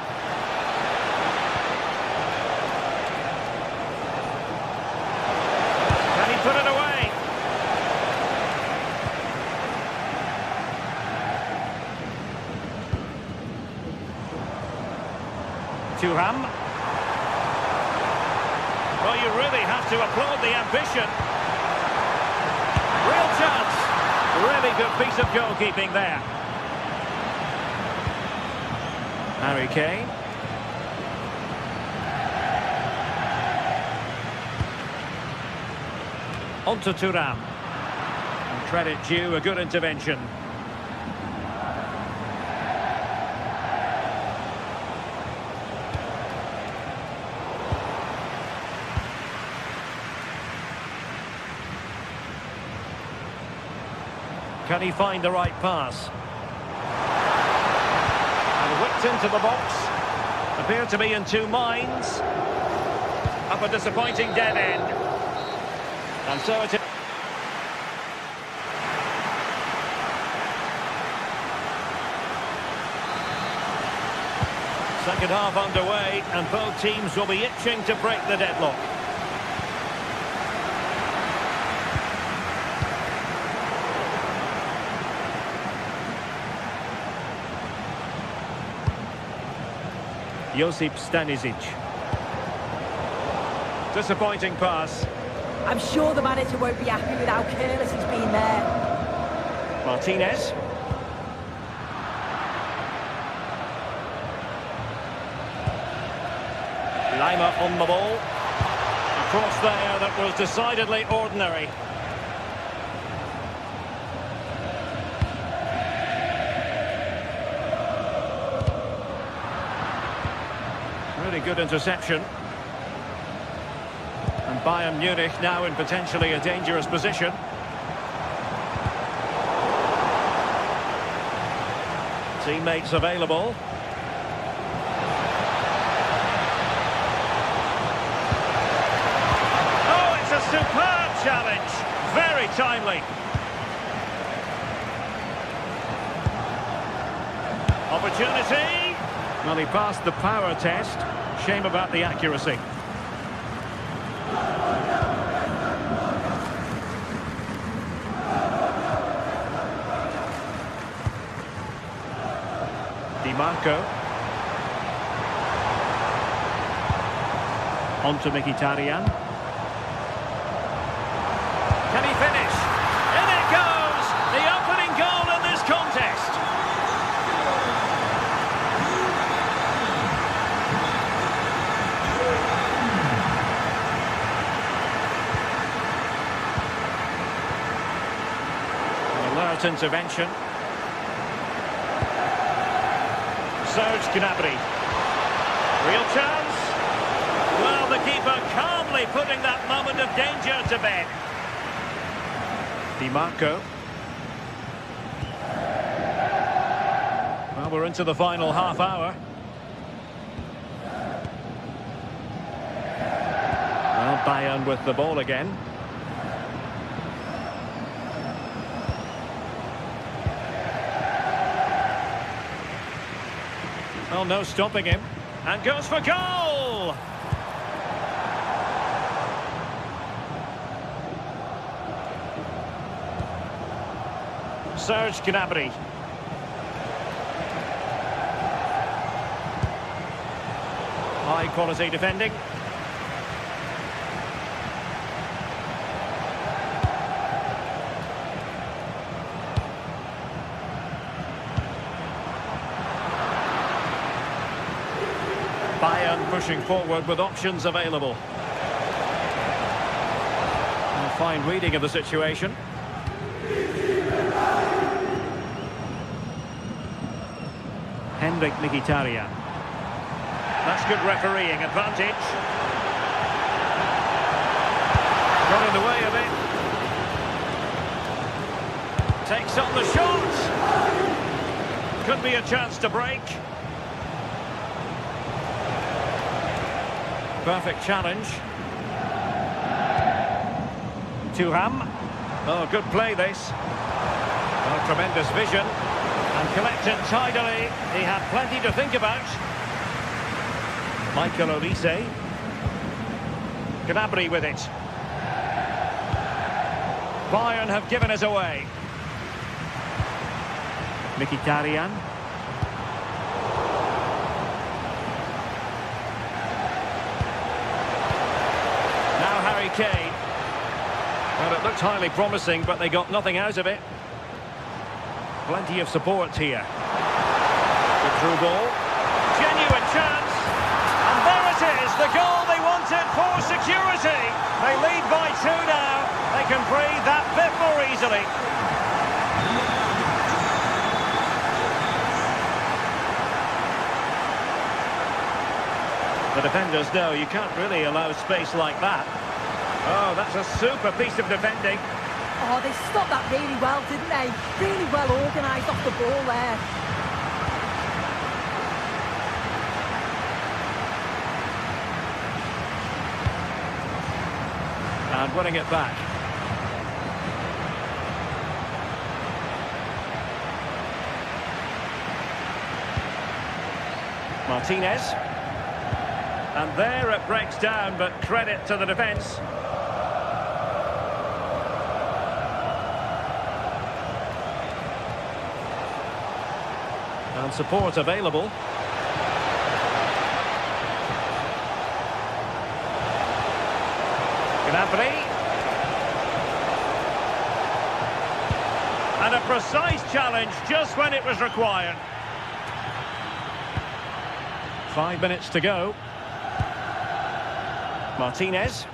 Can he put it away? Thuram. Well, you really have to applaud the ambition. Real chance. Really good piece of goalkeeping there. Harry Kane. On to Thuram. And credit due, a good intervention. Can he find the right pass? And whipped into the box. Appeared to be in two minds. Up a disappointing dead end. And so it is. Second half underway, and both teams will be itching to break the deadlock. Josip Stanisic. Disappointing pass. I'm sure the manager won't be happy with how careless he's been there. Martinez. Lima on the ball. A cross there that was decidedly ordinary. Really good interception. And Bayern Munich now in potentially a dangerous position. Teammates available. Oh, it's a superb challenge. Very timely. Opportunity. Well, he passed the power test. Shame about the accuracy. Marco. On to Mkhitaryan. Can he finish? In it goes! The opening goal in this contest. Alert intervention. Serge Gnabry. Real chance. Well, the keeper calmly putting that moment of danger to bed. Di Marco. Well, we're into the final half hour. Well, Bayern with the ball again. Well, no stopping him. And goes for goal! Serge Gnabry. High quality defending. Bayern pushing forward with options available. A fine reading of the situation. Henrik Mkhitaryan. That's good refereeing advantage. Got in the way of it. Takes on the shot. Could be a chance to break. Perfect challenge. Thuram. Oh, good play this. Oh, tremendous vision. And And collected tidily. He had plenty to think about. Michael Olise. Gnabry with it. Bayern have given us away. Mkhitaryan. Now Harry Kane. Well, it looked highly promising, but they got nothing out of it. Plenty of support here. Good through ball. Genuine chance. And there it is, the goal they wanted for security. They lead by 2 now. They can breathe that bit more easily. The defenders know you can't really allow space like that. Oh, that's a super piece of defending. Oh, they stopped that really well, didn't they? Really well organised off the ball there. And winning it back. Martinez. And there it breaks down, but credit to the defence. And support available. Gnabry. And a precise challenge just when it was required. 5 minutes to go. Martinez.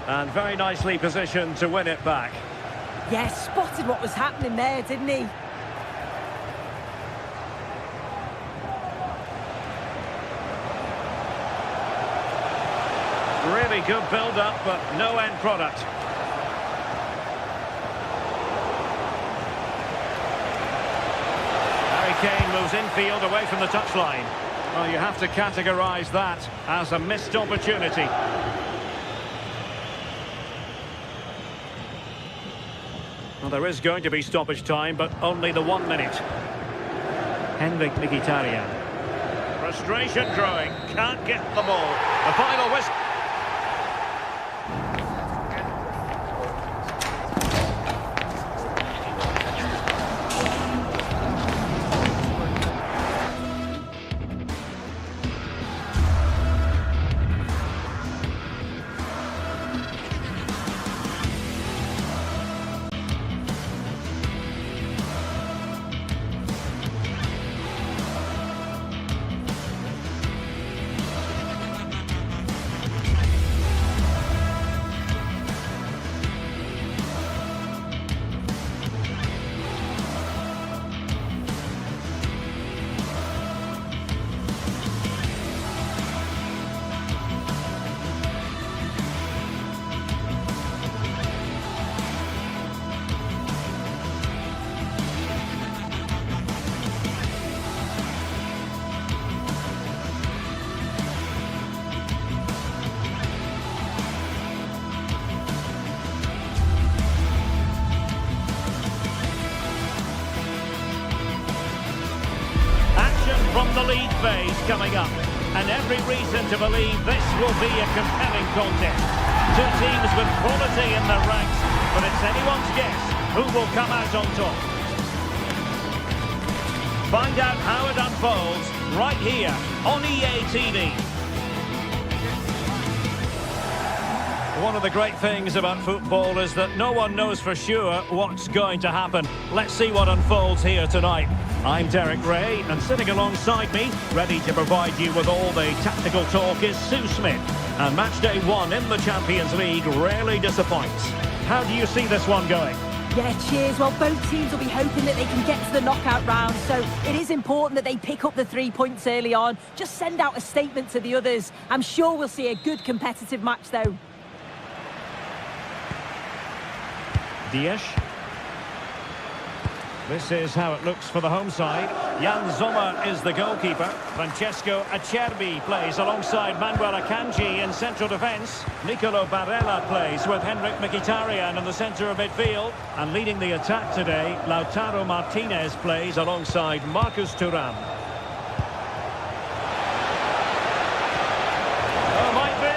And very nicely positioned to win it back. Yeah, spotted what was happening there, didn't he? Really good build-up, but no end product. Harry Kane moves infield away from the touchline. Well, you have to categorise that as a missed opportunity. Well, there is going to be stoppage time, but only the 1 minute. Henrik Mkhitaryan. Frustration growing, can't get the ball. The final whistle. From the league phase coming up, and every reason to believe this will be a compelling contest. Two teams with quality in their ranks, but it's anyone's guess who will come out on top. Find out how it unfolds right here on EA TV. One of the great things about football is that no one knows for sure what's going to happen. Let's see what unfolds here tonight. I'm Derek Ray, and sitting alongside me, ready to provide you with all the tactical talk, is Sue Smith. And match day 1 in the Champions League rarely disappoints. How do you see this one going? Yeah, cheers. Well, both teams will be hoping that they can get to the knockout round, so it is important that they pick up the 3 points early on. Just send out a statement to the others. I'm sure we'll see a good competitive match, though. Dias. This is how it looks for the home side. Jan Sommer is the goalkeeper. Francesco Acerbi plays alongside Manuel Akanji in central defence. Nicolo Barella plays with Henrik Mkhitaryan in the centre of midfield. And leading the attack today, Lautaro Martinez plays alongside Marcus Thuram. Oh, might be.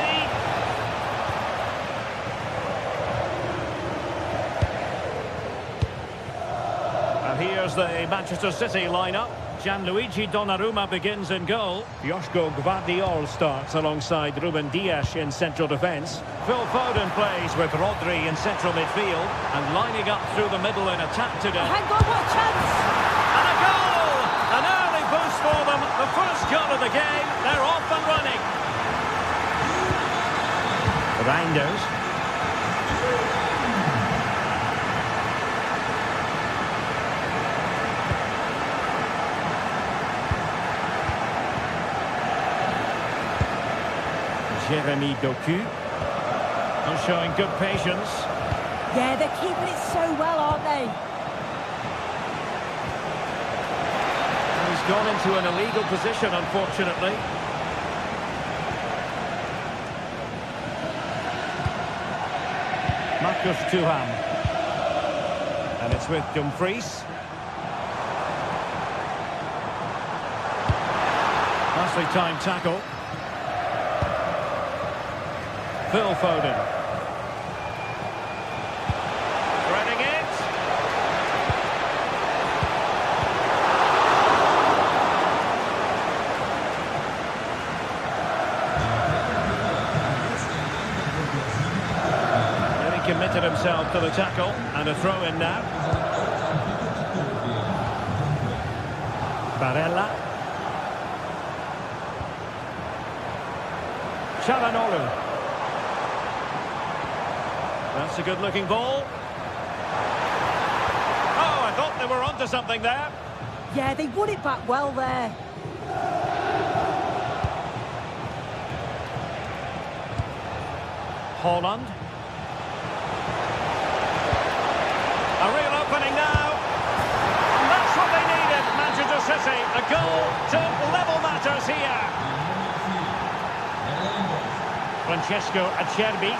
And here's the Manchester City lineup. Gianluigi Donnarumma begins in goal. Joško Gvardiol starts alongside Ruben Dias in central defence. Phil Foden plays with Rodri in central midfield. And lining up through the middle in attack today. Hang on, what a chance! And a goal! An early boost for them. The first goal of the game. They're off and running. Reinders. Jeremy Doku. And showing good patience. Yeah, they're keeping it so well, aren't they? He's gone into an illegal position, unfortunately. Marcus Thuram. And it's with Dumfries. Nicely timed tackle. Phil Foden. Threading it. Then he committed himself to the tackle, and a throw in now. Barella. Çalhanoğlu. That's a good-looking ball. Oh, I thought they were onto something there. Yeah, they won it back well there. Haaland. A real opening now. And that's what they needed, Manchester City. A goal to level matters here. Francesco Acerbi.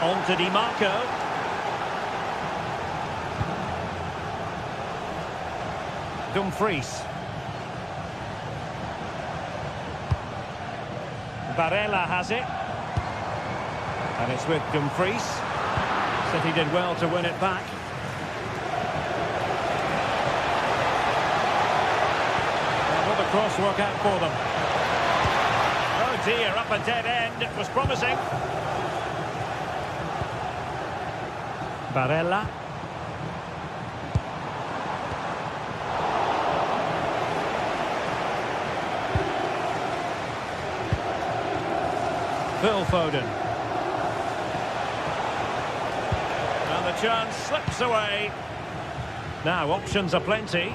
On to Di Marco. Dumfries. Barella has it. And it's with Dumfries. City did well to win it back. Well, will the cross work out for them? Oh dear, up a dead end. It was promising. Barella. Phil Foden. And the chance slips away. Now options are plenty.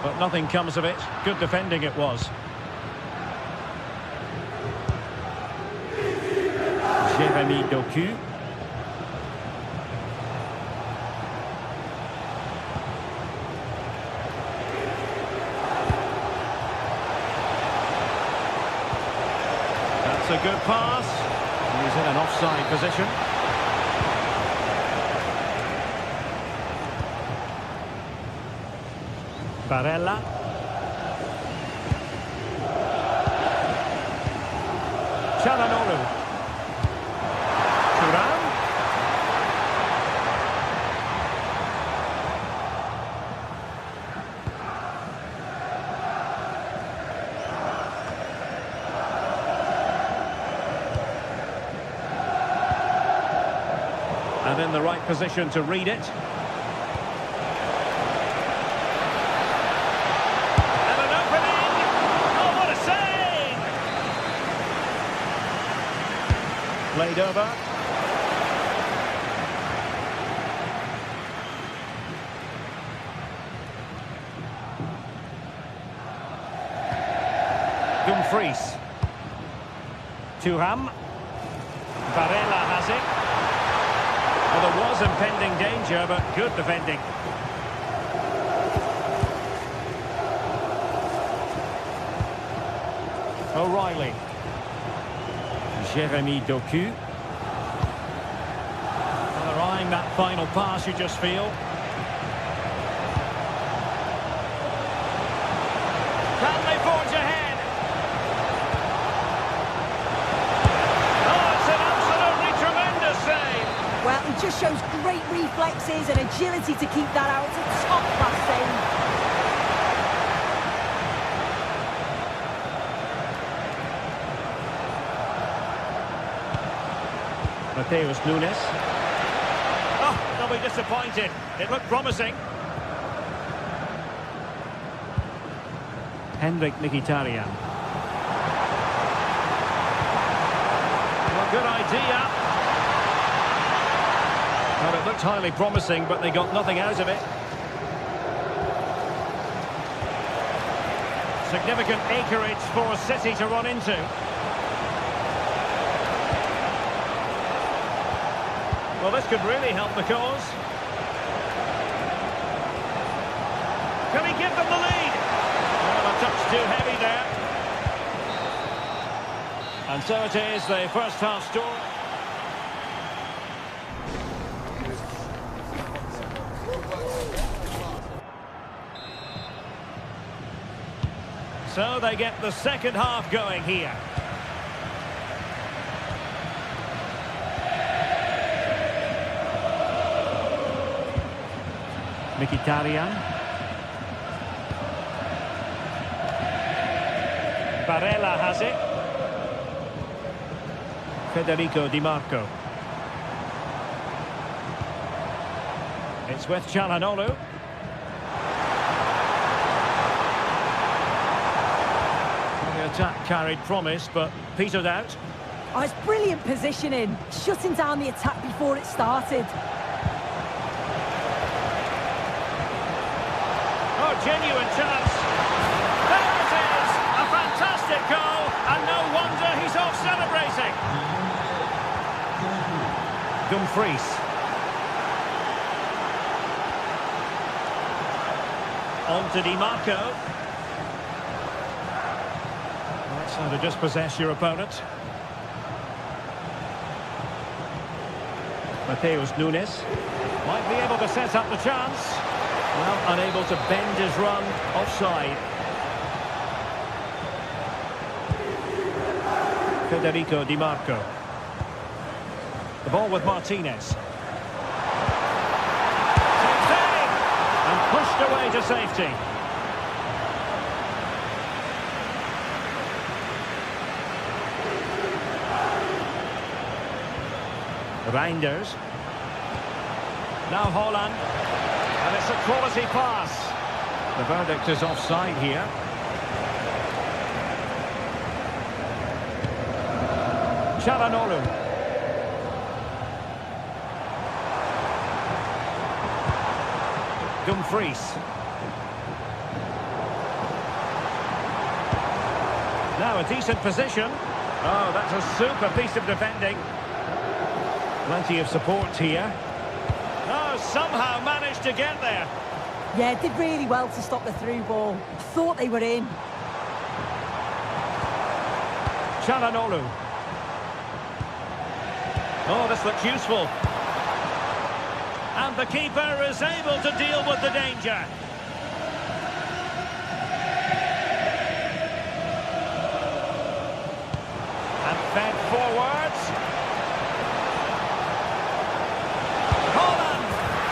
But nothing comes of it. Good defending it was. Jeremy Doku. That's a good pass. He's in an offside position. Barella. Çalhanoğlu. Thuram. And in the right position to read it. And an opening! Oh, what a save! Played over. Dumfries. Thuram. Barella has it. Well, there was impending danger, but good defending. O'Reilly. Jeremy Doku. Well, they're eyeing that final pass, you just feel. Can they forge ahead? Oh, it's an absolutely tremendous save. Well, he just shows great reflexes and agility to keep that out. It's a top-class save. Mateus Nunes. Oh, they'll be disappointed. It looked promising. Henrik Mkhitaryan. Well, good idea. Well, it looked highly promising, but they got nothing out of it. Significant acreage for City to run into. Well, this could really help the cause. Can he give them the lead? Well, a touch too heavy there. And so it is, the first half story. So they get the second half going here. Mkhitaryan. Barella has it. Federico Di Marco. It's with Çalhanoğlu. Well, the attack carried promise, but petered out. Oh, it's brilliant positioning, shutting down the attack before it started. Genuine chance. There it is! A fantastic goal, and no wonder he's off celebrating. Dumfries. On to Di Marco. Well, that's how to dispossess your opponent. Mateus Nunes might be able to set up the chance. Well, unable to bend his run, offside. Federico Di Marco. The ball with Martinez. And pushed away to safety. Reinders. Now Haaland. And it's a quality pass. The verdict is offside here. Çalhanoğlu. Dumfries. Now a decent position. Oh, that's a super piece of defending. Plenty of support here. Oh, somehow managed to get there. Yeah, did really well to stop the through ball. I thought they were in. Çalhanoğlu. Oh, this looks useful. And the keeper is able to deal with the danger. And fed forwards. Haaland.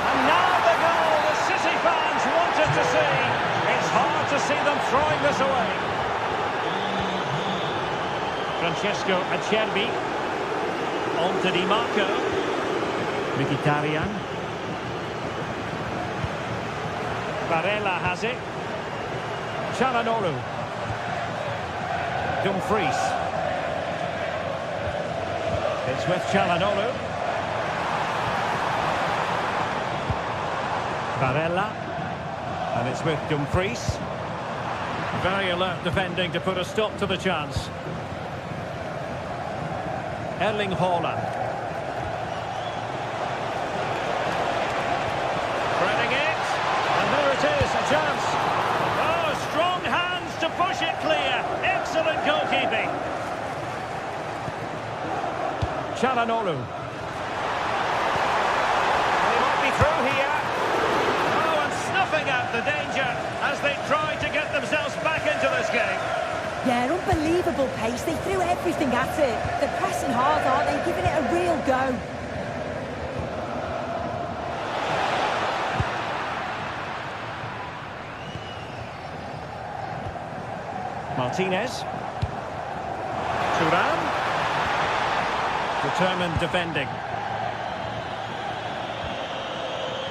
And now the goal the City fans wanted to see. It's hard to see them throwing this away. Francesco Acerbi. On to Di Marco. Mkhitaryan. Barella has it. Çalhanoğlu. Dumfries. It's with Çalhanoğlu. Barella. And it's with Dumfries. Very alert defending to put a stop to the chance. Erling Haaland. a chance. Oh, strong hands to push it clear. Excellent goalkeeping. Çalhanoğlu. They might be through here. Oh, and snuffing out the danger as they try to get themselves back into this game. Yeah, unbelievable pace. They threw everything at it. They're pressing hard, aren't they? Giving it a real go. Martinez. Thuram. Determined defending.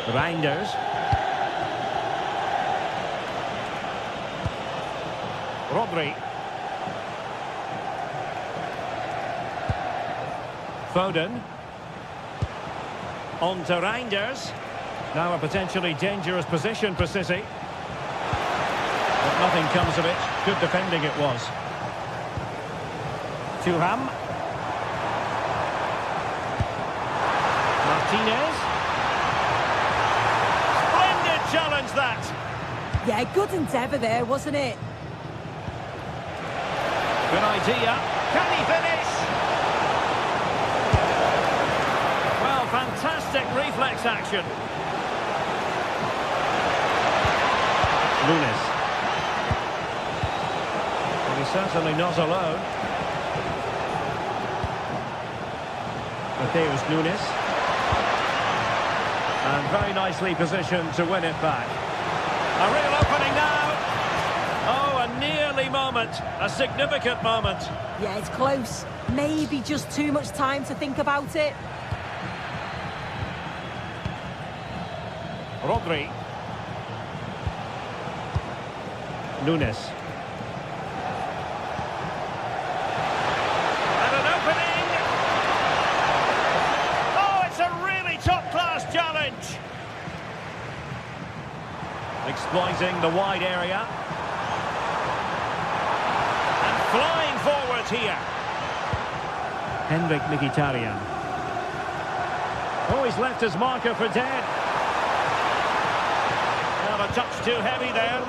Reinders. Rodri. Foden. On to Reinders. Now a potentially dangerous position for City. But nothing comes of it. Good defending it was. Thuram. Martinez. Splendid challenge that. Yeah, good endeavour there, wasn't it? Good idea. Can he finish? Well, fantastic reflex action. Nunes. Well, he's certainly not alone. Mateus Nunes. And very nicely positioned to win it back. A real opening now. Oh, a nearly moment. A significant moment. Yeah, it's close. Maybe just too much time to think about it. Rodri. Nunes. And an opening. Oh, it's a really top-class challenge. Exploiting the wide area. And flying forward here. Henrik Mkhitaryan. Oh, he's left his marker for dead. Well, a touch too heavy there.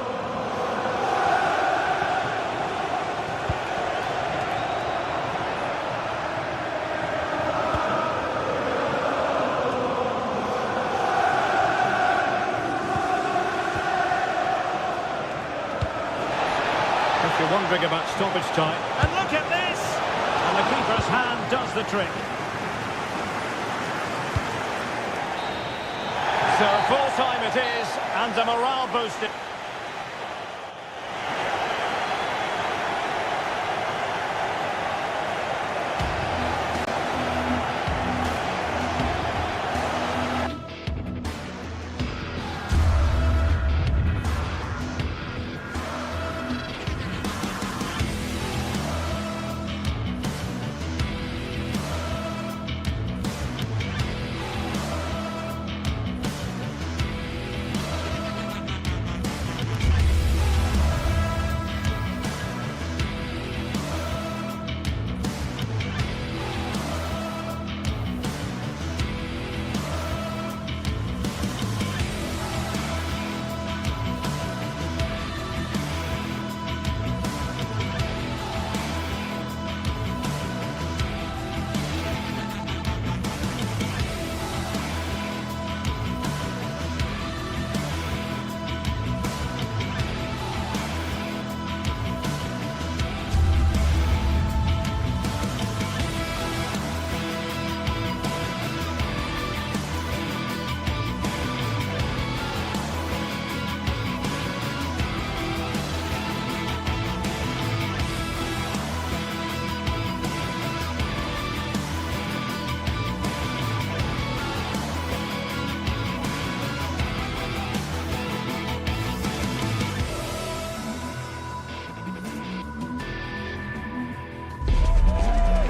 If you're wondering about stoppage time. And look at this! And the keeper's hand does the trick. So full time it is, and a morale booster.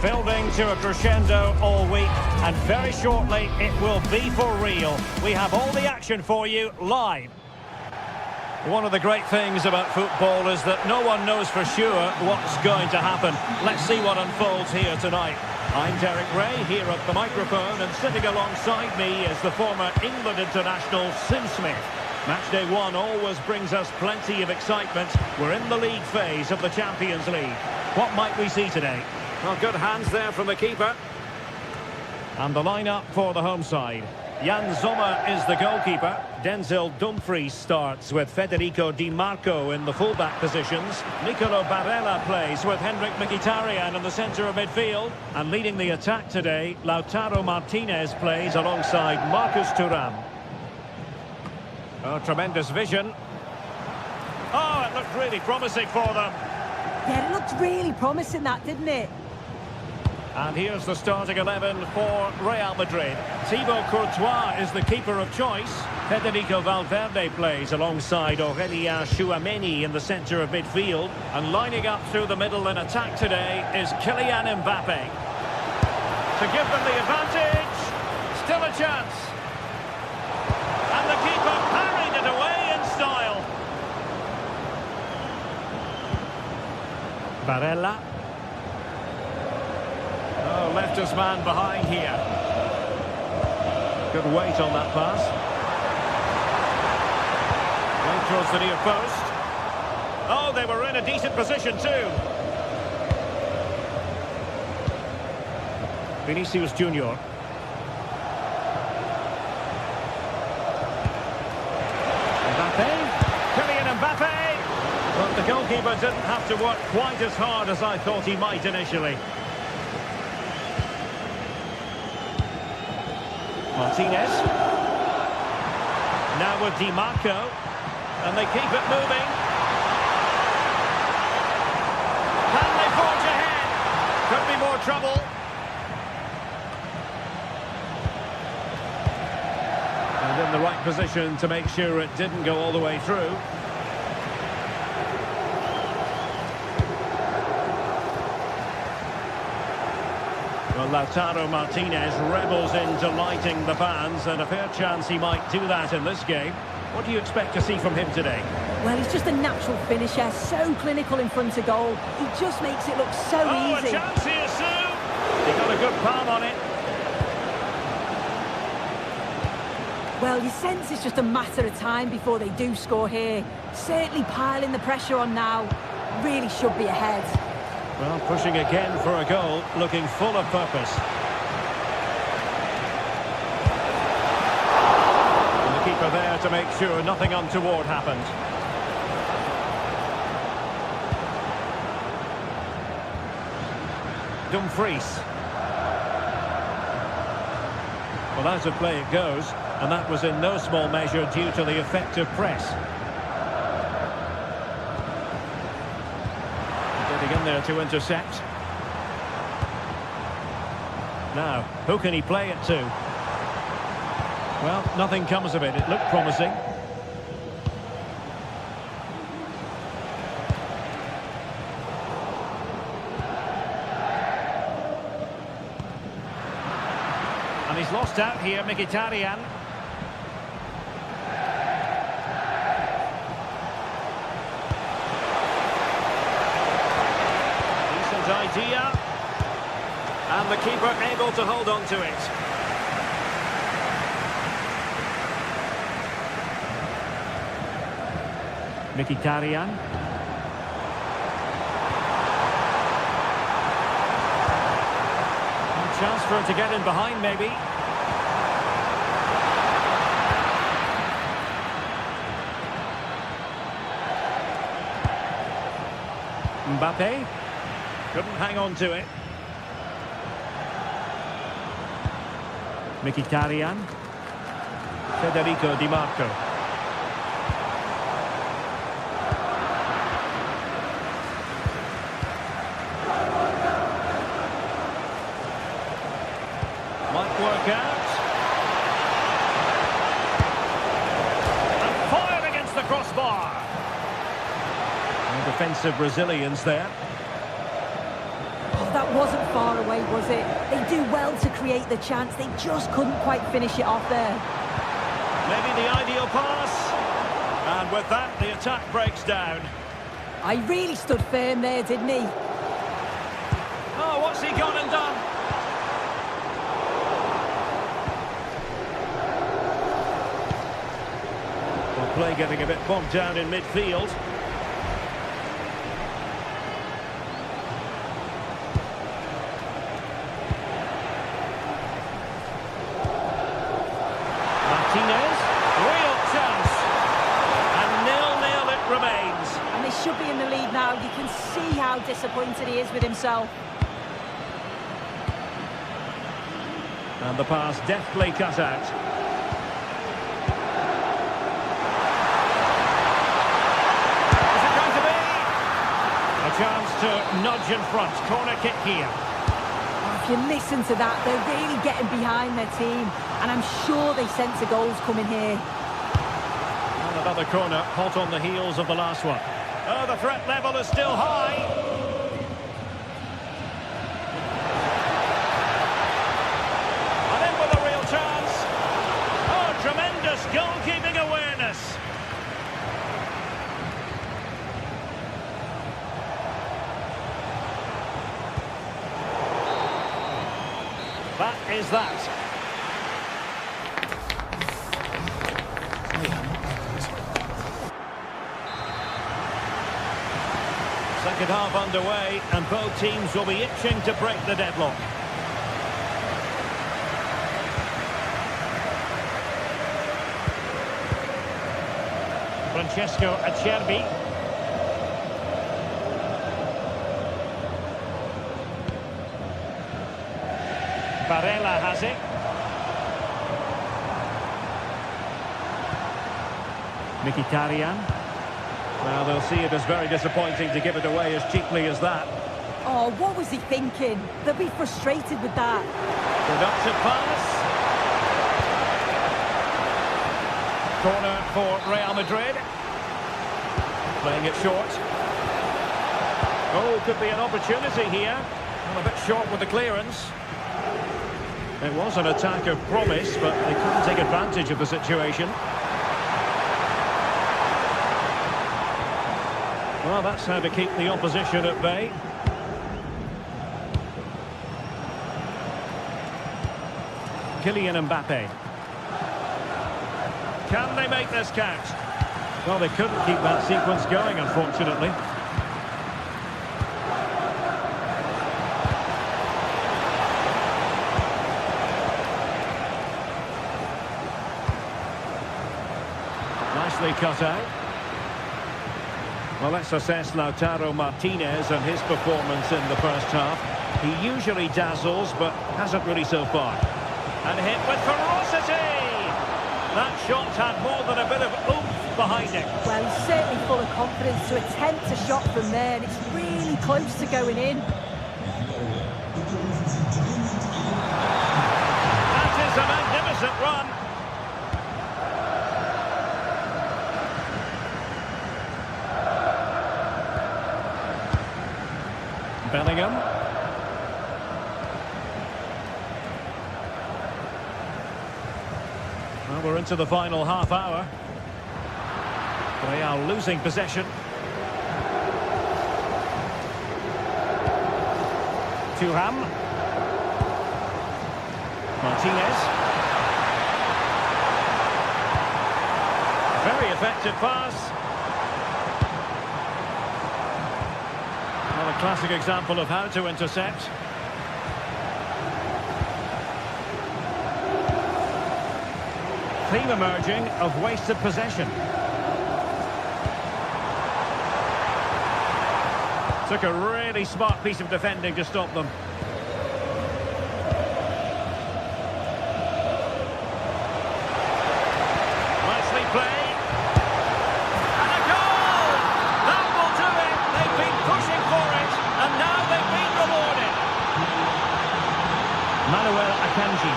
Building to a crescendo all week, and very shortly it will be for real. We have all the action for you live. One of the great things about football is that no one knows for sure what's going to happen. Let's see what unfolds here tonight. I'm Derek Ray, here at the microphone, and sitting alongside me is the former England international Sim Smith. Match day one always brings us plenty of excitement. We're in the league phase of the Champions League. What might we see today? Well, good hands there from the keeper. And the lineup for the home side. Jan Sommer is the goalkeeper. Denzel Dumfries starts with Federico Di Marco in the fullback positions. Nicolo Barella plays with Henrik Mkhitaryan in the centre of midfield. And leading the attack today, Lautaro Martinez plays alongside Marcus Thuram. Oh, tremendous vision. Oh, it looked really promising for them. Yeah, it looked really promising, that, didn't it? And here's the starting 11 for Real Madrid. Thibaut Courtois is the keeper of choice. Federico Valverde plays alongside Aurélien Tchouaméni in the centre of midfield. And lining up through the middle in attack today is Kylian Mbappe. To give them the advantage. Still a chance. And the keeper parried it away in style. Barella. Oh, left his man behind here. Good weight on that pass. Right towards the near post. Oh, they were in a decent position too. Vinicius Junior. Mbappe. Kylian Mbappe. But the goalkeeper didn't have to work quite as hard as I thought he might initially. Martinez. Now with Di Marco. And they keep it moving. Can they forge ahead? Could be more trouble. And in the right position to make sure it didn't go all the way through. Well, Lautaro Martinez rebels into lighting the fans, and a fair chance he might do that in this game. What do you expect to see from him today? Well, he's just a natural finisher, so clinical in front of goal. He just makes it look so easy. Oh, a chance here soon! He got a good palm on it. Well, you sense it's just a matter of time before they do score here. Certainly piling the pressure on now. Really should be ahead. Well, pushing again for a goal, looking full of purpose. And the keeper there to make sure nothing untoward happened. Dumfries. Well, out of play it goes, and that was in no small measure due to the effective press. Getting in there to intercept. Now, who can he play it to? Well, nothing comes of it. It looked promising. And he's lost out here, Mkhitaryan. Decent idea. And the keeper able to hold on to it. Mkhitaryan. Chance for him to get in behind, maybe. Mbappe. Couldn't hang on to it. Mkhitaryan. Federico Di Marco. Might work out. And fired against the crossbar. And defensive Brazilians there. Oh, that wasn't far away, was it? They do well to create the chance. They just couldn't quite finish it off there. Maybe the ideal pass. And with that, the attack breaks down. I really stood firm there, didn't he? Oh, what's he gone and done? Play getting a bit bogged down in midfield. Martinez, real chance. And 0-0 it remains. And they should be in the lead now. You can see how disappointed he is with himself. And the pass deftly cut out. Is it going to be? A chance to nudge in front. Corner kick here. If you listen to that, they're really getting behind their team. And I'm sure they sense a goal's coming here. And another corner, hot on the heels of the last one. Oh, the threat level is still high. Tremendous goalkeeping awareness. That is that. Second half underway, and both teams will be itching to break the deadlock. Francesco Acerbi. Barella has it. Mkhitaryan. Well, they'll see it as very disappointing to give it away as cheaply as that. Oh, what was he thinking? They'll be frustrated with that. Productive pass. Corner for Real Madrid. Playing it short. Oh, could be an opportunity here. Well, a bit short with the clearance. It was an attack of promise, but they couldn't take advantage of the situation. Well, that's how to keep the opposition at bay. Kylian Mbappe. Can they make this count? Well, they couldn't keep that sequence going, unfortunately. Nicely cut out. Well, let's assess Lautaro Martinez and his performance in the first half. He usually dazzles, but hasn't really so far. And hit with ferocity! That shot had more than a bit of oomph behind it. Well, he's certainly full of confidence to attempt a shot from there, and it's really close to going in. That is a magnificent run. Bellingham. Well, we're into the final half hour. Real losing possession. Thuram. Martinez. Very effective pass. Well, a classic example of how to intercept. Theme emerging of wasted possession. Took a really smart piece of defending to stop them. Nicely played. And a goal! That will do it. They've been pushing for it, and now they've been rewarded. Manuel Akanji.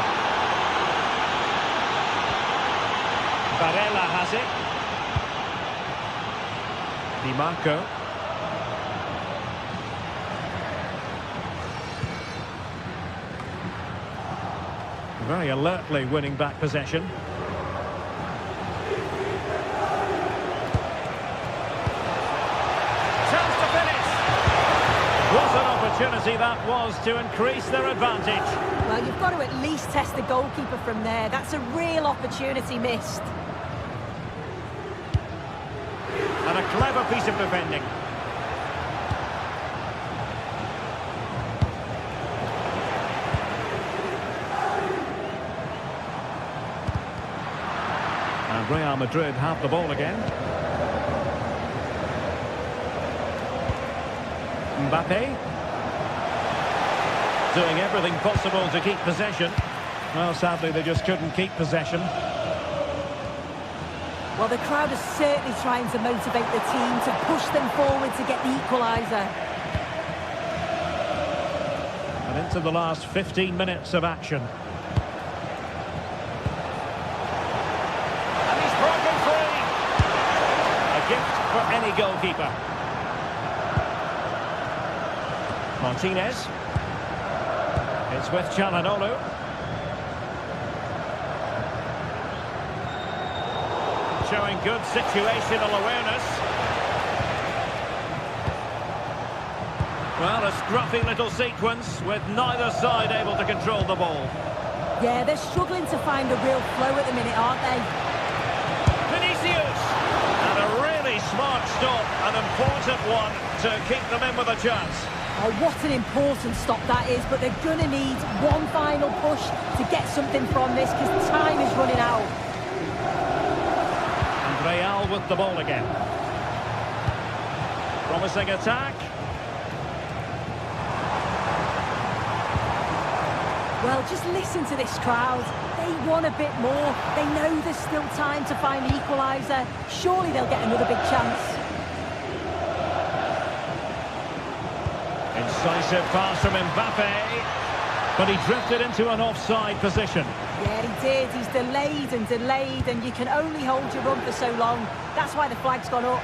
Barella has it. Di Marco. Very alertly winning back possession. Chance to finish. What an opportunity that was to increase their advantage. Well, you've got to at least test the goalkeeper from there. That's a real opportunity missed. And a clever piece of defending. And Real Madrid have the ball again. Mbappe. Doing everything possible to keep possession. Well, sadly, they just couldn't keep possession. Well, the crowd is certainly trying to motivate the team to push them forward to get the equaliser. And into the last 15 minutes of action. And he's broken free. A gift for any goalkeeper. Martinez. It's with Çalhanoğlu. Showing good situational awareness. Well, a scruffy little sequence with neither side able to control the ball. Yeah, they're struggling to find a real flow at the minute, aren't they? Vinicius! And a really smart stop, an important one to keep them in with a chance. Oh, what an important stop that is, but they're going to need one final push to get something from this because time is running out. Real with the ball again. Promising attack. Well, just listen to this crowd. They want a bit more. They know there's still time to find the equaliser. Surely they'll get another big chance. Incisive pass from Mbappe. But he drifted into an offside position. Yeah, he did. He's delayed, and you can only hold your run for so long. That's why the flag's gone up.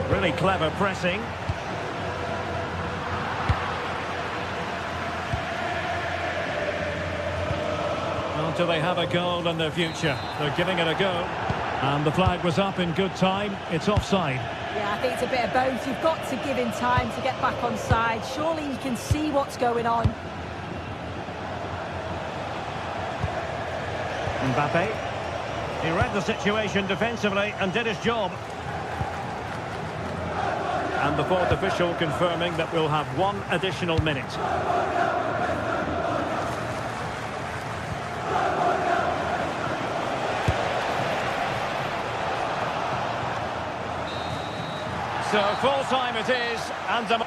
Really clever pressing. Well, do they have a goal in their future? They're giving it a go. And the flag was up in good time. It's offside. Yeah, I think it's a bit of both. You've got to give him time to get back on side. Surely he can see what's going on. Mbappe. He read the situation defensively and did his job. And the fourth official confirming that we'll have one additional minute. So full time it is, and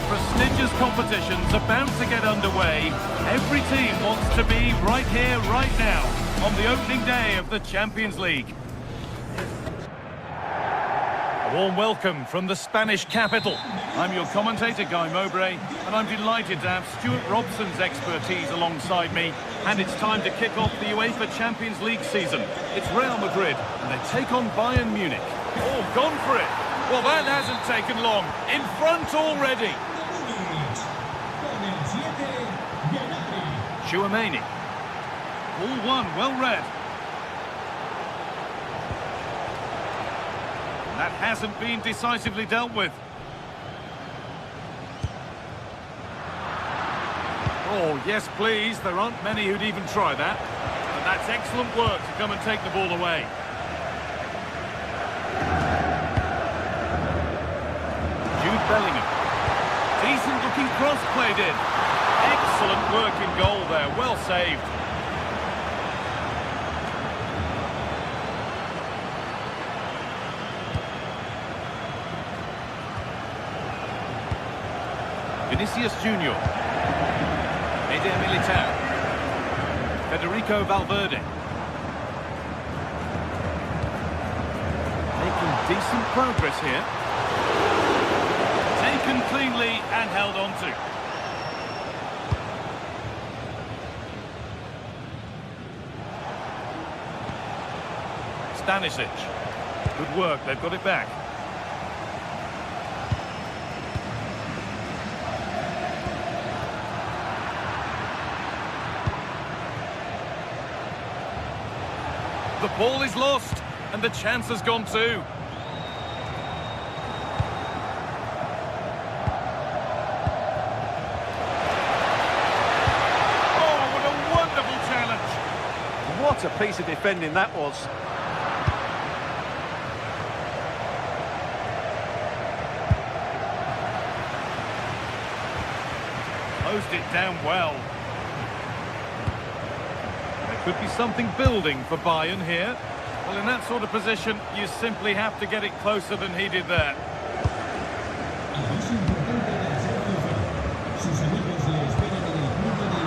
prestigious competitions about to get underway. Every team wants to be right here, right now, on the opening day of the Champions League. Warm welcome from the Spanish capital. I'm your commentator, Guy Mowbray, and I'm delighted to have Stuart Robson's expertise alongside me. And it's time to kick off the UEFA Champions League season. It's Real Madrid, and they take on Bayern Munich. Oh, gone for it. Well, that hasn't taken long. In front already. Chouameni. All one, well read. That hasn't been decisively dealt with. Oh, yes, please. There aren't many who'd even try that. And that's excellent work to come and take the ball away. Jude Bellingham. Decent-looking cross played in. Excellent work in goal there. Well saved. Vinicius Junior. Eder Militao. Federico Valverde. Making decent progress here. Taken cleanly and held on to. Stanisic. Good work, they've got it back. The ball is lost, and the chance has gone too. Oh, what a wonderful challenge. What a piece of defending that was. Closed it down well. Could be something building for Bayern here. Well, in that sort of position, you simply have to get it closer than he did there.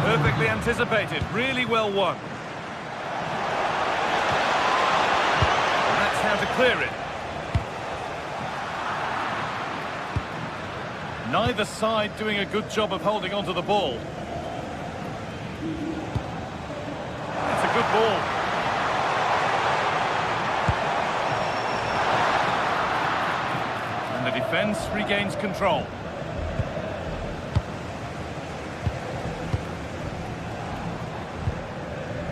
Perfectly anticipated, really well won. And that's how to clear it. Neither side doing a good job of holding onto the ball. Good ball. And the defence regains control.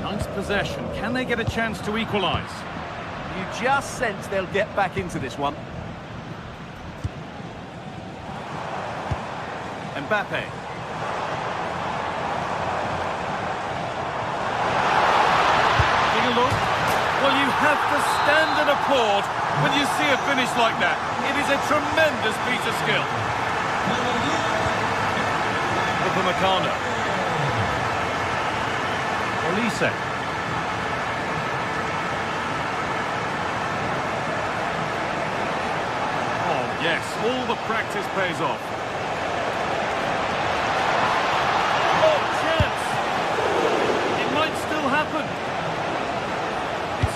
Nice possession. Can they get a chance to equalise? You just sense they'll get back into this one. Mbappe. Well, you have to stand and applaud when you see a finish like that. It is a tremendous piece of skill. Upamecano. Olise. Oh, yes, all the practice pays off. Oh, chance! It might still happen.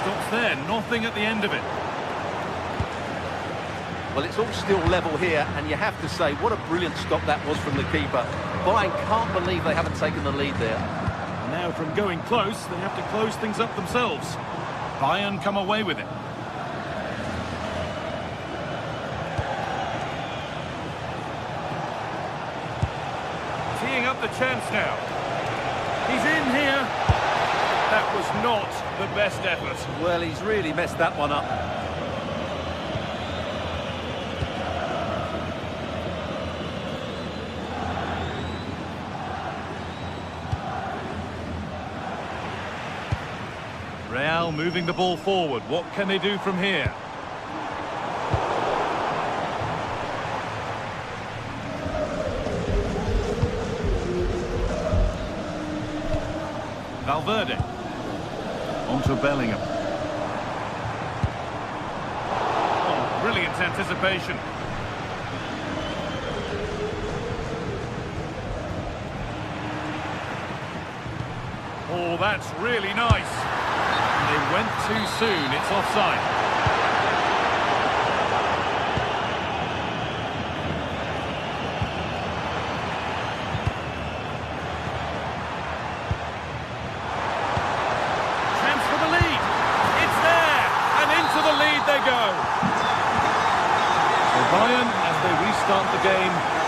Stops there, nothing at the end of it. Well, it's all still level here, and you have to say, what a brilliant stop that was from the keeper. Bayern can't believe they haven't taken the lead there. Now, from going close, they have to close things up themselves. Bayern come away with it. Teeing up the chance now. He's in here. That was not the best effort. Well, he's really messed that one up. Real moving the ball forward. What can they do from here? Valverde. Onto Bellingham. Oh, brilliant anticipation. Oh, that's really nice. They went too soon. It's offside.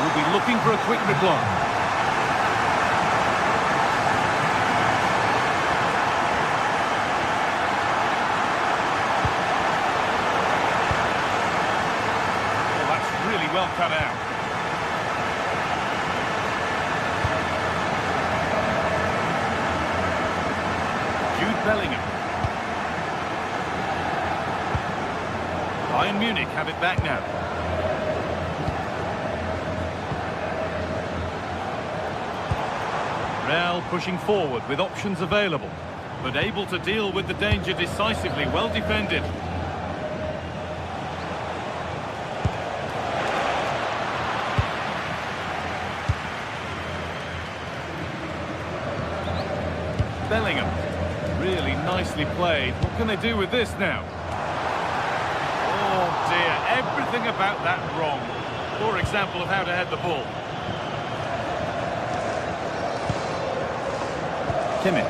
will be looking for a quick reply. Well cut out. Jude Bellingham. Bayern Munich have it back now. Real pushing forward with options available, but able to deal with the danger decisively. Well defended. Bellingham, really nicely played. What can they do with this now? Oh dear, everything about that wrong. Poor example of how to head the ball. Kimmich.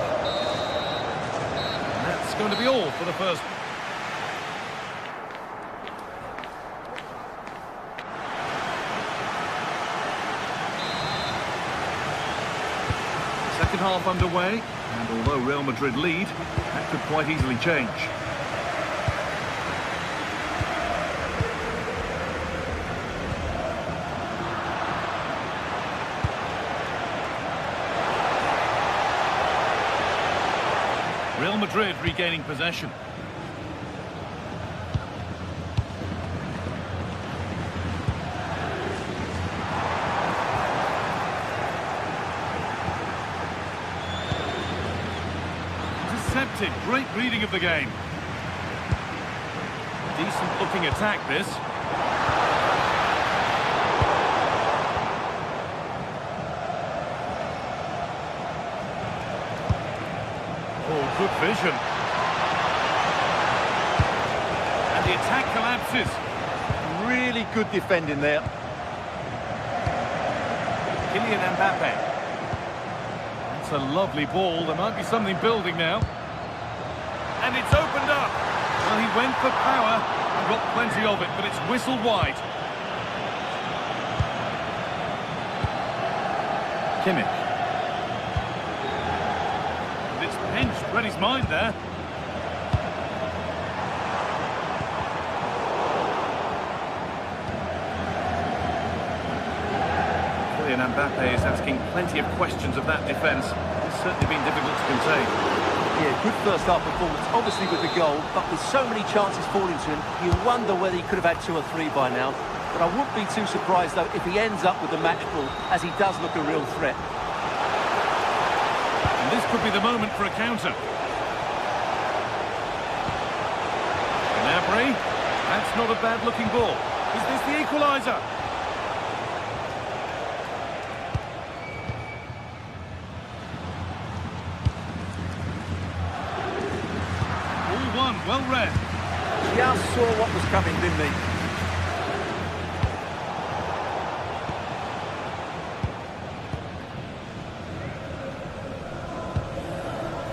And that's going to be all for the first. Second half underway. And although Real Madrid lead, that could quite easily change. Real Madrid regaining possession. Great reading of the game. Decent looking attack this. Oh, good vision. And the attack collapses. Really good defending there. Kylian Mbappe. That's a lovely ball. There might be something building now. And it's opened up. Well, he went for power and got plenty of it, but it's whistled wide. Kimmich. And it's pinched, read his mind there. Kylian Mbappe is asking plenty of questions of that defence. It's certainly been difficult to contain. Yeah, good first half performance, obviously with the goal, but with so many chances falling to him, you wonder whether he could have had 2 or 3 by now. But I wouldn't be too surprised, though, if he ends up with the match ball, as he does look a real threat. And this could be the moment for a counter. Gnabry, that's not a bad-looking ball. Is this the equaliser? Well read. Just saw what was coming, didn't he?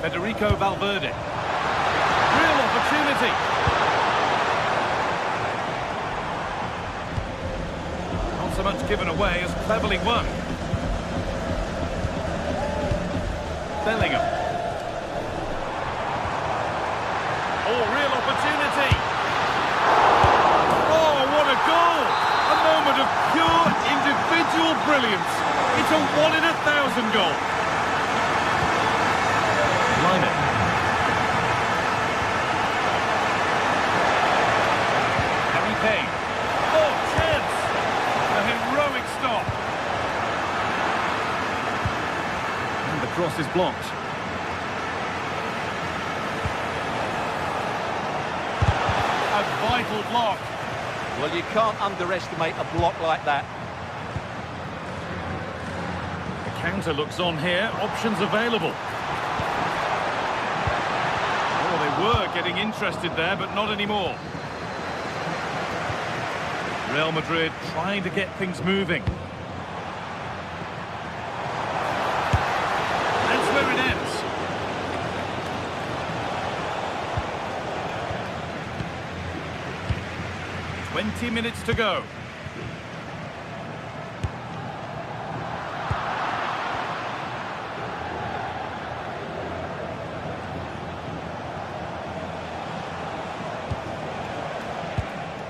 Federico Valverde. Real opportunity. Not so much given away as cleverly won. Bellingham. Oh, real opportunity. Oh, what a goal! A moment of pure individual brilliance. It's a 1 in 1,000 goal. Line it. Harry Kane. Oh, chance! A heroic stop. And the cross is blocked. Vital block. Well, you can't underestimate a block like that. The counter looks on here. Options available. Oh, they were getting interested there, but not anymore. Real Madrid trying to get things moving. That's where it ends. 20 minutes to go.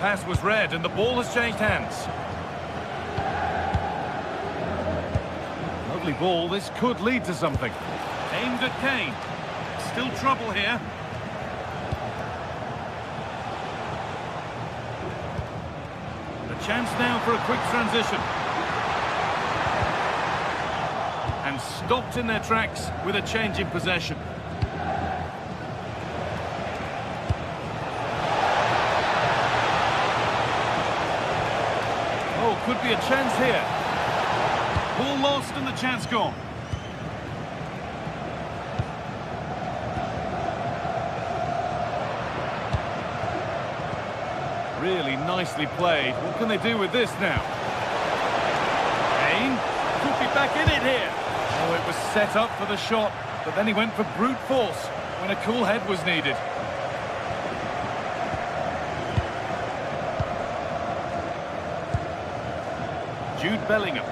pass was read and the ball has changed hands. Lovely ball, this could lead to something. Aimed at Kane. Still trouble here. A chance now for a quick transition. And stopped in their tracks with a change in possession. Oh, could be a chance here. Ball lost and the chance gone. Really nicely played. What can they do with this now? Kane could be back in it here. Oh, it was set up for the shot, but then he went for brute force when a cool head was needed. Jude Bellingham.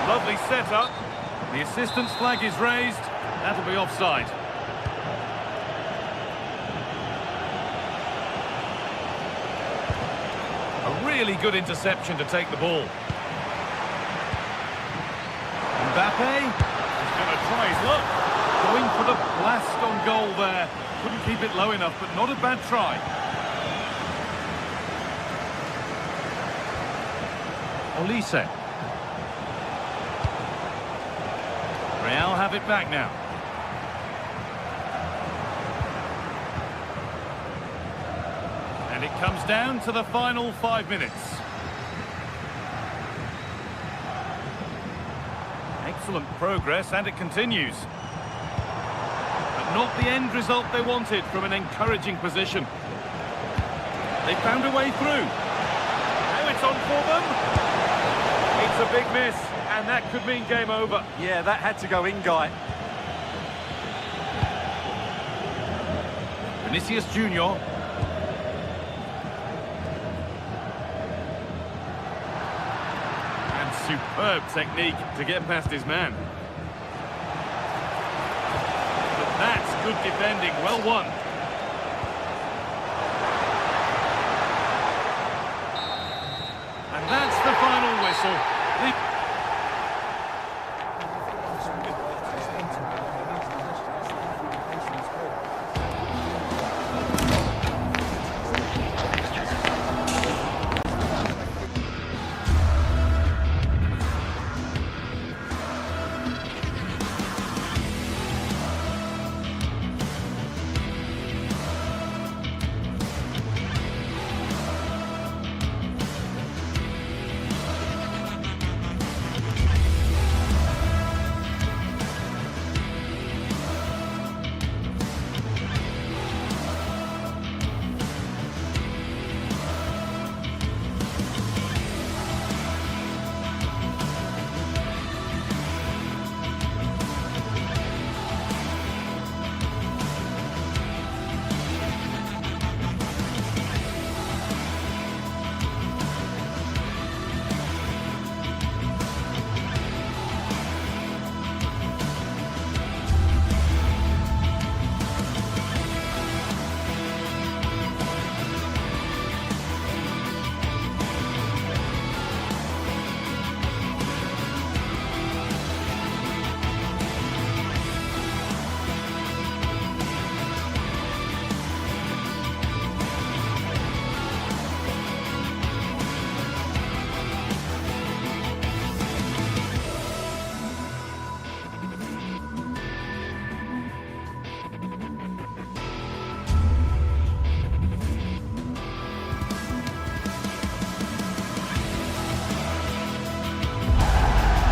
Lovely setup. The assistant's flag is raised. That'll be offside. A really good interception to take the ball. Mbappe is going to try his luck. Going for the blast on goal there. Couldn't keep it low enough, but not a bad try. Olise. Real have it back now. And it comes down to the final 5 minutes. Excellent progress, and it continues. But not the end result they wanted from an encouraging position. They found a way through. Now it's on for them. It's a big miss, and that could mean game over. Yeah, that had to go in, Guy. Vinicius Junior. Superb technique to get past his man. But that's good defending, well won. And that's the final whistle.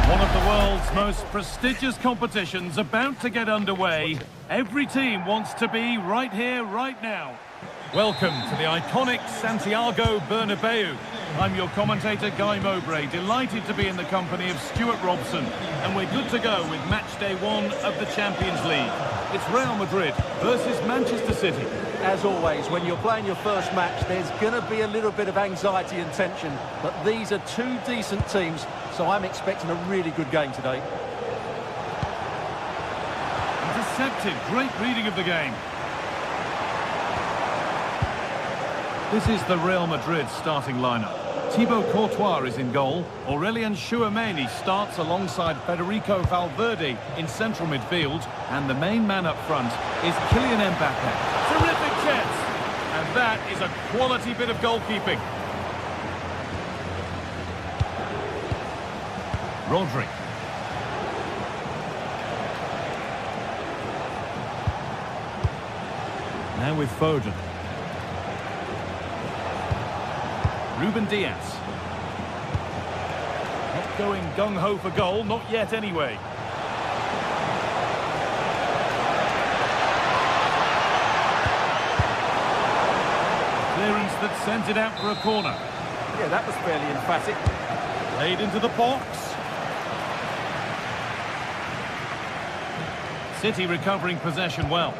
One of the world's most prestigious competitions about to get underway. Every team wants to be right here, right now. Welcome to the iconic Santiago Bernabeu. I'm your commentator, Guy Mowbray, delighted to be in the company of Stuart Robson. And we're good to go with match day 1 of the Champions League. It's Real Madrid versus Manchester City. As always, when you're playing your first match, there's going to be a little bit of anxiety and tension. But these are two decent teams, so I'm expecting a really good game today. He's intercepted. Great reading of the game. This is the Real Madrid starting lineup. Thibaut Courtois is in goal. Aurelien Tchouameni starts alongside Federico Valverde in central midfield. And the main man up front is Kylian Mbappe. Terrific chance! And that is a quality bit of goalkeeping. Rodri. Now with Foden. Ruben Diaz. Not going gung-ho for goal, not yet anyway. Clearance that sent it out for a corner. Yeah, that was fairly emphatic. Played into the box. City recovering possession well.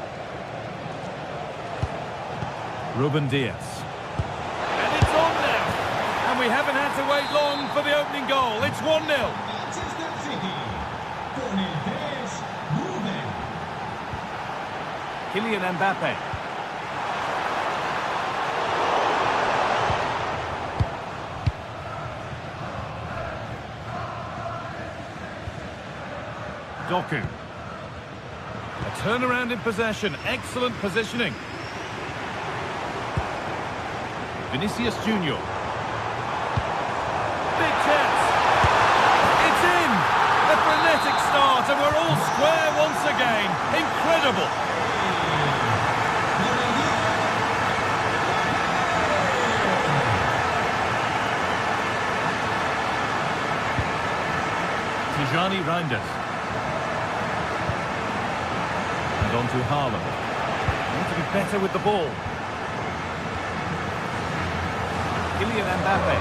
Ruben Diaz. And it's on now. And we haven't had to wait long for the opening goal. It's 1-0. Kylian Mbappe. Doku. A turnaround in possession. Excellent positioning. Vinicius Junior. Big chance. It's in. A frenetic start and we're all square once again. Incredible. Tijani Reinders. And on to Haaland. Want to be better with the ball. Kylian Mbappe.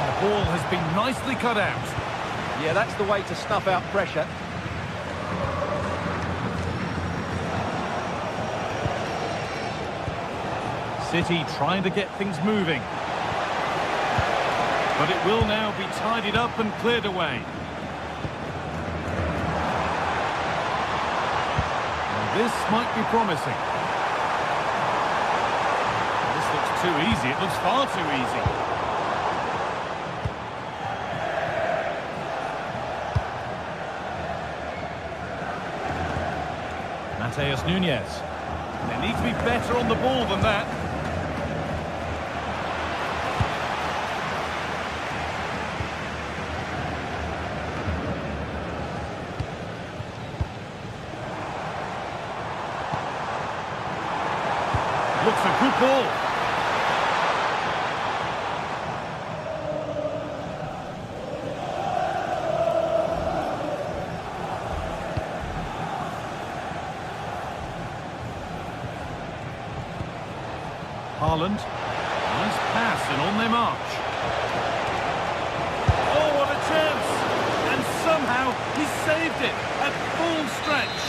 The ball has been nicely cut out. Yeah, that's the way to snuff out pressure. City trying to get things moving. But it will now be tidied up and cleared away. This might be promising. This looks too easy. It looks far too easy. Mateus Nunes. They need to be better on the ball than that. Looks a good ball. Haaland. Nice pass and on they march. Oh, what a chance! And somehow he saved it at full stretch.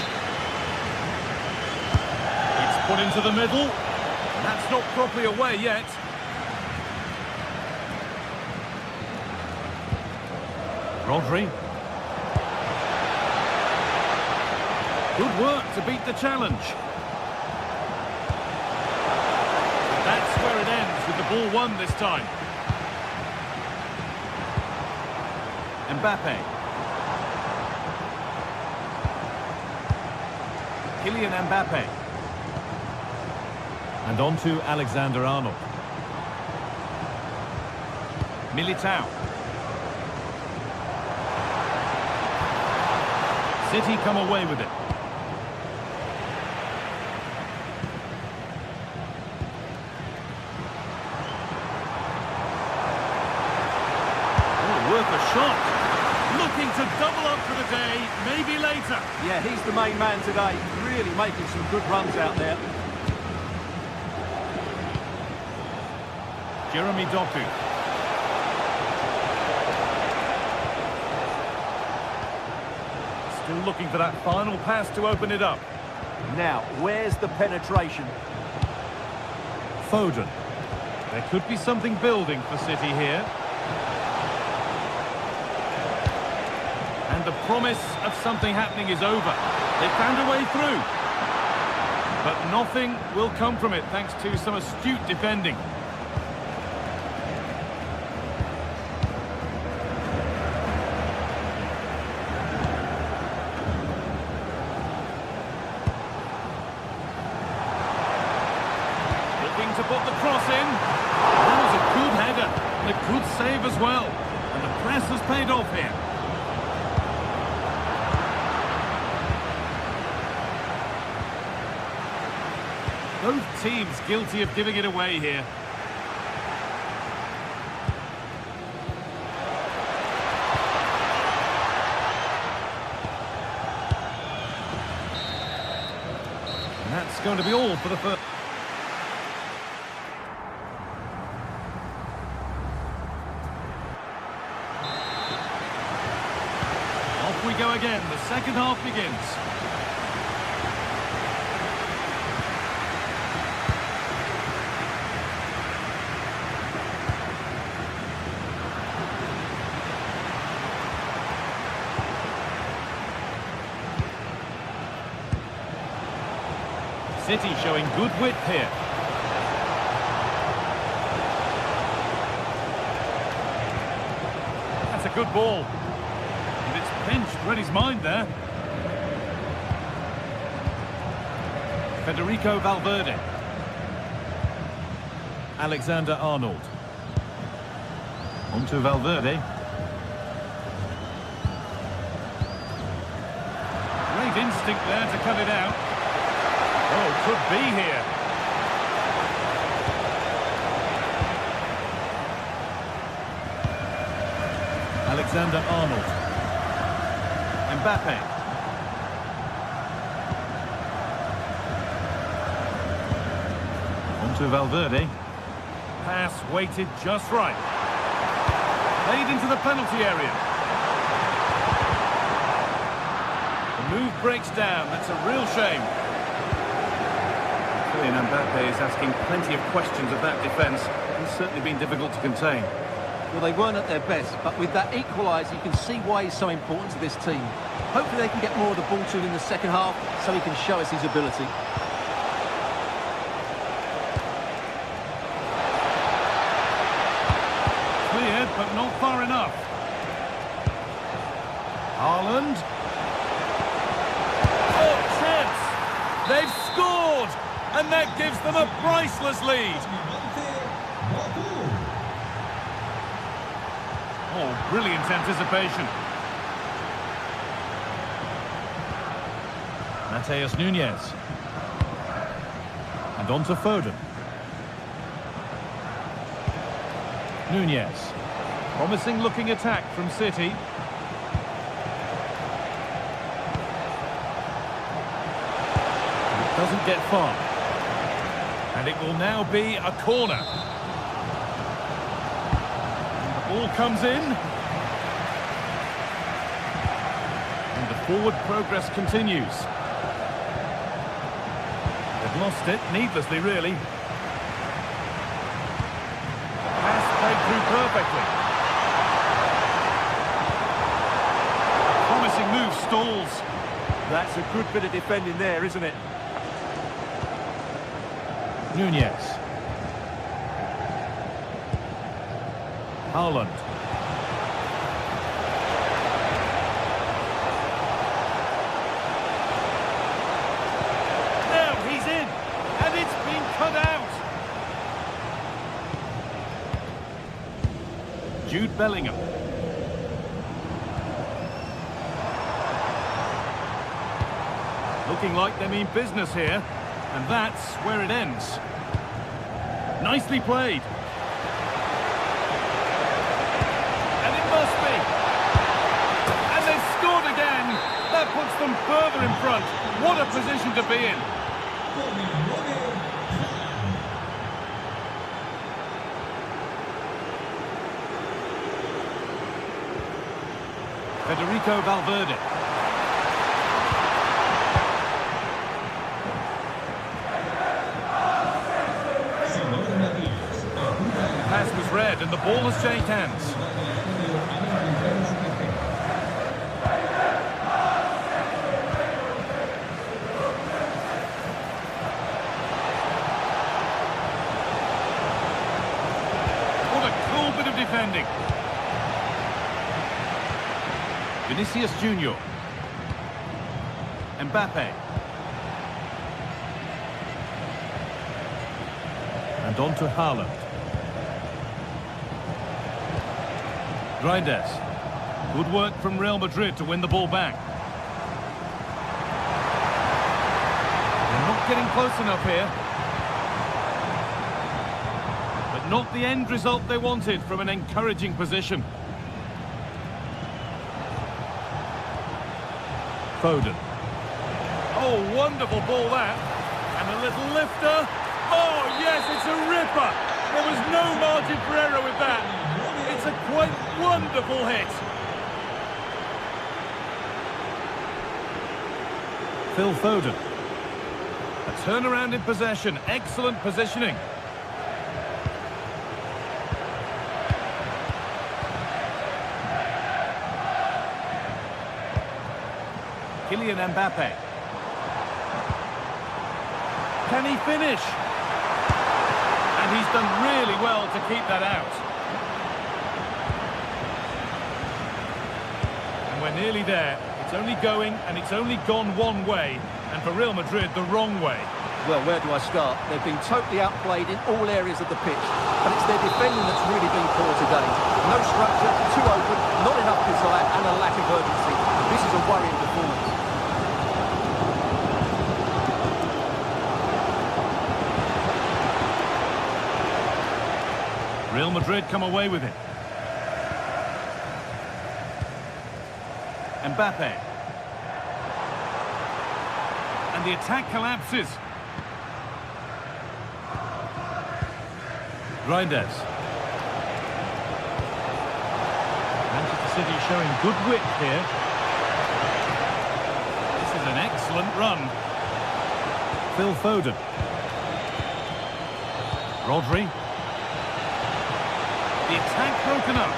It's put into the middle. That's not properly away yet. Rodri. Good work to beat the challenge. That's where it ends with the ball won this time. Mbappe. Kylian Mbappe. And on to Alexander-Arnold. Militao. City come away with it. Oh, worth a shot. Looking to double up for the day, maybe later. Yeah, he's the main man today. Really making some good runs out there. Jeremy Doku. Still looking for that final pass to open it up. Now, where's the penetration? Foden. There could be something building for City here. And the promise of something happening is over. They found a way through. But nothing will come from it thanks to some astute defending. Looking to put the cross in. That was a good header and a good save as well. And the press has paid off here. Both teams guilty of giving it away here. And that's going to be all for the first. Off we go again. The second half begins. City showing good width here. That's a good ball. And it's pinched Reddy's mind there. Federico Valverde. Alexander-Arnold. On to Valverde. Great instinct there to cut it out. Oh, could be here. Alexander-Arnold. Mbappe. On to Valverde. Pass weighted just right. Played into the penalty area. The move breaks down. That's a real shame. And Mbappe is asking plenty of questions of that defence. It's certainly been difficult to contain. Well, they weren't at their best, but with that equaliser, you can see why he's so important to this team. Hopefully they can get more of the ball to him in the second half, so he can show us his ability. Cleared, but not far enough. Haaland. Oh, chance! They've scored! And that gives them a priceless lead. Oh, brilliant anticipation. Mateus Nunes. And on to Foden. Nunes. Promising looking attack from City. Doesn't get far. And it will now be a corner. The ball comes in. And the forward progress continues. They've lost it, needlessly really. Pass played through perfectly. Promising move stalls. That's a good bit of defending there, isn't it? Nunes. Haaland. Now he's in, and it's been cut out. Jude Bellingham. Looking like they mean business here, and that's where it ends. Nicely played. And it must be. And they've scored again. That puts them further in front. What a position to be in. Federico Valverde. Pass was read and the ball has changed hands. defending. Vinicius Junior. Mbappe. And on to Haaland. Grindes. Good work from Real Madrid to win the ball back. They're not getting close enough here. But not the end result they wanted from an encouraging position. Foden. Oh, wonderful ball that. And a little lifter. Oh, yes, it's a ripper. There was no margin for error with that. It's a quite wonderful hit. Phil Foden. A turnaround in possession. Excellent positioning. Kylian Mbappe. Can he finish? And he's done really well to keep that out. And we're nearly there. It's only going and it's only gone one way. And for Real Madrid, the wrong way. Well, where do I start? They've been totally outplayed in all areas of the pitch. But it's their defending that's really been poor today. No structure, too open, not enough desire and a lack of urgency. This is a worrying performance. Real Madrid come away with it. Mbappe. And the attack collapses. Grindes. Manchester City showing good width here. This is an excellent run. Phil Foden. Rodri. The attack broken up.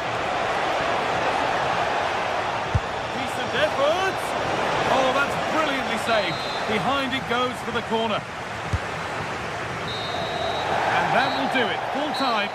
Decent effort. Oh, that's brilliantly saved. Behind it goes for the corner. And that will do it. Full time.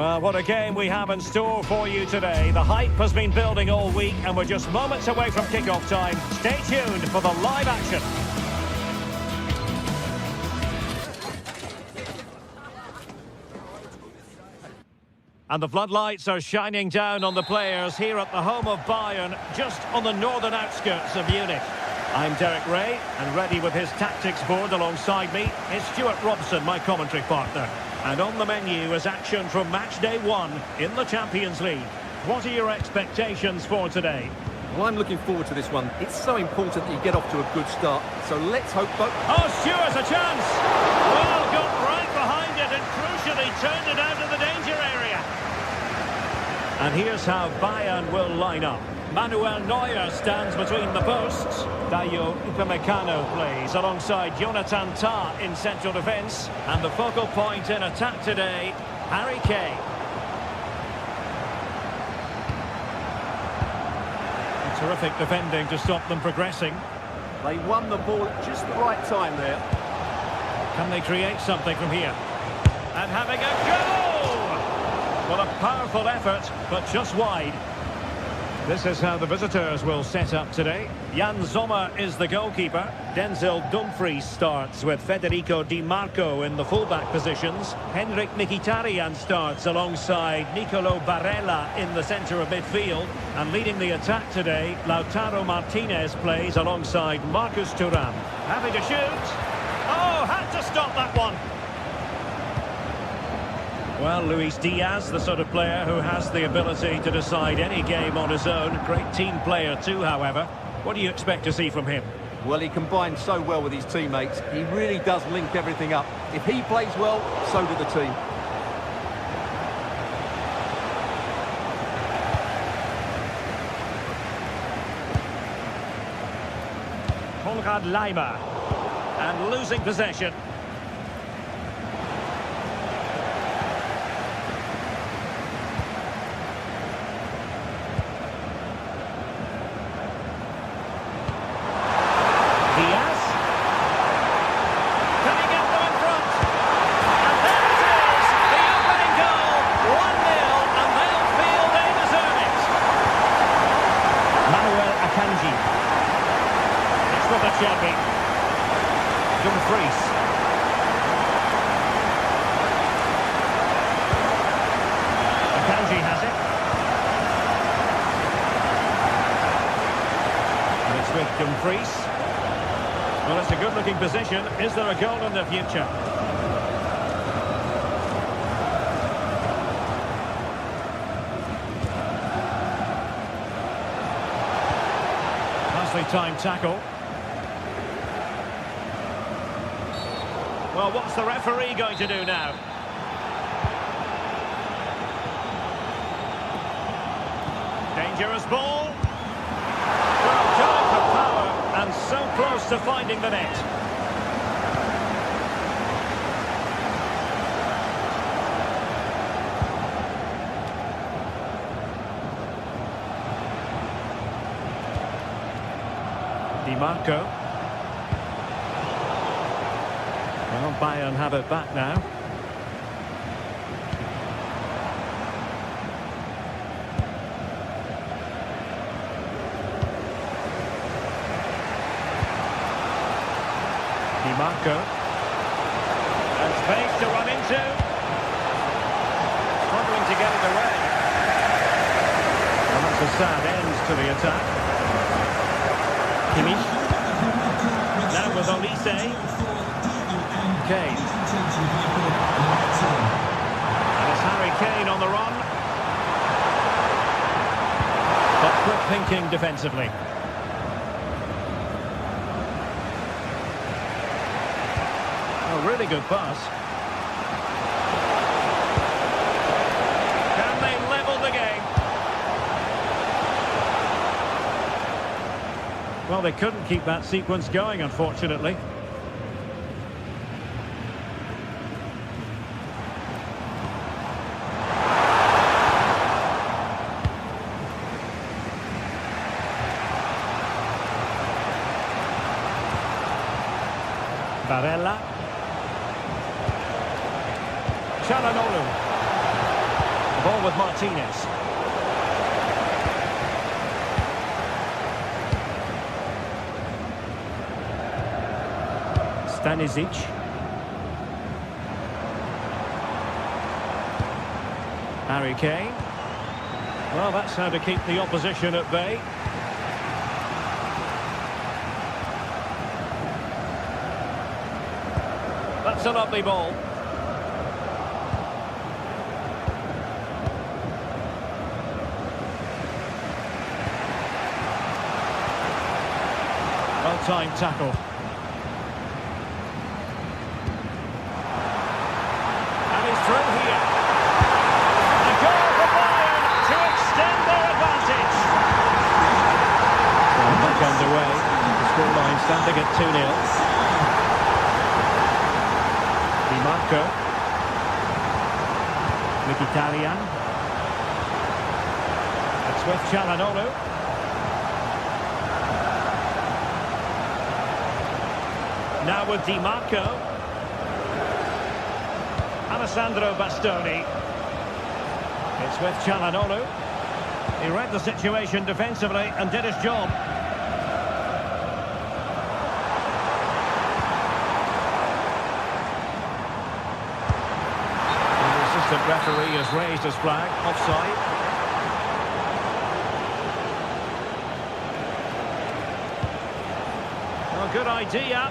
Well, what a game we have in store for you today. The hype has been building all week and we're just moments away from kick-off time. Stay tuned for the live action. And the floodlights are shining down on the players here at the home of Bayern, just on the northern outskirts of Munich. I'm Derek Ray, and ready with his tactics board alongside me is Stuart Robson, my commentary partner. And on the menu is action from match day 1 in the Champions League. What are your expectations for today? Well, I'm looking forward to this one. It's so important that you get off to a good start. So let's hope both... Oh, Stuart's a chance! Well, got right behind it and crucially turned it out of the danger area. And here's how Bayern will line up. Manuel Neuer stands between the posts. Dayo Upamecano plays alongside Jonathan Tah in central defence. And the focal point in attack today, Harry Kane. Terrific defending to stop them progressing. They won the ball at just the right time there. Can they create something from here? And having a go! Well, a powerful effort, but just wide. This is how the visitors will set up today. Jan Sommer is the goalkeeper. Denzel Dumfries starts with Federico Di Marco in the fullback positions. Henrik Mkhitaryan starts alongside Nicolo Barella in the centre of midfield. And leading the attack today, Lautaro Martinez plays alongside Marcus Thuram. Having to shoot. Oh, had to stop that one. Well, Luis Diaz, the sort of player who has the ability to decide any game on his own. Great team player too, however. What do you expect to see from him? Well, he combines so well with his teammates. He really does link everything up. If he plays well, so do the team. Konrad Laimer. And losing possession. Dumfries. Akanji has it. And it's with Dumfries. Well, it's a good-looking position. Is there a goal in the future? Nicely timed tackle. Well, what's the referee going to do now? Dangerous ball. Well, going for power and so close to finding the net. Di Marco. Well, Bayern have it back now. Di Marco. And space to run into. Struggling to get it away. Well, that's a sad end to the attack. Kimmich. Now with Olise. Kane. And it's Harry Kane on the run. But quick thinking defensively. A really good pass. Can they level the game? Well, they couldn't keep that sequence going, unfortunately. Barella. Çalhanoğlu. Ball with Martinez. Stanisic. Harry Kane. Well, that's how to keep the opposition at bay. That's a lovely ball. Well-timed tackle. And he's through here. A goal for Bayern to Standing at 2-0. Di Marco. Mkhitaryan. It's with Çalhanoğlu. Now with Di Marco. Alessandro Bastoni. It's with Çalhanoğlu. He read the situation defensively and did his job. And the assistant referee has raised his flag. Offside. Well, good idea.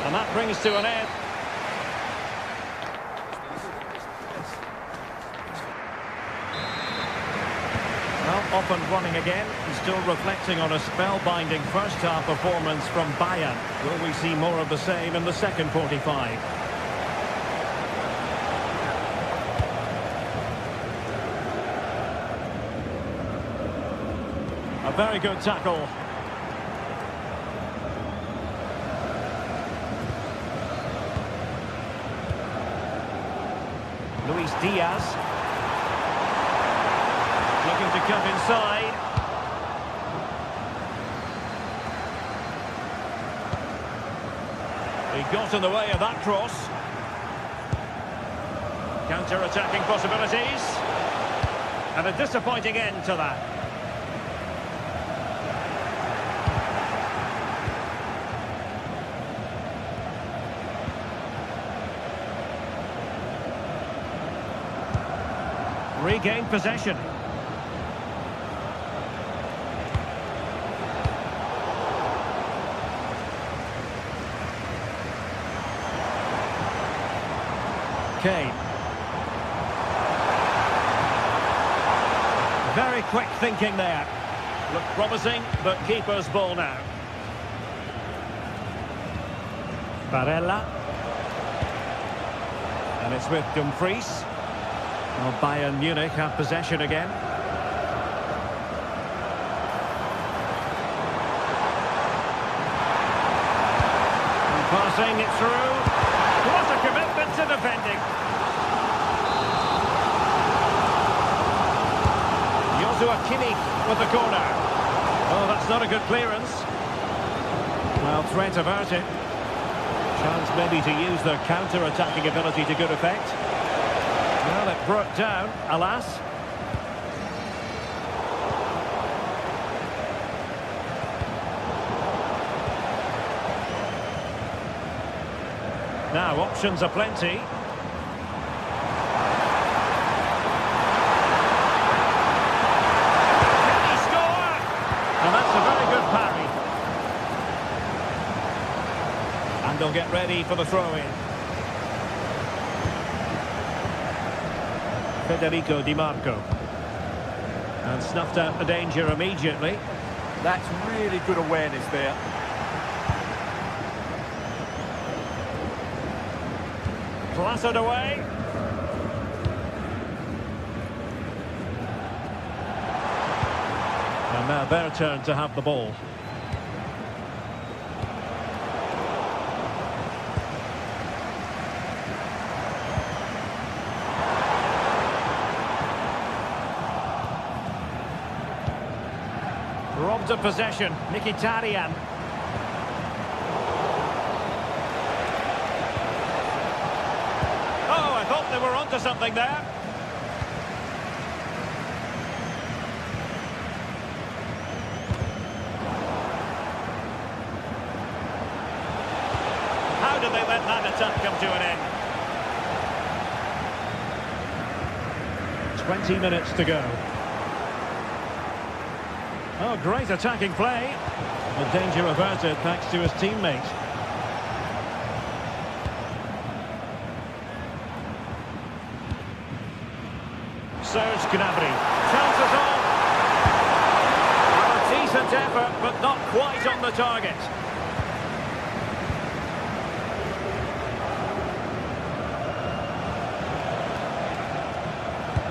And that brings to an end. Well, off and running again. He's still reflecting on a spellbinding first-half performance from Bayern. Will we see more of the same in the second 45? A very good tackle. Luis Diaz. Looking to come inside. He got in the way of that cross. Counter-attacking possibilities. And a disappointing end to that. Regained possession. Kane. Very quick thinking there. Looked promising, but keeper's ball now. Barella. And it's with Dumfries. Well, Bayern Munich have possession again. And passing it through. What a commitment to defending. Joshua Kimmich with the corner. Oh, that's not a good clearance. Well, threat averted. Chance maybe to use their counter-attacking ability to good effect. Well, it broke down, alas. Now, options are plenty. Can he score? And that's a very good parry. And they'll get ready for the throw-in. Federico Di Marco. And snuffed out the danger immediately. That's really good awareness there. Clattered away. And now their turn to have the ball. Robbed of possession, Mkhitaryan. Oh, I thought they were onto something there. How did they let that attack come to an end? 20 minutes to go. Oh, great attacking play. The danger averted thanks to his teammate. Serge Gnabry. Chances on. A decent effort, but not quite on the target.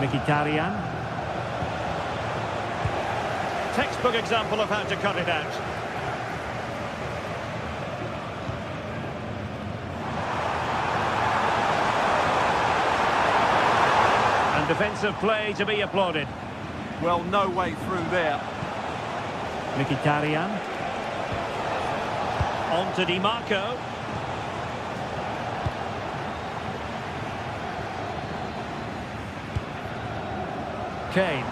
Mkhitaryan. Textbook example of how to cut it out. And defensive play to be applauded. Well, no way through there. Mkhitaryan. On to Di Marco. Kane.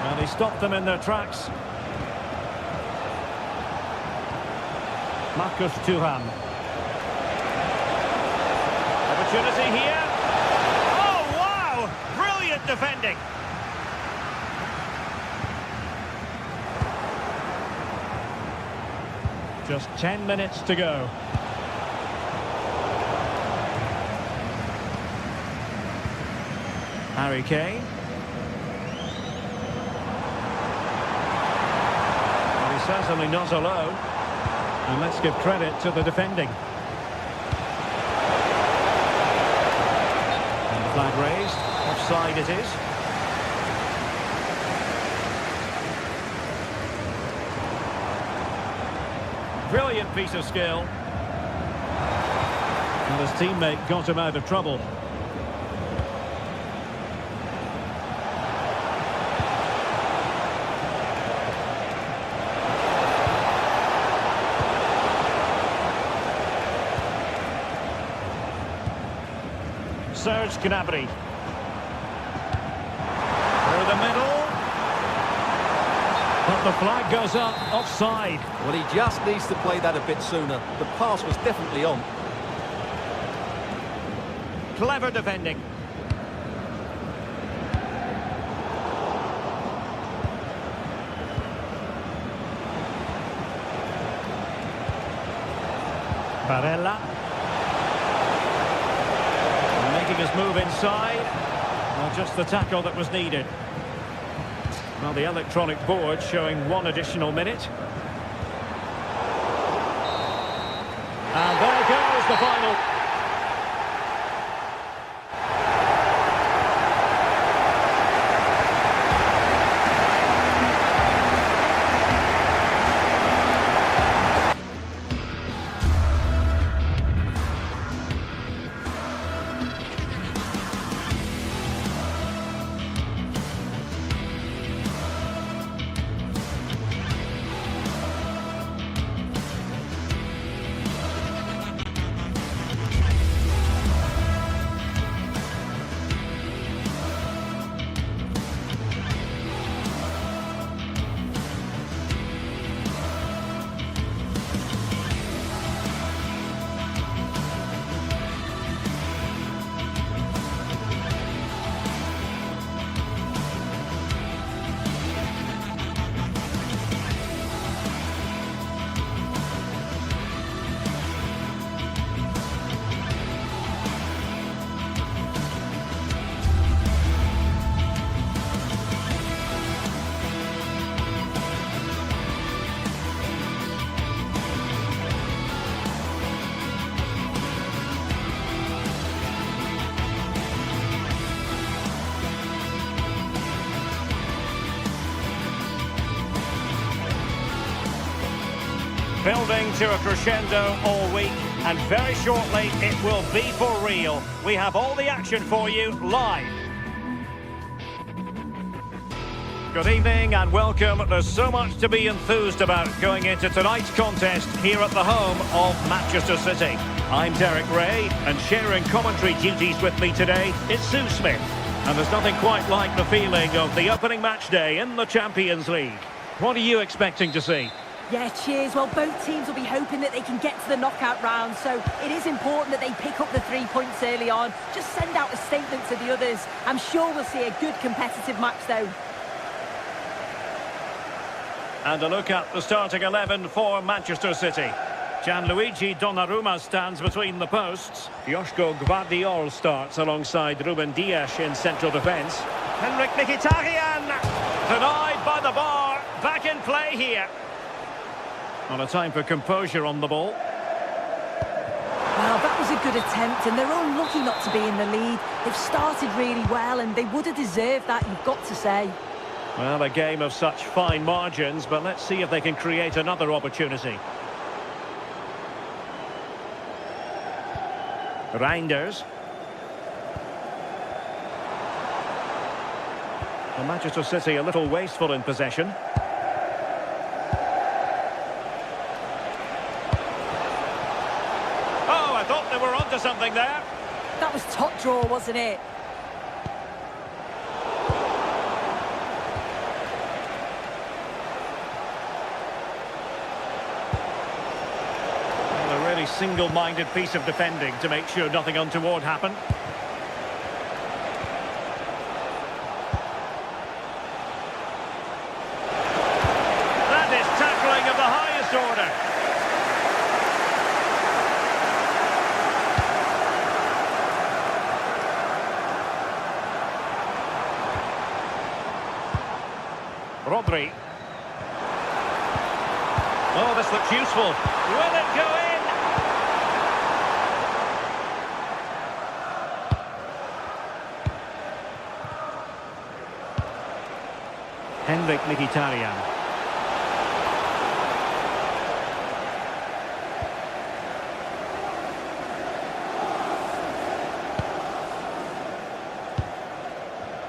And he stopped them in their tracks. Marcus Thuram. Opportunity here. Oh, wow! Brilliant defending. Just 10 minutes to go. Harry Kane. Well, he's certainly not alone. And let's give credit to the defending. And the flag raised. Offside it is. Brilliant piece of skill. And his teammate got him out of trouble. Serge Gnabry. Through the middle. But the flag goes up, offside. Well, he just needs to play that a bit sooner. The pass was definitely on. Clever defending. Barella. Making his move inside. Well, just the tackle that was needed. Well, the electronic board showing one additional minute. And there goes the final. Building to a crescendo all week, and very shortly it will be for real. We have all the action for you live. Good evening and welcome. There's so much to be enthused about going into tonight's contest here at the home of Manchester City. I'm Derek Ray, and sharing commentary duties with me today is Sue Smith. And there's nothing quite like the feeling of the opening match day in the Champions League. What are you expecting to see? Yeah, cheers. Well, both teams will be hoping that they can get to the knockout round, so it is important that they pick up the 3 points early on. Just send out a statement to the others. I'm sure we'll see a good competitive match, though. And a look at the starting 11 for Manchester City. Gianluigi Donnarumma stands between the posts. Joško Gvardiol starts alongside Ruben Dias in central defence. Henrik Mkhitaryan denied by the bar. Back in play here. Not a time for composure on the ball. Well, that was a good attempt, and they're unlucky not to be in the lead. They've started really well, and they would have deserved that, you've got to say. Well, a game of such fine margins, but let's see if they can create another opportunity. Reinders. And Manchester City a little wasteful in possession. Oh, I thought they were onto something there. That was top draw, wasn't it? Well, a really single-minded piece of defending to make sure nothing untoward happened. Of the highest order. Rodri. Oh, this looks useful. Will it go in? Henrik Mkhitaryan.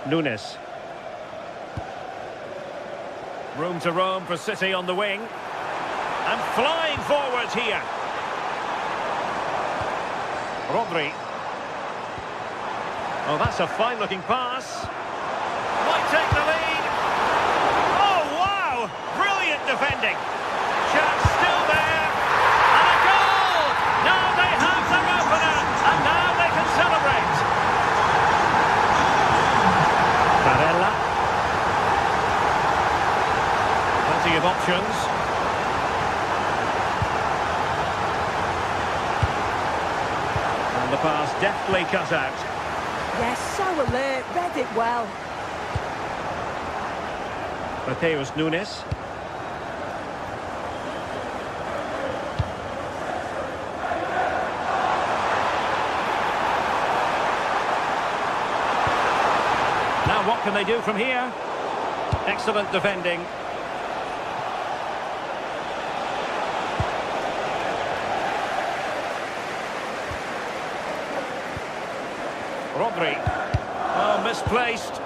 Nunes. Room to roam for City on the wing. And flying forwards here. Rodri. Oh, that's a fine-looking pass. Might take the lead. Oh, wow! Brilliant defending. Chance still there. And a goal! Now they have their opener. And now they can celebrate. Plenty of options. And the pass deftly cut out. Yes, so alert, read it well. Mateus Nunes. Now what can they do from here? Excellent defending. Rodri. Oh, misplaced.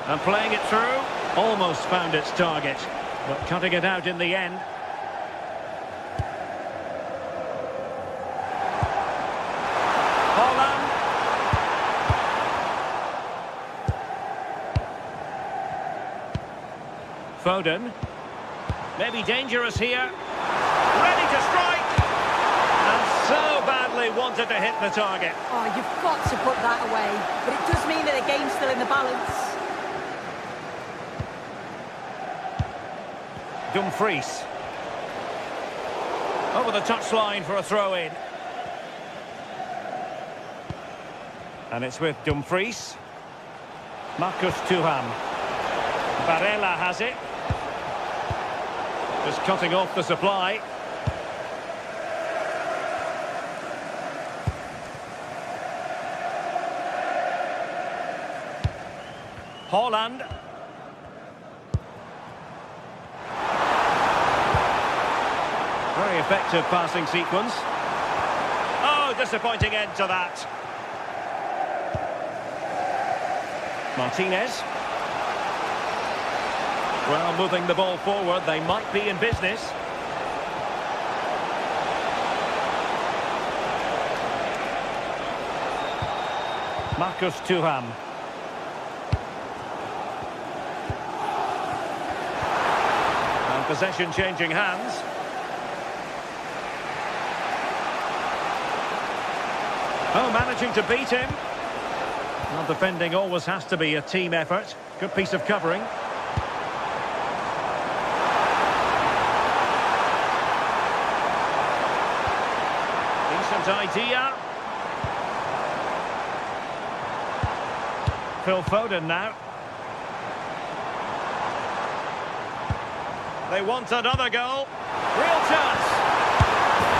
And playing it through. Almost found its target, but cutting it out in the end. Holland. Foden. Maybe dangerous here. Ready to strike. And so badly wanted to hit the target. Oh, you've got to put that away. But it does mean that the game's still in the balance. Dumfries. Over the touchline for a throw-in. And it's with Dumfries. Marcus Thuram. Barella has it. Just cutting off the supply. Holland. Very effective passing sequence. Oh, disappointing end to that. Martinez. Well, moving the ball forward, they might be in business. Marcus Thuram. And possession changing hands. Oh, managing to beat him. Well, defending always has to be a team effort. Good piece of covering. Decent idea. Phil Foden now. They want another goal. Real chance.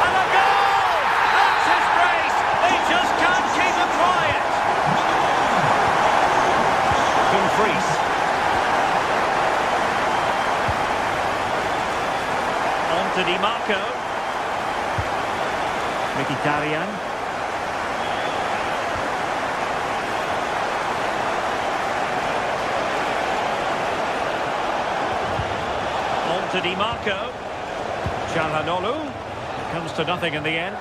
And a goal! That's his brace. They just can't keep him quiet. Dumfries. On to Di Marco. Mkhitaryan. On to Di Marco. Çalhanoğlu. It comes to nothing in the end.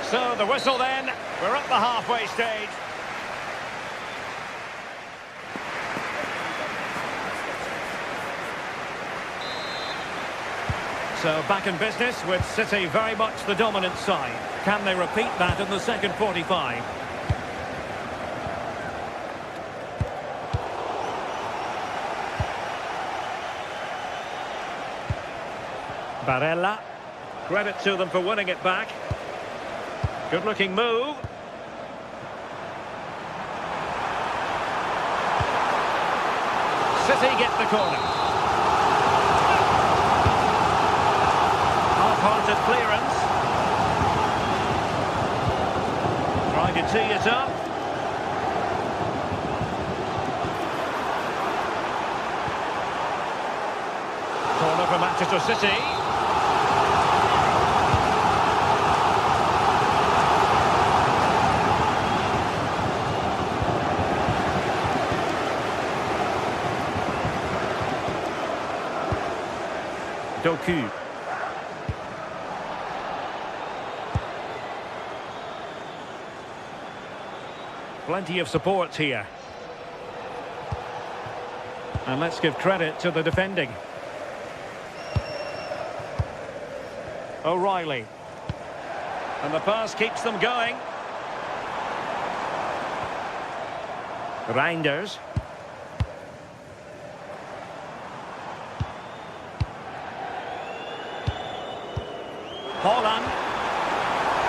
So the whistle then. We're at the halfway stage. So back in business with City very much the dominant side. Can they repeat that in the second 45? Barella. Credit to them for winning it back. Good looking move. City get the corner. Half-hearted clearance. Trying to tee it up. Corner for Manchester City. Doku. Plenty of support here. And let's give credit to the defending. O'Reilly. And the pass keeps them going. Reinders. Haaland.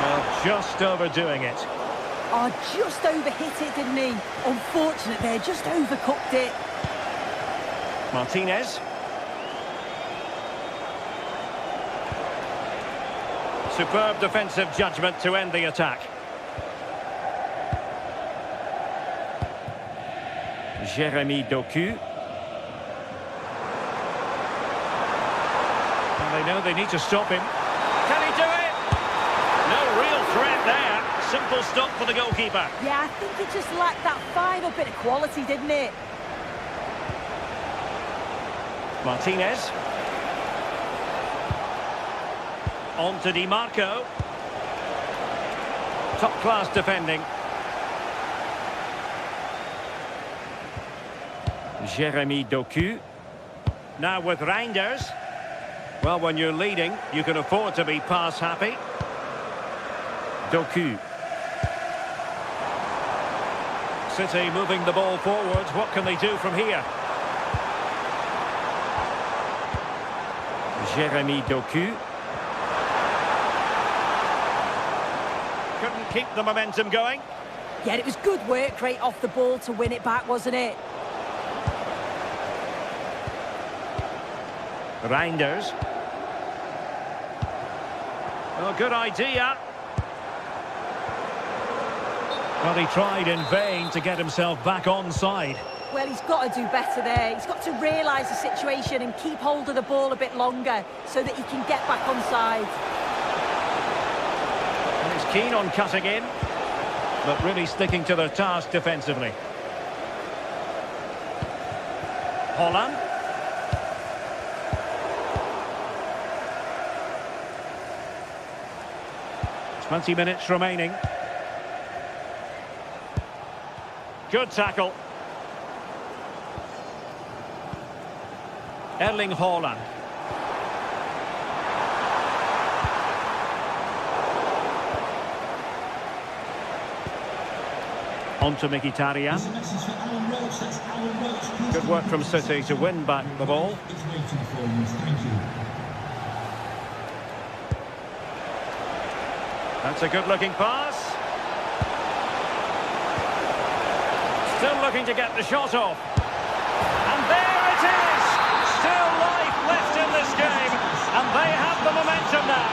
Well, just overdoing it. Oh, just overhit it, didn't he? Unfortunate there, just overcooked it. Martinez. Superb defensive judgment to end the attack. Jeremy Doku. And they know they need to stop him. Can he do it? No real threat there. Simple stop for the goalkeeper. Yeah, I think it just lacked that final bit of quality, didn't it? Martinez. On to Di Marco. Top-class defending. Jeremy Doku. Now with Reinders. Well, when you're leading, you can afford to be pass-happy. Doku. City moving the ball forward. What can they do from here? Jeremy Doku. Couldn't keep the momentum going. Yeah, it was good work right off the ball to win it back, wasn't it? Reinders. Oh, good idea. Well, he tried in vain to get himself back onside. Well, he's got to do better there. He's got to realise the situation and keep hold of the ball a bit longer so that he can get back onside. And he's keen on cutting in, but really sticking to the task defensively. Haaland. 20 minutes remaining. Good tackle. Erling Haaland. On to Mkhitaryan. Good work from City to win back the ball. That's a good-looking pass. Still looking to get the shot off. And there it is! Still life left in this game. And they have the momentum now.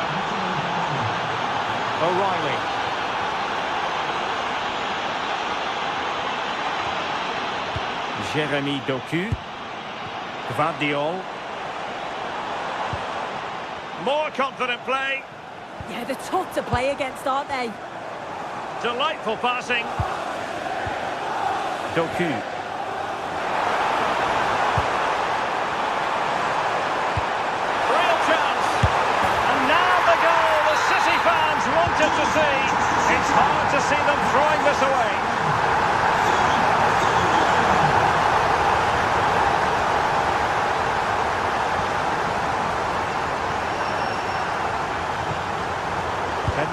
O'Reilly. Jeremy Doku. Gvardiol. More confident play. Yeah, they're tough to play against, aren't they? Delightful passing. Doku. Real chance. And now the goal the City fans wanted to see. It's hard to see them throwing this away.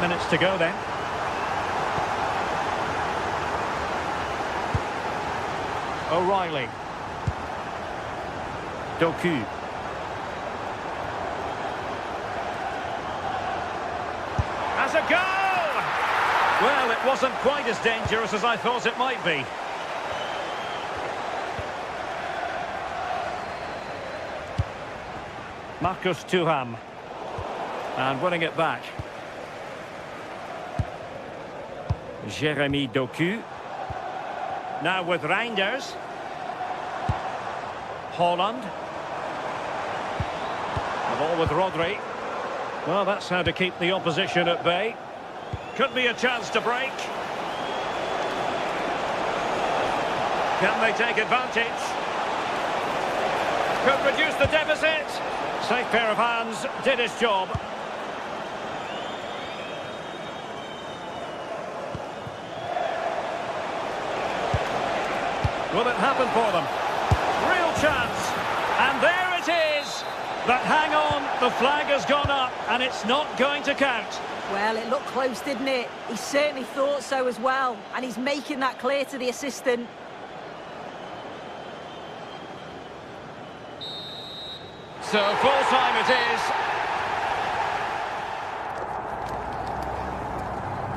Minutes to go then. O'Reilly. Doku. As a goal! Well, it wasn't quite as dangerous as I thought it might be. Marcus Thuram. And winning it back. Jeremy Doku. Now with Reinders. Holland. The ball with Rodri. Well, that's how to keep the opposition at bay. Could be a chance to break. Can they take advantage? Could reduce the deficit. Safe pair of hands, did his job. Will it happen for them? Real chance. And there it is. But hang on, the flag has gone up and it's not going to count. Well, it looked close, didn't it? He certainly thought so as well. And he's making that clear to the assistant. So full time it is.